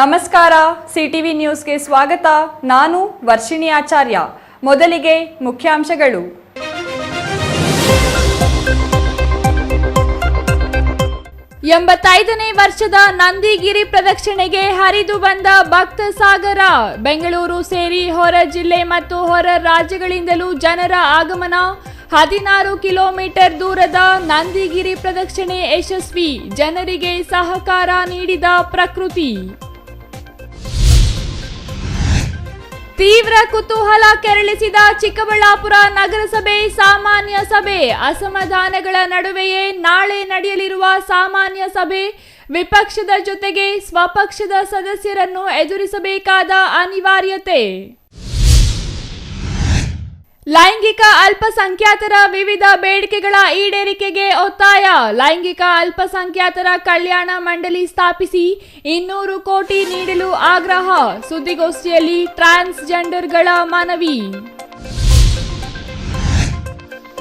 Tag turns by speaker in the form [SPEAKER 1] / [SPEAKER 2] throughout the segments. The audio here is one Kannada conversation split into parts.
[SPEAKER 1] ನಮಸ್ಕಾರ, ಸಿಟಿವಿ ನ್ಯೂಸ್ಗೆ ಸ್ವಾಗತ. ನಾನು ವರ್ಷಿಣಿ ಆಚಾರ್ಯ. ಮೊದಲಿಗೆ ಮುಖ್ಯಾಂಶಗಳು. ಎಂಬತ್ತೈದನೇ ವರ್ಷದ ನಂದಿಗಿರಿ ಪ್ರದಕ್ಷಿಣೆಗೆ ಹರಿದು ಬಂದ ಭಕ್ತ ಸಾಗರ. ಬೆಂಗಳೂರು ಸೇರಿ ಹೊರ ಜಿಲ್ಲೆ ಮತ್ತು ಹೊರ ರಾಜ್ಯಗಳಿಂದಲೂ ಜನರ ಆಗಮನ. 16 ಕಿಲೋಮೀಟರ್ ದೂರದ ನಂದಿಗಿರಿ ಪ್ರದಕ್ಷಿಣೆ ಯಶಸ್ವಿ. ಜನರಿಗೆ ಸಹಕಾರ ನೀಡಿದ ಪ್ರಕೃತಿ. ತೀವ್ರ ಕುತೂಹಲ ಕೆರಳಿಸಿದ ಚಿಕ್ಕಬಳ್ಳಾಪುರ ನಗರಸಭೆ ಸಾಮಾನ್ಯ ಸಭೆ. ಅಸಮಾಧಾನಗಳ ನಡುವೆಯೇ ನಾಳೆ ನಡೆಯಲಿರುವ ಸಾಮಾನ್ಯ ಸಭೆ. ವಿಪಕ್ಷದ ಜೊತೆಗೆ ಸ್ವಪಕ್ಷದ ಸದಸ್ಯರನ್ನು ಎದುರಿಸಬೇಕಾದ ಅನಿವಾರ್ಯತೆ. ಲೈಂಗಿಕ ಅಲ್ಪಸಂಖ್ಯಾತರ ವಿವಿಧ ಬೇಡಿಕೆಗಳ ಈಡೇರಿಕೆಗೆ ಒತ್ತಾಯ. ಲೈಂಗಿಕ ಅಲ್ಪಸಂಖ್ಯಾತರ ಕಲ್ಯಾಣ ಮಂಡಳಿ ಸ್ಥಾಪಿಸಿ 200 ಕೋಟಿ ನೀಡಲು ಆಗ್ರಹ. ಸುದ್ದಿಗೋಷ್ಠಿಯಲ್ಲಿ ಟ್ರಾನ್ಸ್ಜೆಂಡರ್ಗಳ ಮನವಿ.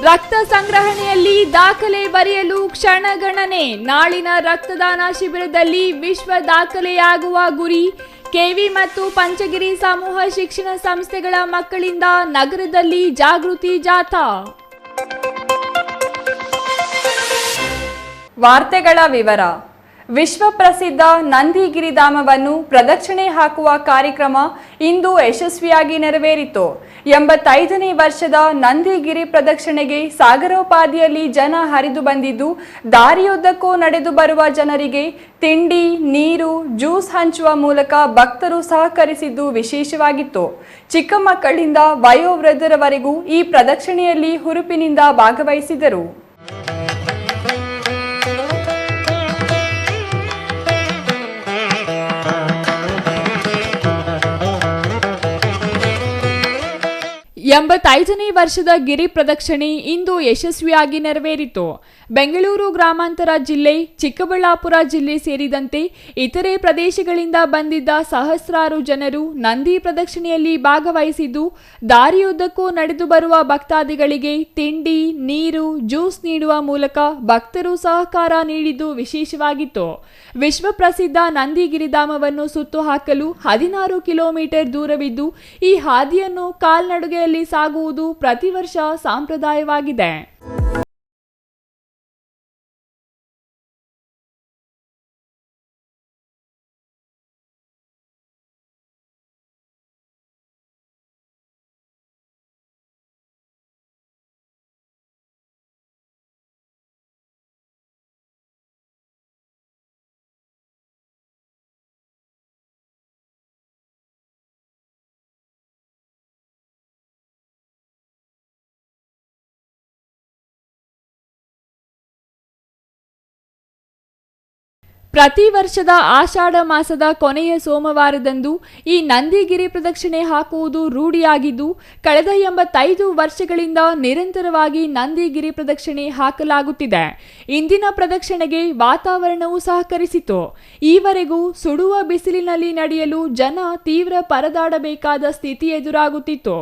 [SPEAKER 1] ರಕ್ತ ಸಂಗ್ರಹಣೆಯಲ್ಲಿ ದಾಖಲೆ ಬರೆಯಲು ಕ್ಷಣಗಣನೆ. ನಾಳಿನ ರಕ್ತದಾನ ಶಿಬಿರದಲ್ಲಿ ವಿಶ್ವ ದಾಖಲೆಯಾಗುವ ಗುರಿ. ಕೆವಿ ಮತ್ತು ಪಂಚಗಿರಿ ಸಮೂಹ ಶಿಕ್ಷಣ ಸಂಸ್ಥೆಗಳ ಮಕ್ಕಳಿಂದ ನಗರದಲ್ಲಿ ಜಾಗೃತಿ ಜಾಥಾ. ವಾರ್ತೆಗಳ ವಿವರ. ವಿಶ್ವ ಪ್ರಸಿದ್ಧ ನಂದಿಗಿರಿಧಾಮವನ್ನು ಪ್ರದಕ್ಷಿಣೆ ಹಾಕುವ ಕಾರ್ಯಕ್ರಮ ಇಂದು ಯಶಸ್ವಿಯಾಗಿ ನೆರವೇರಿತು. 85ನೇ ವರ್ಷದ ನಂದಿಗಿರಿ ಪ್ರದಕ್ಷಿಣೆಗೆ ಸಾಗರೋಪಾದಿಯಲ್ಲಿ ಜನ ಹರಿದು ಬಂದಿದ್ದು, ದಾರಿಯುದ್ದಕ್ಕೂ ನಡೆದು ಬರುವ ಜನರಿಗೆ ತಿಂಡಿ, ನೀರು, ಜ್ಯೂಸ್ ಹಂಚುವ ಮೂಲಕ ಭಕ್ತರು ಸಹಕರಿಸಿದ್ದು ವಿಶೇಷವಾಗಿತ್ತು. ಚಿಕ್ಕ ಮಕ್ಕಳಿಂದ ವಯೋವೃದ್ಧರವರೆಗೂ ಈ ಪ್ರದಕ್ಷಿಣೆಯಲ್ಲಿ ಹುರುಪಿನಿಂದ ಭಾಗವಹಿಸಿದರು. ಎಂಬತ್ತೈದನೇ ವರ್ಷದ ಗಿರಿ ಪ್ರದಕ್ಷಿಣೆ ಇಂದು ಯಶಸ್ವಿಯಾಗಿ ನೆರವೇರಿತು. ಬೆಂಗಳೂರು ಗ್ರಾಮಾಂತರ ಜಿಲ್ಲೆ, ಚಿಕ್ಕಬಳ್ಳಾಪುರ ಜಿಲ್ಲೆ ಸೇರಿದಂತೆ ಇತರೆ ಪ್ರದೇಶಗಳಿಂದ ಬಂದಿದ್ದ ಸಹಸ್ರಾರು ಜನರು ನಂದಿ ಪ್ರದಕ್ಷಿಣೆಯಲ್ಲಿ ಭಾಗವಹಿಸಿದ್ದು, ದಾರಿಯುದ್ದಕ್ಕೂ ನಡೆದು ಬರುವ ಭಕ್ತಾದಿಗಳಿಗೆ ತಿಂಡಿ, ನೀರು, ಜ್ಯೂಸ್ ನೀಡುವ ಮೂಲಕ ಭಕ್ತರು ಸಹಕಾರ ನೀಡಿದ್ದು ವಿಶೇಷವಾಗಿತ್ತು. ವಿಶ್ವ ಪ್ರಸಿದ್ಧ ನಂದಿಗಿರಿಧಾಮವನ್ನು ಸುತ್ತು ಹಾಕಲು 16 ಕಿಲೋಮೀಟರ್ ದೂರವಿದ್ದು, ಈ ಹಾದಿಯನ್ನು ಕಾಲ್ನಡಿಗೆಯಲ್ಲಿ ಸಾಗುವುದು ಪ್ರತಿ ವರ್ಷ ಸಂಪ್ರದಾಯವಾಗಿದೆ. ಪ್ರತಿ ವರ್ಷದ ಆಷಾಢ ಮಾಸದ ಕೊನೆಯ ಸೋಮವಾರದಂದು ಈ ನಂದಿಗಿರಿ ಪ್ರದಕ್ಷಿಣೆ ಹಾಕುವುದು ರೂಢಿಯಾಗಿದ್ದು, ಕಳೆದ 85 ವರ್ಷಗಳಿಂದ ನಿರಂತರವಾಗಿ ನಂದಿಗಿರಿ ಪ್ರದಕ್ಷಿಣೆ ಹಾಕಲಾಗುತ್ತಿದೆ. ಇಂದಿನ ಪ್ರದಕ್ಷಿಣೆಗೆ ವಾತಾವರಣವು ಸಹಕರಿಸಿತು. ಈವರೆಗೂ ಸುಡುವ ಬಿಸಿಲಿನಲ್ಲಿ ನಡೆಯಲು ಜನ ತೀವ್ರ ಪರದಾಡಬೇಕಾದ ಸ್ಥಿತಿ ಎದುರಾಗುತ್ತಿತ್ತು.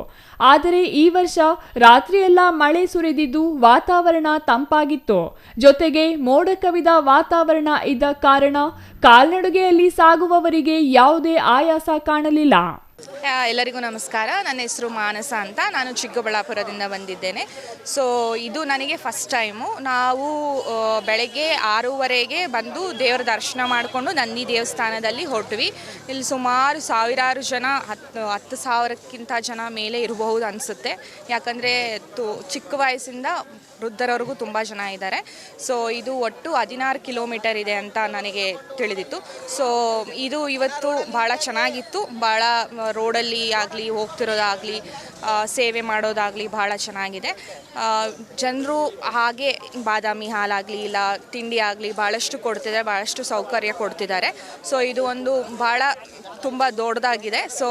[SPEAKER 1] ಆದರೆ ಈ ವರ್ಷ ರಾತ್ರಿಯೆಲ್ಲ ಮಳೆ ಸುರಿದಿದ್ದು ವಾತಾವರಣ ತಂಪಾಗಿತ್ತು. ಜೊತೆಗೆ ಮೋಡ ಕವಿದ ವಾತಾವರಣ ಇದ್ದ ಕಾರಣ ಕಾಲ್ನಡಿಗೆಯಲ್ಲಿ ಸಾಗುವವರಿಗೆ ಯಾವುದೇ ಆಯಾಸ ಕಾಣಲಿಲ್ಲ.
[SPEAKER 2] ಎಲ್ಲರಿಗೂ ನಮಸ್ಕಾರ. ನನ್ನ ಹೆಸರು ಮಾನಸ ಅಂತ. ನಾನು ಚಿಕ್ಕಬಳ್ಳಾಪುರದಿಂದ ಬಂದಿದ್ದೇನೆ. ಸೊ ಇದು ನನಗೆ ಫಸ್ಟ್ ಟೈಮು. ನಾವು ಬೆಳಗ್ಗೆ 6:30ಗೆ ಬಂದು ದೇವರ ದರ್ಶನ ಮಾಡಿಕೊಂಡು ನಂದಿ ದೇವಸ್ಥಾನದಲ್ಲಿ ಹೊರಟ್ವಿ. ಇಲ್ಲಿ ಸುಮಾರು ಸಾವಿರಾರು ಜನ, 10,000ಕ್ಕಿಂತ ಜನ ಮೇಲೆ ಇರಬಹುದು ಅನಿಸುತ್ತೆ. ಯಾಕಂದರೆ ಚಿಕ್ಕ ವಯಸ್ಸಿಂದ ವೃದ್ಧರವರೆಗೂ ತುಂಬ ಜನ ಇದ್ದಾರೆ. ಸೊ ಇದು ಒಟ್ಟು 16 ಕಿಲೋಮೀಟರ್ ಇದೆ ಅಂತ ನನಗೆ ತಿಳಿದಿತ್ತು. ಸೊ ಇದು ಇವತ್ತು ಭಾಳ ಚೆನ್ನಾಗಿತ್ತು. ಭಾಳ ರೋಡಲ್ಲಿ ಆಗಲಿ, ಹೋಗ್ತಿರೋದಾಗಲಿ, ಸೇವೆ ಮಾಡೋದಾಗಲಿ ಭಾಳ ಚೆನ್ನಾಗಿದೆ. ಜನರು ಹಾಗೆ ಬಾದಾಮಿ ಹಾಲಾಗಲಿ ಇಲ್ಲ ತಿಂಡಿ ಆಗಲಿ ಭಾಳಷ್ಟು ಕೊಡ್ತಿದ್ದಾರೆ, ಭಾಳಷ್ಟು ಸೌಕರ್ಯ ಕೊಡ್ತಿದ್ದಾರೆ. ಸೊ ಇದು ಒಂದು ಭಾಳ ತುಂಬ ದೊಡ್ಡದಾಗಿದೆ. ಸೊ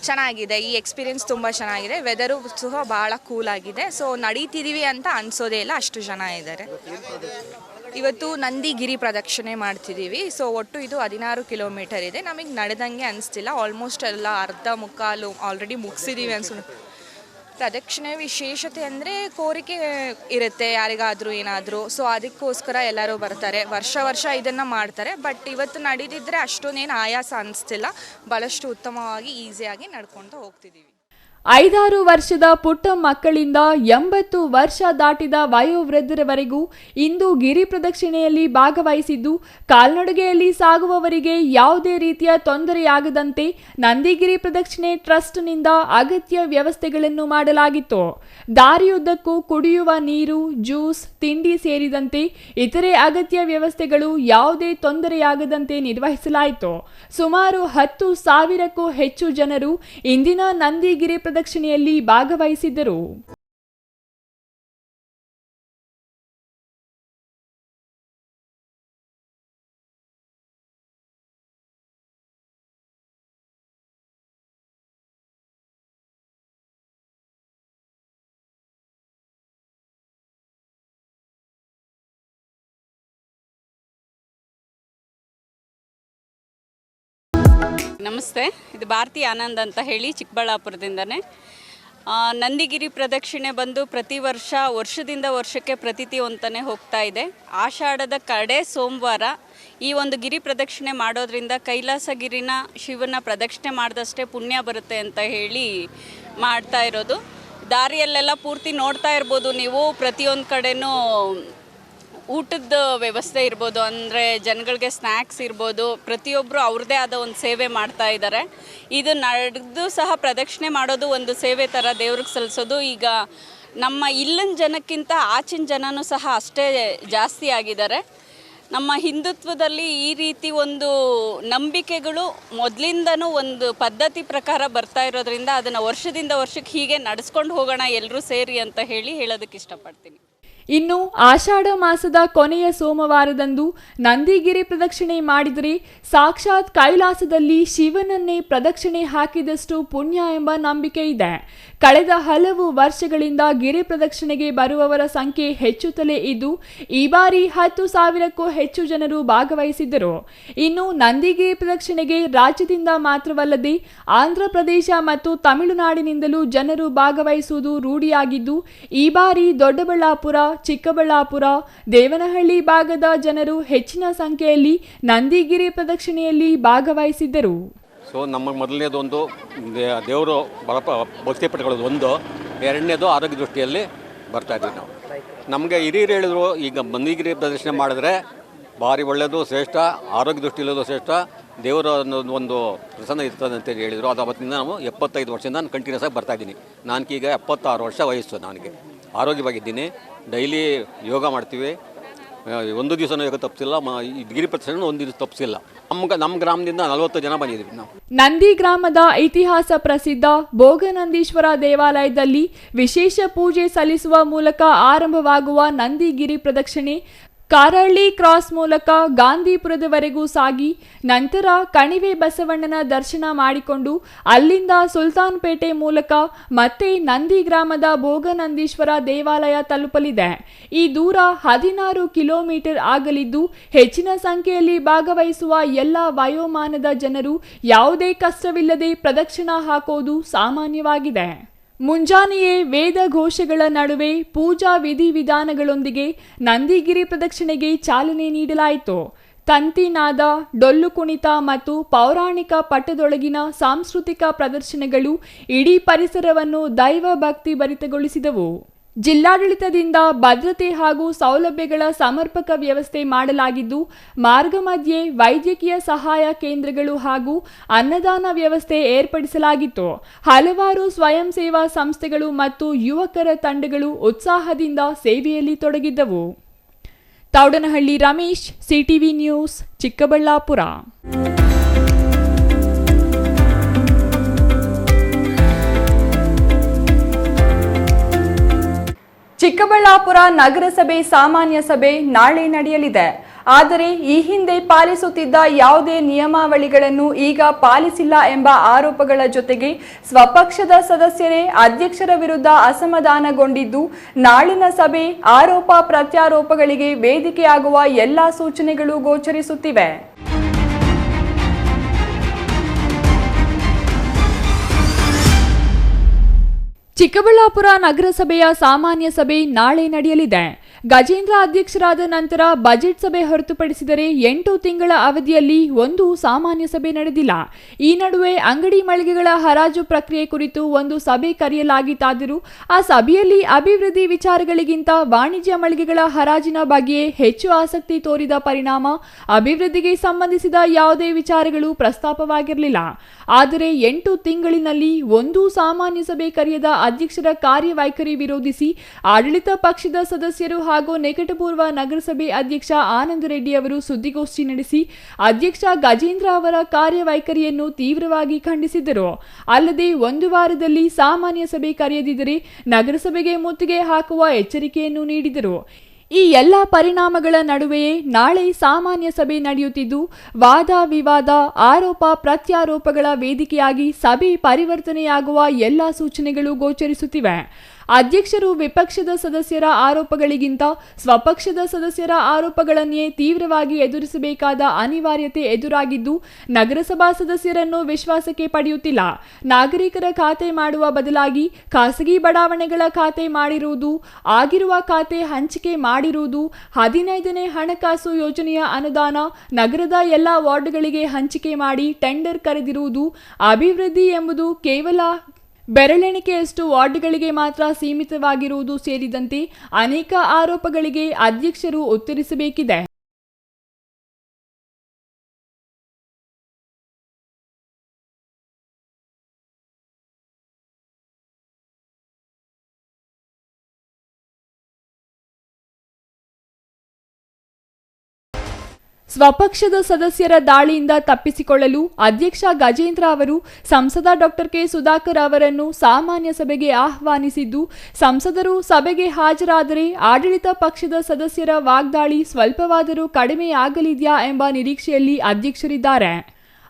[SPEAKER 2] ಚೆನ್ನಾಗಿದೆ. ಈ ಎಕ್ಸ್ಪೀರಿಯೆನ್ಸ್ ತುಂಬ ಚೆನ್ನಾಗಿದೆ. ವೆದರು ಸಹ ಭಾಳ ಕೂಲಾಗಿದೆ. ಸೊ ನಡೀತಿದ್ದೀವಿ ಅಂತ ಅನಿಸೋದೇ ಇಲ್ಲ, ಅಷ್ಟು ಜನ ಇದ್ದಾರೆ. ಇವತ್ತು ನಂದಿಗಿರಿ ಪ್ರದಕ್ಷಿಣೆ ಮಾಡ್ತಿದ್ದೀವಿ. ಸೊ ಒಟ್ಟು ಇದು 16 ಕಿಲೋಮೀಟರ್ ಇದೆ. ನಮಗೆ ನಡೆದಂಗೆ ಅನಿಸ್ತಿಲ್ಲ. ಆಲ್ಮೋಸ್ಟ್ ಎಲ್ಲ ಅರ್ಧ ಮುಕ್ಕಾಲು ಆಲ್ರೆಡಿ ಮುಗಿಸಿದ್ದೀವಿ ಪ್ರದಕ್ಷಿಣೆ ವಿಶೇಷತೆ ಅಂದರೆ ಕೋರಿಕೆ ಇರುತ್ತೆ ಯಾರಿಗಾದರೂ ಏನಾದರೂ, ಸೊ ಅದಕ್ಕೋಸ್ಕರ ಎಲ್ಲರೂ ಬರ್ತಾರೆ. ವರ್ಷ ಇದನ್ನು ಮಾಡ್ತಾರೆ. ಬಟ್ ಇವತ್ತು ನಡೀತಿದ್ರೆ ಅಷ್ಟೊಂದೇನು ಆಯಾಸ ಅನಿಸ್ತಿಲ್ಲ. ಭಾಳಷ್ಟು ಉತ್ತಮವಾಗಿ ಈಸಿಯಾಗಿ ನಡ್ಕೊಳ್ತಾ ಹೋಗ್ತಿದ್ದೀವಿ.
[SPEAKER 1] 5-6 ವರ್ಷದ ಪುಟ್ಟ ಮಕ್ಕಳಿಂದ 80 ವರ್ಷ ದಾಟಿದ ವಯೋವೃದ್ಧರವರೆಗೂ ಇಂದು ಗಿರಿ ಪ್ರದಕ್ಷಿಣೆಯಲ್ಲಿ ಭಾಗವಹಿಸಿದ್ದು, ಕಾಲ್ನಡಿಗೆಯಲ್ಲಿ ಸಾಗುವವರಿಗೆ ಯಾವುದೇ ರೀತಿಯ ತೊಂದರೆಯಾಗದಂತೆ ನಂದಿಗಿರಿ ಪ್ರದಕ್ಷಿಣೆ ಟ್ರಸ್ಟ್ನಿಂದ ಅಗತ್ಯ ವ್ಯವಸ್ಥೆಗಳನ್ನು ಮಾಡಲಾಗಿತ್ತು. ದಾರಿಯುದ್ದಕ್ಕೂ ಕುಡಿಯುವ ನೀರು, ಜ್ಯೂಸ್, ತಿಂಡಿ ಸೇರಿದಂತೆ ಇತರೆ ಅಗತ್ಯ ವ್ಯವಸ್ಥೆಗಳು ಯಾವುದೇ ತೊಂದರೆಯಾಗದಂತೆ ನಿರ್ವಹಿಸಲಾಯಿತು. ಸುಮಾರು 10,000ಕ್ಕೂ ಹೆಚ್ಚು ಜನರು ಇಂದಿನ ನಂದಿಗಿರಿ ಪ್ರದಕ್ಷಿಣೆಯಲ್ಲಿ ಭಾಗವಹಿಸಿದ್ದರು.
[SPEAKER 3] ನಮಸ್ತೆ, ಇದು ಭಾರತಿ ಆನಂದ್ ಅಂತ ಹೇಳಿ ಚಿಕ್ಕಬಳ್ಳಾಪುರದಿಂದನೇ. ನಂದಿಗಿರಿ ಪ್ರದಕ್ಷಿಣೆ ಬಂದು ಪ್ರತಿ ವರ್ಷದಿಂದ ವರ್ಷಕ್ಕೆ ಪ್ರತೀತಿ ಅಂತಲೇ ಹೋಗ್ತಾ ಇದೆ. ಆಷಾಢದ ಕಡೆ ಸೋಮವಾರ ಈ ಒಂದು ಗಿರಿ ಪ್ರದಕ್ಷಿಣೆ ಮಾಡೋದ್ರಿಂದ ಕೈಲಾಸಗಿರಿನ ಶಿವನ ಪ್ರದಕ್ಷಿಣೆ ಮಾಡಿದಷ್ಟೇ ಪುಣ್ಯ ಬರುತ್ತೆ ಅಂತ ಹೇಳಿ ಮಾಡ್ತಾ ಇರೋದು. ದಾರಿಯಲ್ಲೆಲ್ಲ ಪೂರ್ತಿ ನೋಡ್ತಾ ಇರ್ಬೋದು ನೀವು, ಪ್ರತಿಯೊಂದು ಕಡೆನೂ ಊಟದ ವ್ಯವಸ್ಥೆ ಇರ್ಬೋದು, ಅಂದರೆ ಜನಗಳಿಗೆ ಸ್ನ್ಯಾಕ್ಸ್ ಇರ್ಬೋದು, ಪ್ರತಿಯೊಬ್ಬರು ಅವ್ರದ್ದೇ ಆದ ಒಂದು ಸೇವೆ ಮಾಡ್ತಾ ಇದ್ದಾರೆ. ಇದು ನಡೆದು ಸಹ ಪ್ರದಕ್ಷಿಣೆ ಮಾಡೋದು ಒಂದು ಸೇವೆ ಥರ ದೇವ್ರಿಗೆ ಸಲ್ಲಿಸೋದು. ಈಗ ನಮ್ಮ ಇಲ್ಲಿನ ಜನಕ್ಕಿಂತ ಆಚಿನ ಜನನೂ ಸಹ ಅಷ್ಟೇ ಜಾಸ್ತಿ ಆಗಿದ್ದಾರೆ. ನಮ್ಮ ಹಿಂದುತ್ವದಲ್ಲಿ ಈ ರೀತಿ ಒಂದು ನಂಬಿಕೆಗಳು ಮೊದಲಿಂದನೂ ಒಂದು ಪದ್ಧತಿ ಪ್ರಕಾರ ಬರ್ತಾ ಇರೋದ್ರಿಂದ ಅದನ್ನು ವರ್ಷದಿಂದ ವರ್ಷಕ್ಕೆ ಹೀಗೆ ನಡೆಸ್ಕೊಂಡು ಹೋಗೋಣ ಎಲ್ಲರೂ ಸೇರಿ ಅಂತ ಹೇಳೋದಕ್ಕೆ ಇಷ್ಟಪಡ್ತೀನಿ.
[SPEAKER 1] ಇನ್ನು ಆಷಾಢ ಮಾಸದ ಕೊನೆಯ ಸೋಮವಾರದಂದು ನಂದಿಗಿರಿ ಪ್ರದಕ್ಷಿಣೆ ಮಾಡಿದರೆ ಸಾಕ್ಷಾತ್ ಕೈಲಾಸದಲ್ಲಿ ಶಿವನನ್ನೇ ಪ್ರದಕ್ಷಿಣೆ ಹಾಕಿದಷ್ಟು ಪುಣ್ಯ ಎಂಬ ನಂಬಿಕೆ ಇದೆ. ಕಳೆದ ಹಲವು ವರ್ಷಗಳಿಂದ ಗಿರಿ ಪ್ರದಕ್ಷಿಣೆಗೆ ಬರುವವರ ಸಂಖ್ಯೆ ಹೆಚ್ಚುತ್ತಲೇ ಇದ್ದು, ಈ ಬಾರಿ 10,000ಕ್ಕೂ ಹೆಚ್ಚು ಜನರು ಭಾಗವಹಿಸಿದ್ದರು. ಇನ್ನು ನಂದಿಗಿರಿ ಪ್ರದಕ್ಷಿಣೆಗೆ ರಾಜ್ಯದಿಂದ ಮಾತ್ರವಲ್ಲದೆ ಆಂಧ್ರ ಪ್ರದೇಶ ಮತ್ತು ತಮಿಳುನಾಡಿನಿಂದಲೂ ಜನರು ಭಾಗವಹಿಸುವುದು ರೂಢಿಯಾಗಿದ್ದು, ಈ ಬಾರಿ ದೊಡ್ಡಬಳ್ಳಾಪುರ, ಚಿಕ್ಕಬಳ್ಳಾಪುರ, ದೇವನಹಳ್ಳಿ ಭಾಗದ ಜನರು ಹೆಚ್ಚಿನ ಸಂಖ್ಯೆಯಲ್ಲಿ ನಂದಿಗಿರಿ ಪ್ರದಕ್ಷಿಣೆಯಲ್ಲಿ ಭಾಗವಹಿಸಿದ್ದರು.
[SPEAKER 4] ಸೊ ನಮ್ಮ ಮೊದಲನೇದು ಒಂದು ದೇವರು ಭಕ್ತಿ ಪಟ್ಕೊಳ್ಳೋದು ಒಂದು, ಎರಡನೇದು ಆರೋಗ್ಯ ದೃಷ್ಟಿಯಲ್ಲಿ ಬರ್ತಾ ಇದ್ದೀವಿ ನಾವು. ನಮಗೆ ಹಿರಿಯರು ಹೇಳಿದ್ರು, ಈಗ ನಂದಿಗಿರಿ ಪ್ರದರ್ಶನ ಮಾಡಿದ್ರೆ ಭಾರಿ ಒಳ್ಳೆಯದು, ಶ್ರೇಷ್ಠ, ಆರೋಗ್ಯ ದೃಷ್ಟಿಯಲ್ಲೂ ಶ್ರೇಷ್ಠ, ದೇವರ ಒಂದು ಪ್ರಸನ್ನ ಇರ್ತದೆ ಅಂತೇಳಿ ಹೇಳಿದರು. ಅದು ಅವತ್ತಿಂದ ನಾವು 75 ವರ್ಷದಿಂದ ನಾನು ಕಂಟಿನ್ಯೂಸ್ ಆಗಿ ಬರ್ತಾಯಿದ್ದೀನಿ. ನನಗೀಗ 76 ವರ್ಷ ವಯಸ್ಸು. ನನಗೆ ಆರೋಗ್ಯವಾಗಿದ್ದೀನಿ, ಡೈಲಿ ಯೋಗ ಮಾಡ್ತೀವಿ, ಒಂದು ದಿವಸನೂ ಯೋಗ ತಪ್ಪಿಸಿಲ್ಲ, ಈ ಗಿರಿ ಪ್ರದಕ್ಷಿಣೆ ಒಂದು ದಿವಸ ತಪ್ಪಿಸಿಲ್ಲ. ನಮ್ಮ ಗ್ರಾಮದಿಂದ 40 ಜನ ಬಂದಿದ್ದೀವಿ ನಾವು.
[SPEAKER 1] ನಂದಿ ಗ್ರಾಮದ ಇತಿಹಾಸ ಪ್ರಸಿದ್ಧ ಭೋಗನಂದೀಶ್ವರ ದೇವಾಲಯದಲ್ಲಿ ವಿಶೇಷ ಪೂಜೆ ಸಲ್ಲಿಸುವ ಮೂಲಕ ಆರಂಭವಾಗುವ ನಂದಿಗಿರಿ ಪ್ರದಕ್ಷಿಣೆ ಕಾರಹಳ್ಳಿ ಕ್ರಾಸ್ ಮೂಲಕ ಗಾಂಧಿಪುರದವರೆಗೂ ಸಾಗಿ ನಂತರ ಕಣಿವೆ ಬಸವಣ್ಣನ ದರ್ಶನ ಮಾಡಿಕೊಂಡು ಅಲ್ಲಿಂದ ಸುಲ್ತಾನ್ಪೇಟೆ ಮೂಲಕ ಮತ್ತೆ ನಂದಿ ಗ್ರಾಮದ ಭೋಗನಂದೀಶ್ವರ ದೇವಾಲಯ ತಲುಪಲಿದೆ. ಈ ದೂರ 16 ಕಿಲೋಮೀಟರ್ ಆಗಲಿದ್ದು, ಹೆಚ್ಚಿನ ಸಂಖ್ಯೆಯಲ್ಲಿ ಭಾಗವಹಿಸುವ ಎಲ್ಲ ವಯೋಮಾನದ ಜನರು ಯಾವುದೇ ಕಷ್ಟವಿಲ್ಲದೆ ಪ್ರದಕ್ಷಿಣಾ ಹಾಕೋದು ಸಾಮಾನ್ಯವಾಗಿದೆ. ಮುಂಜಾನೆಯೇ ವೇದ ಘೋಷಗಳ ನಡುವೆ ಪೂಜಾ ವಿಧಿವಿಧಾನಗಳೊಂದಿಗೆ ನಂದಿಗಿರಿ ಪ್ರದಕ್ಷಿಣೆಗೆ ಚಾಲನೆ ನೀಡಲಾಯಿತು. ತಂತಿನಾದ, ಡೊಳ್ಳು ಕುಣಿತ ಮತ್ತು ಪೌರಾಣಿಕ ಪಟ್ಟದೊಳಗಿನ ಸಾಂಸ್ಕೃತಿಕ ಪ್ರದರ್ಶನಗಳು ಇಡೀ ಪರಿಸರವನ್ನು ದೈವ ಭಕ್ತಿ ಭರಿತಗೊಳಿಸಿದವು. ಜಿಲ್ಲಾಡಳಿತದಿಂದ ಭದ್ರತೆ ಹಾಗೂ ಸೌಲಭ್ಯಗಳ ಸಮರ್ಪಕ ವ್ಯವಸ್ಥೆ ಮಾಡಲಾಗಿದ್ದು, ಮಾರ್ಗ ಮಧ್ಯೆ ವೈದ್ಯಕೀಯ ಸಹಾಯ ಕೇಂದ್ರಗಳು ಹಾಗೂ ಅನ್ನದಾನ ವ್ಯವಸ್ಥೆ ಏರ್ಪಡಿಸಲಾಗಿತ್ತು. ಹಲವಾರು ಸ್ವಯಂ ಸೇವಾ ಸಂಸ್ಥೆಗಳು ಮತ್ತು ಯುವಕರ ತಂಡಗಳು ಉತ್ಸಾಹದಿಂದ ಸೇವೆಯಲ್ಲಿ ತೊಡಗಿದ್ದವು. Thoudanahalli Ramesh, CTV news, Chikkaballapur. ಚಿಕ್ಕಬಳ್ಳಾಪುರ ನಗರಸಭೆ ಸಾಮಾನ್ಯ ಸಭೆ ನಾಳೆ ನಡೆಯಲಿದೆ. ಆದರೆ ಈ ಹಿಂದೆ ಪಾಲಿಸುತ್ತಿದ್ದ ಯಾವುದೇ ನಿಯಮಾವಳಿಗಳನ್ನು ಈಗ ಪಾಲಿಸಿಲ್ಲ ಎಂಬ ಆರೋಪಗಳ ಜೊತೆಗೆ ಸ್ವಪಕ್ಷದ ಸದಸ್ಯರೇ ಅಧ್ಯಕ್ಷರ ವಿರುದ್ಧ ಅಸಮಾಧಾನಗೊಂಡಿದ್ದು, ನಾಳಿನ ಸಭೆ ಆರೋಪ ಪ್ರತ್ಯಾರೋಪಗಳಿಗೆ ವೇದಿಕೆಯಾಗುವ ಎಲ್ಲಾ ಸೂಚನೆಗಳು ಗೋಚರಿಸುತ್ತಿವೆ. ಚಿಕ್ಕಬಳ್ಳಾಪುರ ನಗರಸಭೆಯ ಸಾಮಾನ್ಯ ಸಭೆ ನಾಳೆ ನಡೆಯಲಿದೆ. ಗಜೇಂದ್ರ ಅಧ್ಯಕ್ಷರಾದ ನಂತರ ಬಜೆಟ್ ಸಭೆ ಹೊರತುಪಡಿಸಿದರೆ 8 ತಿಂಗಳ ಅವಧಿಯಲ್ಲಿ ಒಂದು ಸಾಮಾನ್ಯ ಸಭೆ ನಡೆದಿಲ್ಲ. ಈ ನಡುವೆ ಅಂಗಡಿ ಮಳಿಗೆಗಳ ಹರಾಜು ಪ್ರಕ್ರಿಯೆ ಕುರಿತು ಒಂದು ಸಭೆ ಕರೆಯಲಾಗಿತ್ತಾದರೂ ಆ ಸಭೆಯಲ್ಲಿ ಅಭಿವೃದ್ಧಿ ವಿಚಾರಗಳಿಗಿಂತ ವಾಣಿಜ್ಯ ಮಳಿಗೆಗಳ ಹರಾಜಿನ ಬಗ್ಗೆಯೇ ಹೆಚ್ಚು ಆಸಕ್ತಿ ತೋರಿದ ಪರಿಣಾಮ ಅಭಿವೃದ್ಧಿಗೆ ಸಂಬಂಧಿಸಿದ ಯಾವುದೇ ವಿಚಾರಗಳು ಪ್ರಸ್ತಾಪವಾಗಿರಲಿಲ್ಲ. ಆದರೆ 8 ತಿಂಗಳಿನಲ್ಲಿ ಒಂದು ಸಾಮಾನ್ಯ ಸಭೆ ಕರೆಯದ ಅಧ್ಯಕ್ಷರ ಕಾರ್ಯವೈಖರಿ ವಿರೋಧಿಸಿ ಆಡಳಿತ ಪಕ್ಷದ ಸದಸ್ಯರು ಹಾಗೂ ನಿಕಟಪೂರ್ವ ನಗರಸಭೆ ಅಧ್ಯಕ್ಷ ಆನಂದ್ ರೆಡ್ಡಿ ಅವರು ಸುದ್ದಿಗೋಷ್ಠಿ ನಡೆಸಿ ಅಧ್ಯಕ್ಷ ಗಜೇಂದ್ರ ಅವರ ಕಾರ್ಯವೈಖರಿಯನ್ನು ತೀವ್ರವಾಗಿ ಖಂಡಿಸಿದರು. ಅಲ್ಲದೆ ಒಂದು ವಾರದಲ್ಲಿ ಸಾಮಾನ್ಯ ಸಭೆ ಕರೆಯದಿದ್ದರೆ ನಗರಸಭೆಗೆ ಮುತ್ತಿಗೆ ಹಾಕುವ ಎಚ್ಚರಿಕೆಯನ್ನು ನೀಡಿದರು. ಈ ಎಲ್ಲ ಪರಿಣಾಮಗಳ ನಡುವೆಯೇ ನಾಳೆ ಸಾಮಾನ್ಯ ಸಭೆ ನಡೆಯುತ್ತಿದ್ದು ವಾದ ವಿವಾದ, ಆರೋಪ ಪ್ರತ್ಯಾರೋಪಗಳ ವೇದಿಕೆಯಾಗಿ ಸಭೆ ಪರಿವರ್ತನೆಯಾಗುವ ಎಲ್ಲ ಸೂಚನೆಗಳು ಗೋಚರಿಸುತ್ತಿವೆ. ಅಧ್ಯಕ್ಷರು ವಿಪಕ್ಷದ ಸದಸ್ಯರ ಆರೋಪಗಳಿಗಿಂತ ಸ್ವಪಕ್ಷದ ಸದಸ್ಯರ ಆರೋಪಗಳನ್ನೇ ತೀವ್ರವಾಗಿ ಎದುರಿಸಬೇಕಾದ ಅನಿವಾರ್ಯತೆ ಎದುರಾಗಿದ್ದು ನಗರಸಭಾ ಸದಸ್ಯರನ್ನು ವಿಶ್ವಾಸಕ್ಕೆ ಪಡೆಯುತ್ತಿಲ್ಲ. ನಾಗರಿಕರ ಖಾತೆ ಮಾಡುವ ಬದಲಾಗಿ ಖಾಸಗಿ ಬಡಾವಣೆಗಳ ಖಾತೆ ಮಾಡಿರುವುದು, ಆಗಿರುವ ಖಾತೆ ಹಂಚಿಕೆ ಮಾಡಿರುವುದು, 15ನೇ ಹಣಕಾಸು ಯೋಜನೆಯ ಅನುದಾನ ನಗರದ ಎಲ್ಲ ವಾರ್ಡ್ಗಳಿಗೆ ಹಂಚಿಕೆ ಮಾಡಿ ಟೆಂಡರ್ ಕರೆದಿರುವುದು, ಅಭಿವೃದ್ಧಿ ಎಂಬುದು ಕೇವಲ ಬೆರಳೆಣಿಕೆಯಷ್ಟು ವಾರ್ಡ್ಗಳಿಗೆ ಮಾತ್ರ ಸೀಮಿತವಾಗಿರುವುದು ಸೇರಿದಂತೆ ಅನೇಕ ಆರೋಪಗಳಿಗೆ ಅಧ್ಯಕ್ಷರು ಉತ್ತರಿಸಬೇಕಿದೆ. ಸ್ವಪಕ್ಷದ ಸದಸ್ಯರ ದಾಳಿಯಿಂದ ತಪ್ಪಿಸಿಕೊಳ್ಳಲು ಅಧ್ಯಕ್ಷ ಗಜೇಂದ್ರ ಅವರು ಸಂಸದ ಡಾಕ್ಟರ್ ಕೆ ಸುಧಾಕರ್ ಅವರನ್ನು ಸಾಮಾನ್ಯ ಸಭೆಗೆ ಆಹ್ವಾನಿಸಿದ್ದು, ಸಂಸದರು ಸಭೆಗೆ ಹಾಜರಾದರೆ ಆಡಳಿತ ಪಕ್ಷದ ಸದಸ್ಯರ ವಾಗ್ದಾಳಿ ಸ್ವಲ್ಪವಾದರೂ ಕಡಿಮೆಯಾಗಲಿದೆಯಾ ಎಂಬ ನಿರೀಕ್ಷೆಯಲ್ಲಿ ಅಧ್ಯಕ್ಷರಿದ್ದಾರೆ.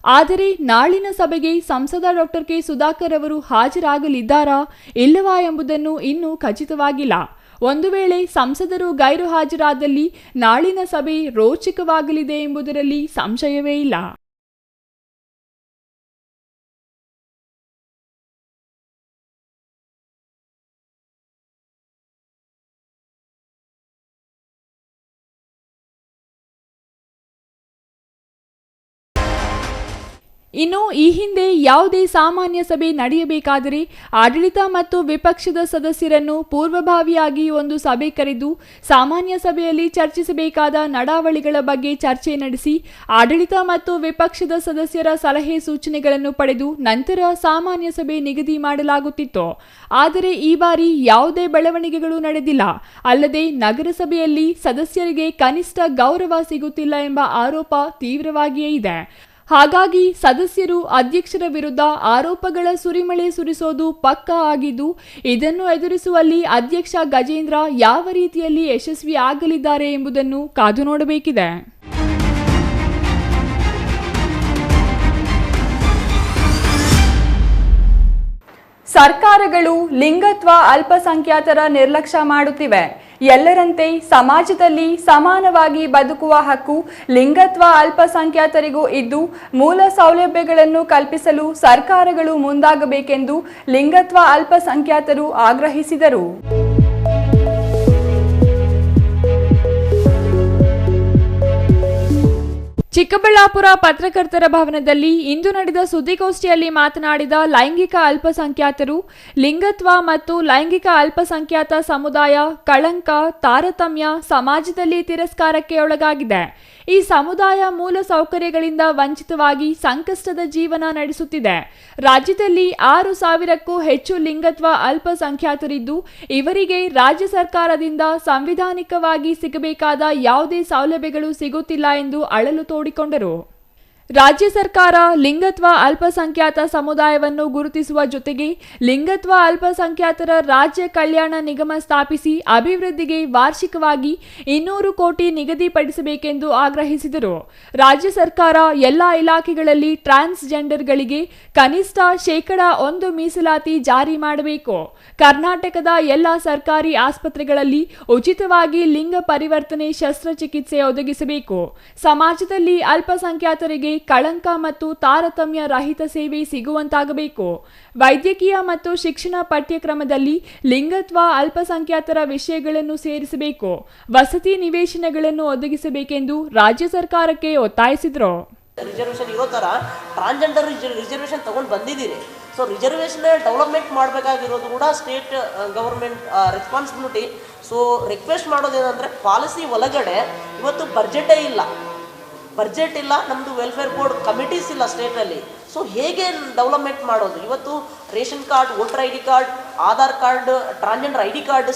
[SPEAKER 1] ಆದರೆ ನಾಳಿನ ಸಭೆಗೆ ಸಂಸದ ಡಾಕ್ಟರ್ ಕೆ ಸುಧಾಕರ್ ಅವರು ಹಾಜರಾಗಲಿದ್ದಾರಾ ಇಲ್ಲವಾ ಎಂಬುದನ್ನು ಇನ್ನೂ ಖಚಿತವಾಗಿಲ್ಲ. ಒಂದು ವೇಳೆ ಸಂಸದರು ಗೈರು ಹಾಜರಾದಲ್ಲಿ ನಾಳಿನ ಸಭೆ ರೋಚಕವಾಗಲಿದೆ ಎಂಬುದರಲ್ಲಿ ಸಂಶಯವೇ ಇಲ್ಲ. ಇನ್ನು ಈ ಹಿಂದೆ ಯಾವುದೇ ಸಾಮಾನ್ಯ ಸಭೆ ನಡೆಯಬೇಕಾದರೆ ಆಡಳಿತ ಮತ್ತು ವಿಪಕ್ಷದ ಸದಸ್ಯರನ್ನು ಪೂರ್ವಭಾವಿಯಾಗಿ ಒಂದು ಸಭೆ ಕರೆದು ಸಾಮಾನ್ಯ ಸಭೆಯಲ್ಲಿ ಚರ್ಚಿಸಬೇಕಾದ ನಡಾವಳಿಗಳ ಬಗ್ಗೆ ಚರ್ಚೆ ನಡೆಸಿ ಆಡಳಿತ ಮತ್ತು ವಿಪಕ್ಷದ ಸದಸ್ಯರ ಸಲಹೆ ಸೂಚನೆಗಳನ್ನು ಪಡೆದು ನಂತರ ಸಾಮಾನ್ಯ ಸಭೆ ನಿಗದಿ ಮಾಡಲಾಗುತ್ತಿತ್ತು. ಆದರೆ ಈ ಬಾರಿ ಯಾವುದೇ ಬೆಳವಣಿಗೆಗಳು ನಡೆದಿಲ್ಲ. ಅಲ್ಲದೆ ನಗರಸಭೆಯಲ್ಲಿ ಸದಸ್ಯರಿಗೆ ಕನಿಷ್ಠ ಗೌರವ ಸಿಗುತ್ತಿಲ್ಲ ಎಂಬ ಆರೋಪ ತೀವ್ರವಾಗಿಯೇ ಇದೆ. ಹಾಗಾಗಿ ಸದಸ್ಯರು ಅಧ್ಯಕ್ಷರ ವಿರುದ್ಧ ಆರೋಪಗಳ ಸುರಿಮಳೆ ಸುರಿಸೋದು ಪಕ್ಕಾ ಆಗಿದ್ದು, ಇದನ್ನು ಎದುರಿಸುವಲ್ಲಿ ಅಧ್ಯಕ್ಷ ಗಜೇಂದ್ರ ಯಾವ ರೀತಿಯಲ್ಲಿ ಯಶಸ್ವಿ ಆಗಲಿದ್ದಾರೆ ಎಂಬುದನ್ನು ಕಾದು ನೋಡಬೇಕಿದೆ. ಸರ್ಕಾರಗಳು ಲಿಂಗತ್ವ ಅಲ್ಪಸಂಖ್ಯಾತರ ನಿರ್ಲಕ್ಷ್ಯ ಮಾಡುತ್ತಿವೆ. ಎಲ್ಲರಂತೆ ಸಮಾಜದಲ್ಲಿ ಸಮಾನವಾಗಿ ಬದುಕುವ ಹಕ್ಕು ಲಿಂಗತ್ವ ಅಲ್ಪಸಂಖ್ಯಾತರಿಗೂ ಇದ್ದು ಮೂಲ ಸೌಲಭ್ಯಗಳನ್ನು ಕಲ್ಪಿಸಲು ಸರ್ಕಾರಗಳು ಮುಂದಾಗಬೇಕೆಂದು ಲಿಂಗತ್ವ ಅಲ್ಪಸಂಖ್ಯಾತರು ಆಗ್ರಹಿಸಿದರು. ಚಿಕ್ಕಬಳ್ಳಾಪುರ ಪತ್ರಕರ್ತರ ಭವನದಲ್ಲಿ ಇಂದು ನಡೆದ ಸುದ್ದಿಗೋಷ್ಠಿಯಲ್ಲಿ ಮಾತನಾಡಿದ ಲೈಂಗಿಕ ಅಲ್ಪಸಂಖ್ಯಾತರು, ಲಿಂಗತ್ವ ಮತ್ತು ಲೈಂಗಿಕ ಅಲ್ಪಸಂಖ್ಯಾತ ಸಮುದಾಯ ಕಳಂಕ, ತಾರತಮ್ಯ, ಸಮಾಜದಲ್ಲಿ ತಿರಸ್ಕಾರಕ್ಕೆ ಒಳಗಾಗಿದೆ. ಈ ಸಮುದಾಯ ಮೂಲ ಸೌಕರ್ಯಗಳಿಂದ ವಂಚಿತವಾಗಿ ಸಂಕಷ್ಟದ ಜೀವನ ನಡೆಸುತ್ತಿದೆ. ರಾಜ್ಯದಲ್ಲಿ 6,000ಕ್ಕೂ ಹೆಚ್ಚು ಲಿಂಗತ್ವ ಅಲ್ಪಸಂಖ್ಯಾತರಿದ್ದು ಇವರಿಗೆ ರಾಜ್ಯ ಸರ್ಕಾರದಿಂದ ಸಂವಿಧಾನಿಕವಾಗಿ ಸಿಗಬೇಕಾದ ಯಾವುದೇ ಸೌಲಭ್ಯಗಳು ಸಿಗುತ್ತಿಲ್ಲ ಎಂದು ಅಳಲು ತೋಡಿಕೊಂಡರು. ರಾಜ್ಯ ಸರ್ಕಾರ ಲಿಂಗತ್ವ ಅಲ್ಪಸಂಖ್ಯಾತ ಸಮುದಾಯವನ್ನು ಗುರುತಿಸುವ ಜೊತೆಗೆ ಲಿಂಗತ್ವ ಅಲ್ಪಸಂಖ್ಯಾತರ ರಾಜ್ಯ ಕಲ್ಯಾಣ ನಿಗಮ ಸ್ಥಾಪಿಸಿ ಅಭಿವೃದ್ಧಿಗೆ ವಾರ್ಷಿಕವಾಗಿ 200 ಕೋಟಿ ನಿಗದಿಪಡಿಸಬೇಕೆಂದು ಆಗ್ರಹಿಸಿದರು. ರಾಜ್ಯ ಸರ್ಕಾರ ಎಲ್ಲಾ ಇಲಾಖೆಗಳಲ್ಲಿ ಟ್ರಾನ್ಸ್ಜೆಂಡರ್ಗಳಿಗೆ ಕನಿಷ್ಠ 1% ಮೀಸಲಾತಿ ಜಾರಿ ಮಾಡಬೇಕು. ಕರ್ನಾಟಕದ ಎಲ್ಲ ಸರ್ಕಾರಿ ಆಸ್ಪತ್ರೆಗಳಲ್ಲಿ ಉಚಿತವಾಗಿ ಲಿಂಗ ಪರಿವರ್ತನೆ ಶಸ್ತ್ರಚಿಕಿತ್ಸೆ ಒದಗಿಸಬೇಕು. ಸಮಾಜದಲ್ಲಿ ಅಲ್ಪಸಂಖ್ಯಾತರಿಗೆ ಕಳಂಕ ಮತ್ತು ತಾರತಮ್ಯ ರಹಿತ ಸೇವೆ ಸಿಗುವಂತಾಗಬೇಕು. ವೈದ್ಯಕೀಯ ಮತ್ತು ಶಿಕ್ಷಣ ಪಠ್ಯಕ್ರಮದಲ್ಲಿ ಲಿಂಗತ್ವ, ಅಲ್ಪಸಂಖ್ಯಾತರ ವಿಷಯಗಳನ್ನು ಸೇರಿಸಬೇಕು. ವಸತಿ ನಿವೇಶನಗಳನ್ನು ಒದಗಿಸಬೇಕೆಂದು ರಾಜ್ಯ ಸರ್ಕಾರಕ್ಕೆ ಒತ್ತಾಯಿಸಿದರು.
[SPEAKER 5] ರಿಸರ್ವೇಷನ್ ಇರೋ ಥರ ಟ್ರಾನ್ಸ್ಜೆಂಡರ್ ರಿಸರ್ವೇಷನ್ ತೊಗೊಂಡು ಬಂದಿದ್ದೀರಿ. ಸೊ ರಿಸರ್ವೇಷನ್ ಡೆವಲಪ್ಮೆಂಟ್ ಮಾಡಬೇಕಾಗಿರೋದು ಕೂಡ state government responsibility. So request ಮಾಡೋದೇನೆಂದರೆ, ಪಾಲಿಸಿ ಒಳಗಡೆ ಇವತ್ತು ಬಜೆಟೇ ಇಲ್ಲ, ನಮ್ಮದು ವೆಲ್ಫೇರ್ ಬೋರ್ಡ್ ಕಮಿಟೀಸ್ ಇಲ್ಲ ಸ್ಟೇಟಲ್ಲಿ. ಸೊ ಹೇಗೆ ಡೆವಲಪ್ಮೆಂಟ್ ಮಾಡೋದು? ಇವತ್ತು ration card, voter I D card, Aadhaar card, transgender I D card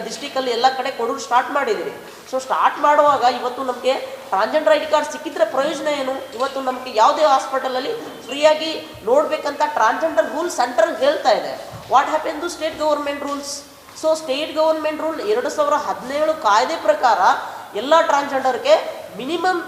[SPEAKER 5] ಡಿಸ್ಟಿಕಲ್ಲಿ ಎಲ್ಲ ಕಡೆ ಕೊಡೋದು ಸ್ಟಾರ್ಟ್ ಮಾಡಿದ್ದೀರಿ. ಸೊ ಸ್ಟಾರ್ಟ್ ಮಾಡುವಾಗ ಇವತ್ತು ನಮಗೆ ಟ್ರಾನ್ಸ್ಜೆಂಡರ್ ಐ ಡಿ ಕಾರ್ಡ್ ಸಿಕ್ಕಿದ್ರೆ ಪ್ರಯೋಜನ ಏನು? ಇವತ್ತು ನಮಗೆ ಯಾವುದೇ ಹಾಸ್ಪಿಟಲಲ್ಲಿ ಫ್ರೀಯಾಗಿ ನೋಡಬೇಕಂತ ಟ್ರಾನ್ಸ್ಜೆಂಡರ್ ರೂಲ್ ಸೆಂಟ್ರಲ್ ಹೇಳ್ತಾ ಇದೆ. What happen to state government rules? So state government rule 2017 ಕಾಯ್ದೆ ಪ್ರಕಾರ ಎಲ್ಲ ಟ್ರಾನ್ಸ್ಜೆಂಡರ್ಗೆ ಮಿನಿಮಮ್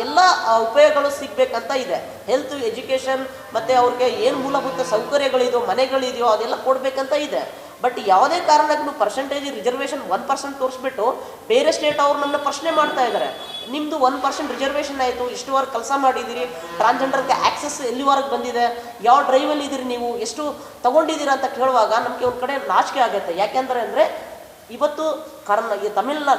[SPEAKER 5] ಎಲ್ಲ ಉಪಯೋಗಗಳು ಸಿಗಬೇಕಂತ ಇದೆ. ಹೆಲ್ತ್, ಎಜುಕೇಷನ್ ಮತ್ತು ಅವ್ರಿಗೆ ಏನು ಮೂಲಭೂತ ಸೌಕರ್ಯಗಳಿದೆಯೋ, ಮನೆಗಳಿದೆಯೋ ಅದೆಲ್ಲ ಕೊಡಬೇಕಂತ ಇದೆ. ಬಟ್ ಯಾವುದೇ ಕಾರಣಕ್ಕೂ ಪರ್ಸೆಂಟೇಜ್ ರಿಸರ್ವೇಷನ್ 1% ತೋರಿಸ್ಬಿಟ್ಟು ಬೇರೆ ಸ್ಟೇಟ್ ಅವ್ರು ನನ್ನ ಪ್ರಶ್ನೆ ಮಾಡ್ತಾ ಇದ್ದಾರೆ. ನಿಮ್ಮದು 1% ರಿಸರ್ವೇಷನ್ ಆಯಿತು, ಇಷ್ಟುವರೆಗೆ ಕೆಲಸ ಮಾಡಿದ್ದೀರಿ, ಟ್ರಾನ್ಸ್ಜೆಂಡರ್ಗೆ ಆ್ಯಕ್ಸಸ್ ಎಲ್ಲಿವರೆಗೆ ಬಂದಿದೆ, ಯಾವ ಡ್ರೈವಲ್ಲಿ ಇದ್ದೀರಿ, ನೀವು ಎಷ್ಟು ತೊಗೊಂಡಿದ್ದೀರಾ ಅಂತ ಕೇಳುವಾಗ ನಮಗೆ ಒಂದು ಕಡೆ ನಾಚಿಕೆ ಆಗುತ್ತೆ. ಯಾಕೆಂದರೆ ಅಂದರೆ ಇವತ್ತು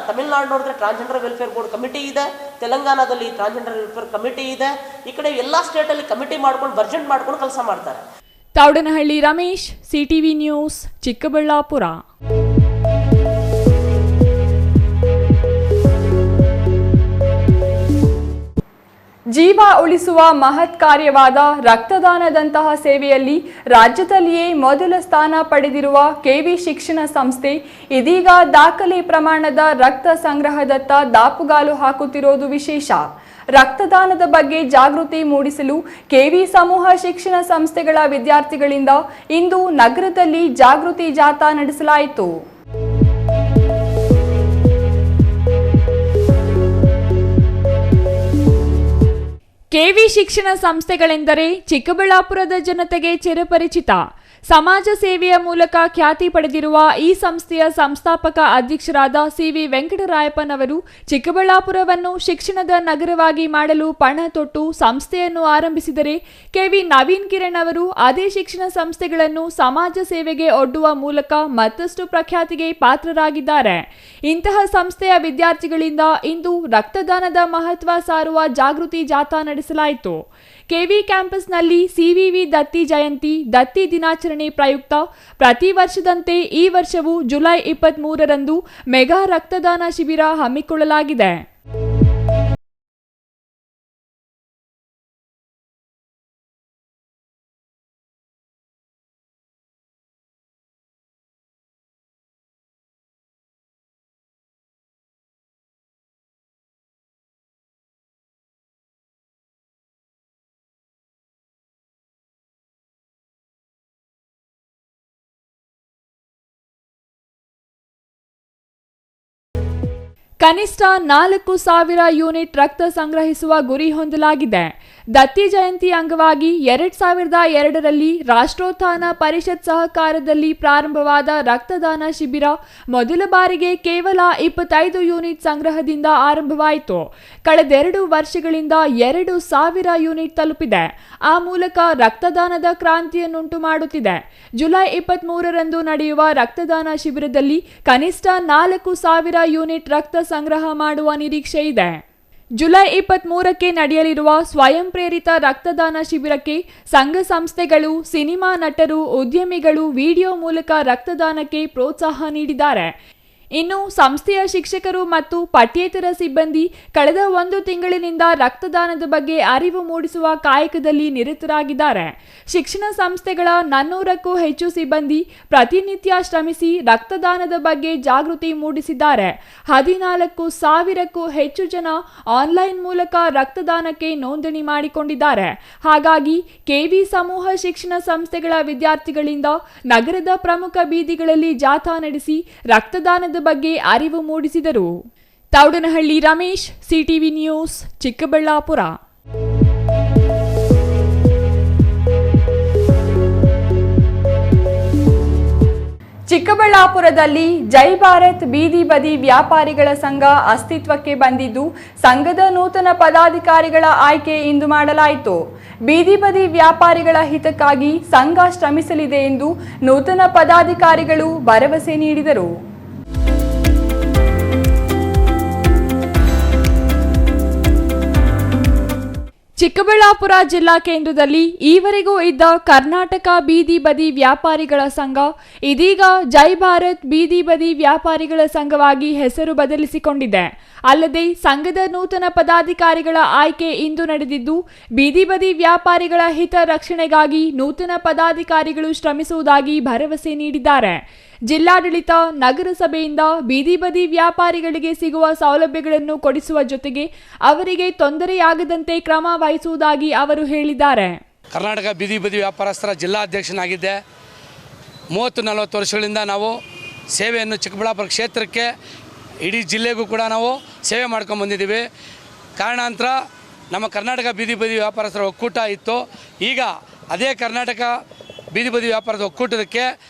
[SPEAKER 5] ತಮಿಳ್ನಾಡು ನೋಡಿದ್ರೆ ಟ್ರಾನ್ಸ್ಜೆಂಡರ್ ವೆಲ್ಫೇರ್ ಬೋರ್ಡ್ ಕಮಿಟಿ ಇದೆ, ತೆಲಂಗಾಣದಲ್ಲಿ ಟ್ರಾನ್ಸ್ಜೆಂಡರ್ ವೆಲ್ಫೇರ್ ಕಮಿಟಿ ಇದೆ, ಈ ಕಡೆ ಎಲ್ಲ ಸ್ಟೇಟಲ್ಲಿ ಕಮಿಟಿ ಮಾಡ್ಕೊಂಡು ಬರ್ಜೆಂಟ್ ಮಾಡ್ಕೊಂಡು ಕೆಲಸ ಮಾಡ್ತಾರೆ.
[SPEAKER 1] Thoudanahalli Ramesh, CTV news, Chikkaballapur. ಜೀವ ಉಳಿಸುವ ಮಹತ್ ಕಾರ್ಯವಾದ ರಕ್ತದಾನದಂತಹ ಸೇವೆಯಲ್ಲಿ ರಾಜ್ಯದಲ್ಲಿಯೇ ಮೊದಲ ಸ್ಥಾನ ಪಡೆದಿರುವ ಕೆವಿ ಶಿಕ್ಷಣ ಸಂಸ್ಥೆ ಇದೀಗ ದಾಖಲೆ ಪ್ರಮಾಣದ ರಕ್ತ ಸಂಗ್ರಹದತ್ತ ದಾಪುಗಾಲು ಹಾಕುತ್ತಿರುವುದು ವಿಶೇಷ. ರಕ್ತದಾನದ ಬಗ್ಗೆ ಜಾಗೃತಿ ಮೂಡಿಸಲು ಕೆವಿ ಸಮೂಹ ಶಿಕ್ಷಣ ಸಂಸ್ಥೆಗಳ ವಿದ್ಯಾರ್ಥಿಗಳಿಂದ ಇಂದು ನಗರದಲ್ಲಿ ಜಾಗೃತಿ ಜಾಥಾ ನಡೆಸಲಾಯಿತು. ಕೆವಿ ಶಿಕ್ಷಣ ಸಂಸ್ಥೆಗಳೆಂದರೆ ಚಿಕ್ಕಬಳ್ಳಾಪುರದ ಜನತೆಗೆ ಚಿರಪರಿಚಿತ. ಸಮಾಜ ಸೇವೆಯ ಮೂಲಕ ಖ್ಯಾತಿ ಪಡೆದಿರುವ ಈ ಸಂಸ್ಥೆಯ ಸಂಸ್ಥಾಪಕ ಅಧ್ಯಕ್ಷರಾದ ಸಿವಿ ವೆಂಕಟರಾಯಪ್ಪನವರು ಚಿಕ್ಕಬಳ್ಳಾಪುರವನ್ನು ಶಿಕ್ಷಣದ ನಗರವಾಗಿ ಮಾಡಲು ಪಣ ತೊಟ್ಟು ಸಂಸ್ಥೆಯನ್ನು ಆರಂಭಿಸಿದರೆ, ಕೆವಿ ನವೀನ್ ಕಿರಣ್ ಅವರು ಅದೇ ಶಿಕ್ಷಣ ಸಂಸ್ಥೆಗಳನ್ನು ಸಮಾಜ ಸೇವೆಗೆ ಒಡ್ಡುವ ಮೂಲಕ ಮತ್ತಷ್ಟು ಪ್ರಖ್ಯಾತಿಗೆ ಪಾತ್ರರಾಗಿದ್ದಾರೆ. ಇಂತಹ ಸಂಸ್ಥೆಯ ವಿದ್ಯಾರ್ಥಿಗಳಿಂದ ಇಂದು ರಕ್ತದಾನದ ಮಹತ್ವ ಸಾರುವ ಜಾಗೃತಿ ಜಾಥಾ ನಡೆಸಲಾಯಿತು. ಕೆವಿ ಕ್ಯಾಂಪಸ್ನಲ್ಲಿ ಸಿವಿವಿ ದತ್ತಿ ಜಯಂತಿ, ದತ್ತಿ ದಿನಾಚರಣೆ ಪ್ರಯುಕ್ತ ಪ್ರತಿ ವರ್ಷದಂತೆ ಈ ವರ್ಷವೂ ಜುಲೈ 23ರಂದು ಮೆಗಾ ರಕ್ತದಾನ ಶಿಬಿರ ಹಮ್ಮಿಕೊಳ್ಳಲಾಗಿದೆ. ಕನಿಷ್ಠ 4,000 ಯೂನಿಟ್ ರಕ್ತ ಸಂಗ್ರಹಿಸುವ ಗುರಿ ಹೊಂದಲಾಗಿದೆ. ದತ್ತಿ ಜಯಂತಿ ಅಂಗವಾಗಿ 2002ರಲ್ಲಿ ರಾಷ್ಟ್ರೋತ್ಥಾನ ಪರಿಷತ್ ಸಹಕಾರದಲ್ಲಿ ಪ್ರಾರಂಭವಾದ ರಕ್ತದಾನ ಶಿಬಿರ ಮೊದಲ ಬಾರಿಗೆ ಕೇವಲ 25 ಯೂನಿಟ್ ಸಂಗ್ರಹದಿಂದ ಆರಂಭವಾಯಿತು. ಕಳೆದ 2 ವರ್ಷಗಳಿಂದ 2,000 ಯೂನಿಟ್ ತಲುಪಿದೆ. ಆ ಮೂಲಕ ರಕ್ತದಾನದ ಕ್ರಾಂತಿಯನ್ನುಂಟು ಮಾಡುತ್ತಿದೆ. ಜುಲೈ 23ರಂದು ನಡೆಯುವ ರಕ್ತದಾನ ಶಿಬಿರದಲ್ಲಿ ಕನಿಷ್ಠ 4,000 ಯೂನಿಟ್ ರಕ್ತ ಸಂಗ್ರಹ ಮಾಡುವ ನಿರೀಕ್ಷೆ ಇದೆ. ಜುಲೈ 23ಕ್ಕೆ ನಡೆಯಲಿರುವ ಸ್ವಯಂ ಪ್ರೇರಿತ ರಕ್ತದಾನ ಶಿಬಿರಕ್ಕೆ ಸಂಘ ಸಂಸ್ಥೆಗಳು, ಸಿನಿಮಾ ನಟರು, ಉದ್ಯಮಿಗಳು ವಿಡಿಯೋ ಮೂಲಕ ರಕ್ತದಾನಕ್ಕೆ ಪ್ರೋತ್ಸಾಹ ನೀಡಿದ್ದಾರೆ. ಇನ್ನು ಸಂಸ್ಥೆಯ ಶಿಕ್ಷಕರು ಮತ್ತು ಪಠ್ಯೇತರ ಸಿಬ್ಬಂದಿ ಕಳೆದ 1 ತಿಂಗಳಿನಿಂದ ರಕ್ತದಾನದ ಬಗ್ಗೆ ಅರಿವು ಮೂಡಿಸುವ ಕಾಯಕದಲ್ಲಿ ನಿರತರಾಗಿದ್ದಾರೆ. ಶಿಕ್ಷಣ ಸಂಸ್ಥೆಗಳ 400ಕ್ಕೂ ಹೆಚ್ಚು ಸಿಬ್ಬಂದಿ ಪ್ರತಿನಿತ್ಯ ಶ್ರಮಿಸಿ ರಕ್ತದಾನದ ಬಗ್ಗೆ ಜಾಗೃತಿ ಮೂಡಿಸಿದ್ದಾರೆ. 14,000ಕ್ಕೂ ಹೆಚ್ಚು ಜನ ಆನ್ಲೈನ್ ಮೂಲಕ ರಕ್ತದಾನಕ್ಕೆ ನೋಂದಣಿ ಮಾಡಿಕೊಂಡಿದ್ದಾರೆ. ಹಾಗಾಗಿ ಕೆವಿ ಸಮೂಹ ಶಿಕ್ಷಣ ಸಂಸ್ಥೆಗಳ ವಿದ್ಯಾರ್ಥಿಗಳಿಂದ ನಗರದ ಪ್ರಮುಖ ಬೀದಿಗಳಲ್ಲಿ ಜಾಥಾ ನಡೆಸಿ ರಕ್ತದಾನದ ಬಗ್ಗೆ ಅರಿವು ಮೂಡಿಸಿದರು. Thoudanahalli Ramesh, CTV news, Chikkaballapur. ಚಿಕ್ಕಬಳ್ಳಾಪುರದಲ್ಲಿ ಜೈ ಭಾರತ್ ಬೀದಿ ಬದಿ ವ್ಯಾಪಾರಿಗಳ ಸಂಘ ಅಸ್ತಿತ್ವಕ್ಕೆ ಬಂದಿದ್ದು, ಸಂಘದ ನೂತನ ಪದಾಧಿಕಾರಿಗಳ ಆಯ್ಕೆ ಇಂದು ಮಾಡಲಾಯಿತು. ಬೀದಿ ಬದಿ ವ್ಯಾಪಾರಿಗಳ ಹಿತಕ್ಕಾಗಿ ಸಂಘ ಶ್ರಮಿಸಲಿದೆ ಎಂದು ನೂತನ ಪದಾಧಿಕಾರಿಗಳು ಭರವಸೆ ನೀಡಿದರು. ಚಿಕ್ಕಬಳ್ಳಾಪುರ ಜಿಲ್ಲಾ ಕೇಂದ್ರದಲ್ಲಿ ಈವರೆಗೂ ಇದ್ದ ಕರ್ನಾಟಕ ಬೀದಿ ಬದಿ ವ್ಯಾಪಾರಿಗಳ ಸಂಘ ಇದೀಗ ಜೈ ಭಾರತ್ ಬೀದಿ ಬದಿ ವ್ಯಾಪಾರಿಗಳ ಸಂಘವಾಗಿ ಹೆಸರು ಬದಲಿಸಿಕೊಂಡಿದೆ. ಅಲ್ಲದೆ ಸಂಘದ ನೂತನ ಪದಾಧಿಕಾರಿಗಳ ಆಯ್ಕೆ ಇಂದು ನಡೆದಿದ್ದು, ಬೀದಿ ಬದಿ ವ್ಯಾಪಾರಿಗಳ ಹಿತ ರಕ್ಷಣೆಗಾಗಿ ನೂತನ ಪದಾಧಿಕಾರಿಗಳು ಶ್ರಮಿಸುವುದಾಗಿ ಭರವಸೆ ನೀಡಿದ್ದಾರೆ. ಜಿಲ್ಲಾಡಳಿತ ನಗರಸಭೆಯಿಂದ ಬೀದಿ ಬದಿ ವ್ಯಾಪಾರಿಗಳಿಗೆ ಸಿಗುವ ಸೌಲಭ್ಯಗಳನ್ನು ಕೊಡಿಸುವ ಜೊತೆಗೆ ಅವರಿಗೆ ತೊಂದರೆಯಾಗದಂತೆ ಕ್ರಮ ವಹಿಸುವುದಾಗಿ ಅವರು ಹೇಳಿದ್ದಾರೆ.
[SPEAKER 6] ಕರ್ನಾಟಕ ಬೀದಿ ಬದಿ ವ್ಯಾಪಾರಸ್ಥರ ಜಿಲ್ಲಾಧ್ಯಕ್ಷನಾಗಿದ್ದೆ. 30-40 ವರ್ಷಗಳಿಂದ ನಾವು ಸೇವೆಯನ್ನು ಚಿಕ್ಕಬಳ್ಳಾಪುರ ಕ್ಷೇತ್ರಕ್ಕೆ, ಇಡೀ ಜಿಲ್ಲೆಗೂ ಕೂಡ ನಾವು ಸೇವೆ ಮಾಡ್ಕೊಂಡು ಬಂದಿದ್ದೀವಿ. ಕಾರಣಾಂತರ ನಮ್ಮ ಕರ್ನಾಟಕ ಬೀದಿ ಬದಿ ವ್ಯಾಪಾರಸ್ಥರ ಒಕ್ಕೂಟ ಇತ್ತು. ಈಗ ಅದೇ ಕರ್ನಾಟಕ ಬೀದಿ ಬದಿ ವ್ಯಾಪಾರದ ಒಕ್ಕೂಟಕ್ಕೆ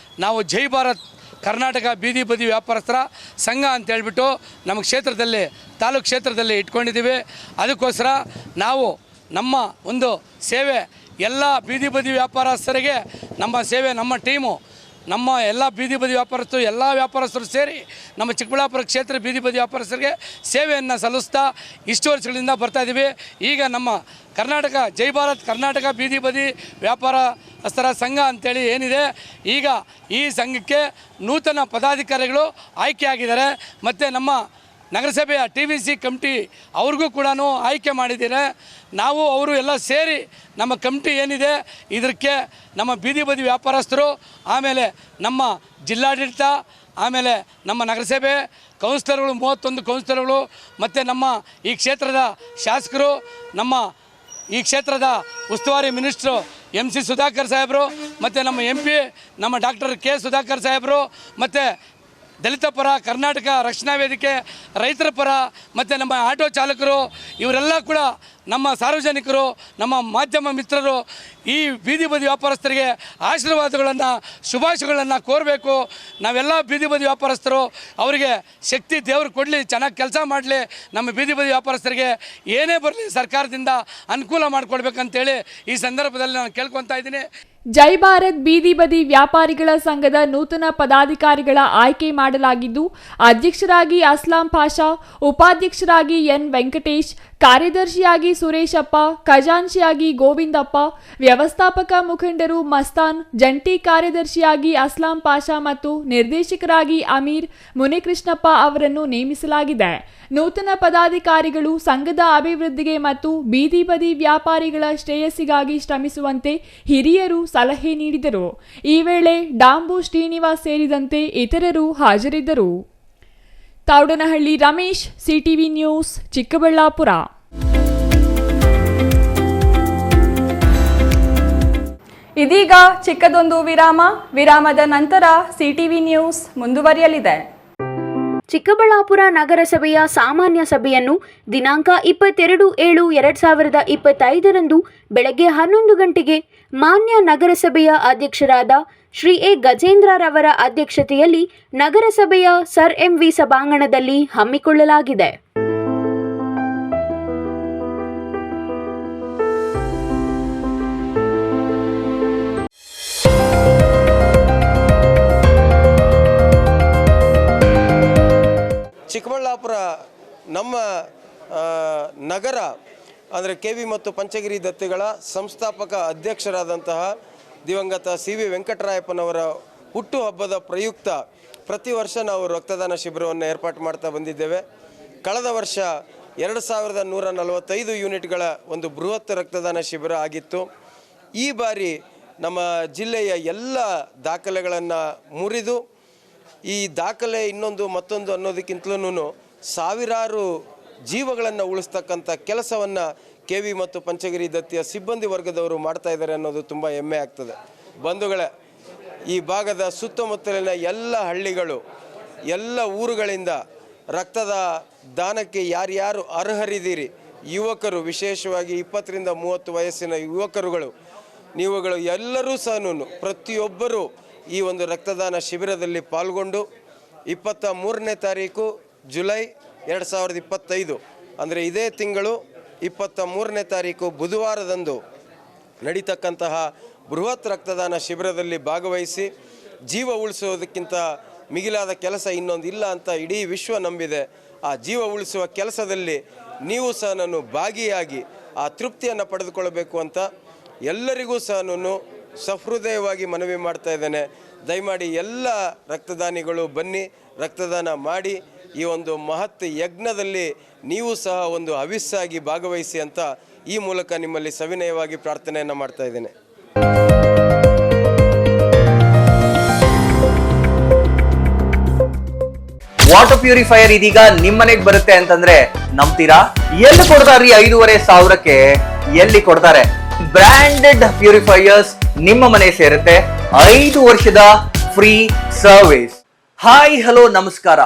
[SPEAKER 6] ನಾವು ಜೈ ಭಾರತ್ ಕರ್ನಾಟಕ ಬೀದಿ ಬದಿ ವ್ಯಾಪಾರಸ್ಥರ ಸಂಘ ಅಂತೇಳ್ಬಿಟ್ಟು ನಮ್ಮ ಕ್ಷೇತ್ರದಲ್ಲಿ, ತಾಲೂಕು ಕ್ಷೇತ್ರದಲ್ಲಿ ಇಟ್ಕೊಂಡಿದ್ದೀವಿ. ಅದಕ್ಕೋಸ್ಕರ ನಾವು ನಮ್ಮ ಒಂದು ಸೇವೆ ಎಲ್ಲ ಬೀದಿ ಬದಿ ವ್ಯಾಪಾರಸ್ಥರಿಗೆ ನಮ್ಮ ಸೇವೆ, ನಮ್ಮ ಟೀಮು, ನಮ್ಮ ಎಲ್ಲ ಬೀದಿ ಬದಿ ವ್ಯಾಪಾರಸ್ಥರು, ಎಲ್ಲ ವ್ಯಾಪಾರಸ್ಥರು ಸೇರಿ ನಮ್ಮ ಚಿಕ್ಕಬಳ್ಳಾಪುರ ಕ್ಷೇತ್ರ ಬೀದಿ ಬದಿ ವ್ಯಾಪಾರಸ್ಥರಿಗೆ ಸೇವೆಯನ್ನು ಸಲ್ಲಿಸ್ತಾ ಇಷ್ಟು ವರ್ಷಗಳಿಂದ ಬರ್ತಾಯಿದ್ದೀವಿ. ಈಗ ನಮ್ಮ ಕರ್ನಾಟಕ ಜೈ ಭಾರತ್ ಕರ್ನಾಟಕ ಬೀದಿ ಬದಿ ವ್ಯಾಪಾರಸ್ಥರ ಸಂಘ ಅಂತೇಳಿ ಏನಿದೆ, ಈಗ ಈ ಸಂಘಕ್ಕೆ ನೂತನ ಪದಾಧಿಕಾರಿಗಳು ಆಯ್ಕೆಯಾಗಿದ್ದಾರೆ. ಮತ್ತು ನಮ್ಮ ನಗರಸಭೆಯ TVC ಕಮಿಟಿ ಅವ್ರಿಗೂ ಕೂಡ ಆಯ್ಕೆ ಮಾಡಿದ್ದೀರ. ನಾವು ಅವರು ಎಲ್ಲ ಸೇರಿ ನಮ್ಮ ಕಮಿಟಿ ಏನಿದೆ ಇದಕ್ಕೆ ನಮ್ಮ ಬೀದಿ ಬದಿ ವ್ಯಾಪಾರಸ್ಥರು, ಆಮೇಲೆ ನಮ್ಮ ಜಿಲ್ಲಾಡಳಿತ, ಆಮೇಲೆ ನಮ್ಮ ನಗರಸಭೆ ಕೌನ್ಸಿಲರ್ಗಳು, 31 ಕೌನ್ಸಿಲರ್ಗಳು, ಮತ್ತು ನಮ್ಮ ಈ ಕ್ಷೇತ್ರದ ಶಾಸಕರು, ನಮ್ಮ ಈ ಕ್ಷೇತ್ರದ ಉಸ್ತುವಾರಿ ಮಿನಿಸ್ಟ್ರು MC ಸುಧಾಕರ್ ಸಾಹೇಬರು, ಮತ್ತು ನಮ್ಮ MP ನಮ್ಮ ಡಾಕ್ಟರ್ K ಸುಧಾಕರ್ ಸಾಹೇಬರು, ಮತ್ತು ದಲಿತ ಪರ ಕರ್ನಾಟಕ ರಕ್ಷಣಾ ವೇದಿಕೆ, ರೈತರ ಪರ, ಮತ್ತು ನಮ್ಮ ಆಟೋ ಚಾಲಕರು, ಇವರೆಲ್ಲ ಕೂಡ ನಮ್ಮ ಸಾರ್ವಜನಿಕರು, ನಮ್ಮ ಮಾಧ್ಯಮ ಮಿತ್ರರು ಈ ಬೀದಿ ಬದಿ ವ್ಯಾಪಾರಸ್ಥರಿಗೆ ಆಶೀರ್ವಾದಗಳನ್ನು, ಶುಭಾಶಯಗಳನ್ನು ಕೋರಬೇಕು. ನಾವೆಲ್ಲ ಬೀದಿ ಬದಿ ವ್ಯಾಪಾರಸ್ಥರು ಅವರಿಗೆ ಶಕ್ತಿ ದೇವರು ಕೊಡಲಿ, ಚೆನ್ನಾಗಿ ಕೆಲಸ ಮಾಡಲಿ, ನಮ್ಮ ಬೀದಿ ಬದಿ ವ್ಯಾಪಾರಸ್ಥರಿಗೆ ಏನೇ ಬರಲಿ ಸರ್ಕಾರದಿಂದ ಅನುಕೂಲ ಮಾಡಿಕೊಡ್ಬೇಕಂತೇಳಿ ಈ ಸಂದರ್ಭದಲ್ಲಿ ನಾನು ಕೇಳ್ಕೊತಾ ಇದ್ದೀನಿ.
[SPEAKER 1] ಜೈ ಭಾರತ್ ಬೀದಿ ಬದಿ ವ್ಯಾಪಾರಿಗಳ ಸಂಘದ ನೂತನ ಪದಾಧಿಕಾರಿಗಳ ಆಯ್ಕೆ ಮಾಡಲಾಗಿದ್ದು, ಅಧ್ಯಕ್ಷರಾಗಿ ಅಸ್ಲಾಂ ಪಾಷಾ, ಉಪಾಧ್ಯಕ್ಷರಾಗಿ ಎನ್ ವೆಂಕಟೇಶ್, ಕಾರ್ಯದರ್ಶಿಯಾಗಿ ಸುರೇಶಪ್ಪ, ಖಜಾಂಚಿಯಾಗಿ ಗೋವಿಂದಪ್ಪ, ವ್ಯವಸ್ಥಾಪಕ ಮುಖಂಡರು ಮಸ್ತಾನ್, ಜಂಟಿ ಕಾರ್ಯದರ್ಶಿಯಾಗಿ ಅಸ್ಲಾಂ ಪಾಷಾ ಮತ್ತು ನಿರ್ದೇಶಕರಾಗಿ ಅಮೀರ್ ಮುನಿಕೃಷ್ಣಪ್ಪ ಅವರನ್ನು ನೇಮಿಸಲಾಗಿದೆ. ನೂತನ ಪದಾಧಿಕಾರಿಗಳು ಸಂಘದ ಅಭಿವೃದ್ಧಿಗೆ ಮತ್ತು ಬೀದಿ ಬದಿ ವ್ಯಾಪಾರಿಗಳ ಶ್ರೇಯಸ್ಸಿಗಾಗಿ ಶ್ರಮಿಸುವಂತೆ ಹಿರಿಯರು ಸಲಹೆ ನೀಡಿದರು. ಈ ವೇಳೆ ಡಾಂಬು ಶ್ರೀನಿವಾಸ್ ಸೇರಿದಂತೆ ಇತರರು ಹಾಜರಿದ್ದರು. Thoudanahalli Ramesh, CTV news, Chikkaballapur. ಇದೀಗ ಚಿಕ್ಕದೊಂದು ವಿರಾಮದ ನಂತರ CTV ನ್ಯೂಸ್ ಮುಂದುವರಿಯಲಿದೆ.
[SPEAKER 7] ಚಿಕ್ಕಬಳ್ಳಾಪುರ ನಗರಸಭೆಯ ಸಾಮಾನ್ಯ ಸಭೆಯನ್ನು ದಿನಾಂಕ 22/7/2025 ಬೆಳಗ್ಗೆ 11 ಗಂಟೆಗೆ ಮಾನ್ಯ ನಗರಸಭೆಯ ಅಧ್ಯಕ್ಷರಾದ ಶ್ರೀ ಎ ಗಜೇಂದ್ರರವರ ಅಧ್ಯಕ್ಷತೆಯಲ್ಲಿ ನಗರಸಭೆಯ ಸರ್ MV ಸಭಾಂಗಣದಲ್ಲಿ ಹಮ್ಮಿಕೊಳ್ಳಲಾಗಿದೆ.
[SPEAKER 8] ಚಿಕ್ಕಬಳ್ಳಾಪುರ ನಮ್ಮ ನಗರ ಅಂದರೆ KV ಮತ್ತು ಪಂಚಗಿರಿ ದತ್ತಿಗಳ ಸಂಸ್ಥಾಪಕ ಅಧ್ಯಕ್ಷರಾದಂತಹ ದಿವಂಗತ CV ವೆಂಕಟರಾಯಪ್ಪನವರ ಹುಟ್ಟುಹಬ್ಬದ ಪ್ರಯುಕ್ತ ಪ್ರತಿ ವರ್ಷ ನಾವು ರಕ್ತದಾನ ಶಿಬಿರವನ್ನು ಏರ್ಪಾಟು ಮಾಡ್ತಾ ಬಂದಿದ್ದೇವೆ. ಕಳೆದ ವರ್ಷ 2145 ಯೂನಿಟ್ಗಳ ಒಂದು ಬೃಹತ್ ರಕ್ತದಾನ ಶಿಬಿರ ಆಗಿತ್ತು. ಈ ಬಾರಿ ನಮ್ಮ ಜಿಲ್ಲೆಯ ಎಲ್ಲ ದಾಖಲೆಗಳನ್ನು ಮುರಿದು, ಈ ದಾಖಲೆ ಮತ್ತೊಂದು ಅನ್ನೋದಕ್ಕಿಂತಲೂ ಸಾವಿರಾರು ಜೀವಗಳನ್ನು ಉಳಿಸ್ತಕ್ಕಂಥ ಕೆಲಸವನ್ನು KV ಮತ್ತು ಪಂಚಗಿರಿ ದತ್ತಿಯ ಸಿಬ್ಬಂದಿ ವರ್ಗದವರು ಮಾಡ್ತಾ ಇದ್ದಾರೆ ಅನ್ನೋದು ತುಂಬ ಹೆಮ್ಮೆ ಆಗ್ತದೆ. ಬಂಧುಗಳೇ, ಈ ಭಾಗದ ಸುತ್ತಮುತ್ತಲಿನ ಎಲ್ಲ ಹಳ್ಳಿಗಳು, ಎಲ್ಲ ಊರುಗಳಿಂದ ರಕ್ತದ ದಾನಕ್ಕೆ ಯಾರ್ಯಾರು ಅರ್ಹರಿದ್ದೀರಿ, ಯುವಕರು, ವಿಶೇಷವಾಗಿ 20 ರಿಂದ 30 ವಯಸ್ಸಿನ ಯುವಕರುಗಳು, ನೀವುಗಳು ಎಲ್ಲರೂ ಸಹ ಪ್ರತಿಯೊಬ್ಬರು ಈ ಒಂದು ರಕ್ತದಾನ ಶಿಬಿರದಲ್ಲಿ ಪಾಲ್ಗೊಂಡು 23ನೇ ತಾರೀಕು ಜುಲೈ 2025 ಅಂದರೆ ಇದೇ ತಿಂಗಳು 23ನೇ ತಾರೀಕು ಬುಧವಾರದಂದು ನಡೀತಕ್ಕಂತಹ ಬೃಹತ್ ರಕ್ತದಾನ ಶಿಬಿರದಲ್ಲಿ ಭಾಗವಹಿಸಿ ಜೀವ ಉಳಿಸೋದಕ್ಕಿಂತ ಮಿಗಿಲಾದ ಕೆಲಸ ಇನ್ನೊಂದು ಇಲ್ಲ ಅಂತ ಇಡೀ ವಿಶ್ವ ನಂಬಿದೆ. ಆ ಜೀವ ಉಳಿಸುವ ಕೆಲಸದಲ್ಲಿ ನೀವು ಸಹ ನಾನು ಭಾಗಿಯಾಗಿ ಆ ತೃಪ್ತಿಯನ್ನು ಪಡೆದುಕೊಳ್ಳಬೇಕು ಅಂತ ಎಲ್ಲರಿಗೂ ಸಹ ನಾನು ಸಹೃದಯವಾಗಿ ಮನವಿ ಮಾಡ್ತಾ ಇದ್ದೇನೆ. ದಯಮಾಡಿ ಎಲ್ಲ ರಕ್ತದಾನಿಗಳು ಬನ್ನಿ, ರಕ್ತದಾನ ಮಾಡಿ ಈ ಒಂದು ಮಹತ್ ಯಜ್ಞದಲ್ಲಿ ನೀವು ಸಹ ಒಂದು ಹವಿಸ್ಸಾಗಿ ಭಾಗವಹಿಸಿ ಅಂತ ಈ ಮೂಲಕ ನಿಮ್ಮಲ್ಲಿ ಸವಿನಯವಾಗಿ ಪ್ರಾರ್ಥನೆಯನ್ನು ಮಾಡ್ತಾ ಇದ್ದೇನೆ.
[SPEAKER 9] ವಾಟರ್ ಪ್ಯೂರಿಫೈಯರ್ ಇದೀಗ ನಿಮ್ಮನೆಗೆ ಬರುತ್ತೆ ಅಂತಂದ್ರೆ ನಂಬ್ತೀರಾ? ಎಲ್ಲಿ ಕೊಡ್ತಾರ್ರಿ 5,500ಕ್ಕೆ? ಎಲ್ಲಿ ಕೊಡ್ತಾರೆ? ಬ್ರಾಂಡೆಡ್ ಪ್ಯೂರಿಫೈಯರ್ಸ್ ನಿಮ್ಮ ಮನೆ ಸೇರುತ್ತೆ. 5 ವರ್ಷದ ಫ್ರೀ ಸರ್ವಿಸ್. ಹಾಯ್ ಹಲೋ ನಮಸ್ಕಾರ.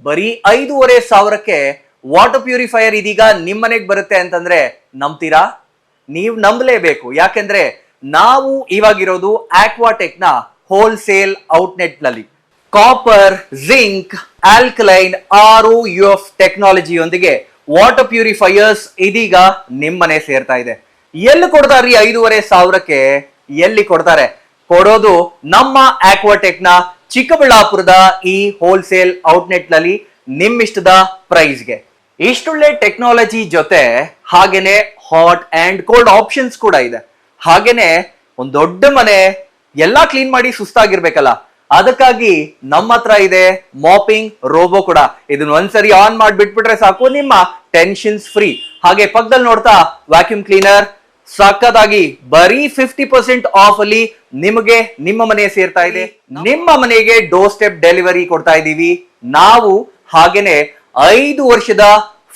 [SPEAKER 9] ಬರೀ 5,500ಕ್ಕೆ ವಾಟರ್ ಪ್ಯೂರಿಫೈಯರ್ ಇದೀಗ ನಿಮ್ಮನೆಗೆ ಬರುತ್ತೆ ಅಂತಂದ್ರೆ ನಂಬ್ತೀರಾ? ನೀವು ನಂಬಲೇಬೇಕು. ಯಾಕೆಂದ್ರೆ ನಾವು ಇವಾಗಿರೋದು ಆಕ್ವಾಟೆಕ್ ನ ಹೋಲ್ಸೇಲ್ ಔಟ್ಲೆಟ್ ನಲ್ಲಿ ಕಾಪರ್, ಜಿಂಕ್, ಆಲ್ಕಲೈನ್, ROUF ಟೆಕ್ನಾಲಜಿಯೊಂದಿಗೆ ವಾಟರ್ ಪ್ಯೂರಿಫೈಯರ್ಸ್ ಇದೀಗ ನಿಮ್ಮನೆ ಸೇರ್ತಾ ಇದೆ. ಎಲ್ಲಿ ಕೊಡ್ತಾರ್ರಿ 5,500ಕ್ಕೆ? ಎಲ್ಲಿ ಕೊಡ್ತಾರೆ? ಕೊಡೋದು ನಮ್ಮ ಆಕ್ವಾಟೆಕ್ ನ ಚಿಕ್ಕಬಳ್ಳಾಪುರದ ಈ ಹೋಲ್ಸೇಲ್ ಔಟ್ಲೆಟ್ ನಲ್ಲಿ ನಿಮ್ಮಿಷ್ಟದ ಪ್ರೈಸ್ಗೆ. ಇಷ್ಟೊಳ್ಳೆ ಟೆಕ್ನಾಲಜಿ ಜೊತೆ ಹಾಗೇನೆ ಹಾಟ್ ಅಂಡ್ ಕೋಲ್ಡ್ ಆಪ್ಷನ್ಸ್ ಕೂಡ ಇದೆ. ಹಾಗೇನೆ ಒಂದ್ ದೊಡ್ಡ ಮನೆ ಎಲ್ಲಾ ಕ್ಲೀನ್ ಮಾಡಿ ಸುಸ್ತಾಗಿರ್ಬೇಕಲ್ಲ, ಅದಕ್ಕಾಗಿ ನಮ್ಮ ಹತ್ರ ಇದೆ ಮಾಪಿಂಗ್ ರೋಬೋ ಕೂಡ. ಇದನ್ನ ಒಂದ್ಸರಿ ಆನ್ ಮಾಡಿ ಬಿಟ್ಬಿಟ್ರೆ ಸಾಕು, ನಿಮ್ಮ ಟೆನ್ಷನ್ಸ್ ಫ್ರೀ. ಹಾಗೆ ಪಕ್ಕದಲ್ಲಿ ನೋಡ್ತಾ ವ್ಯಾಕ್ಯೂಮ್ ಕ್ಲೀನರ್ ಸಕ್ಕತ್ತಾಗಿ ಬರೀ 50% ಆಫ್ ಅಲ್ಲಿ ನಿಮಗೆ ನಿಮ್ಮ ಮನೆ ಸೇರ್ತಾ ಇದೆ. ನಿಮ್ಮ ಮನೆಗೆ ಡೋರ್ ಸ್ಟೆಪ್ ಡೆಲಿವರಿ ಕೊಡ್ತಾ ಇದೀವಿ ನಾವು. ಹಾಗೇನೆ 5 ವರ್ಷದ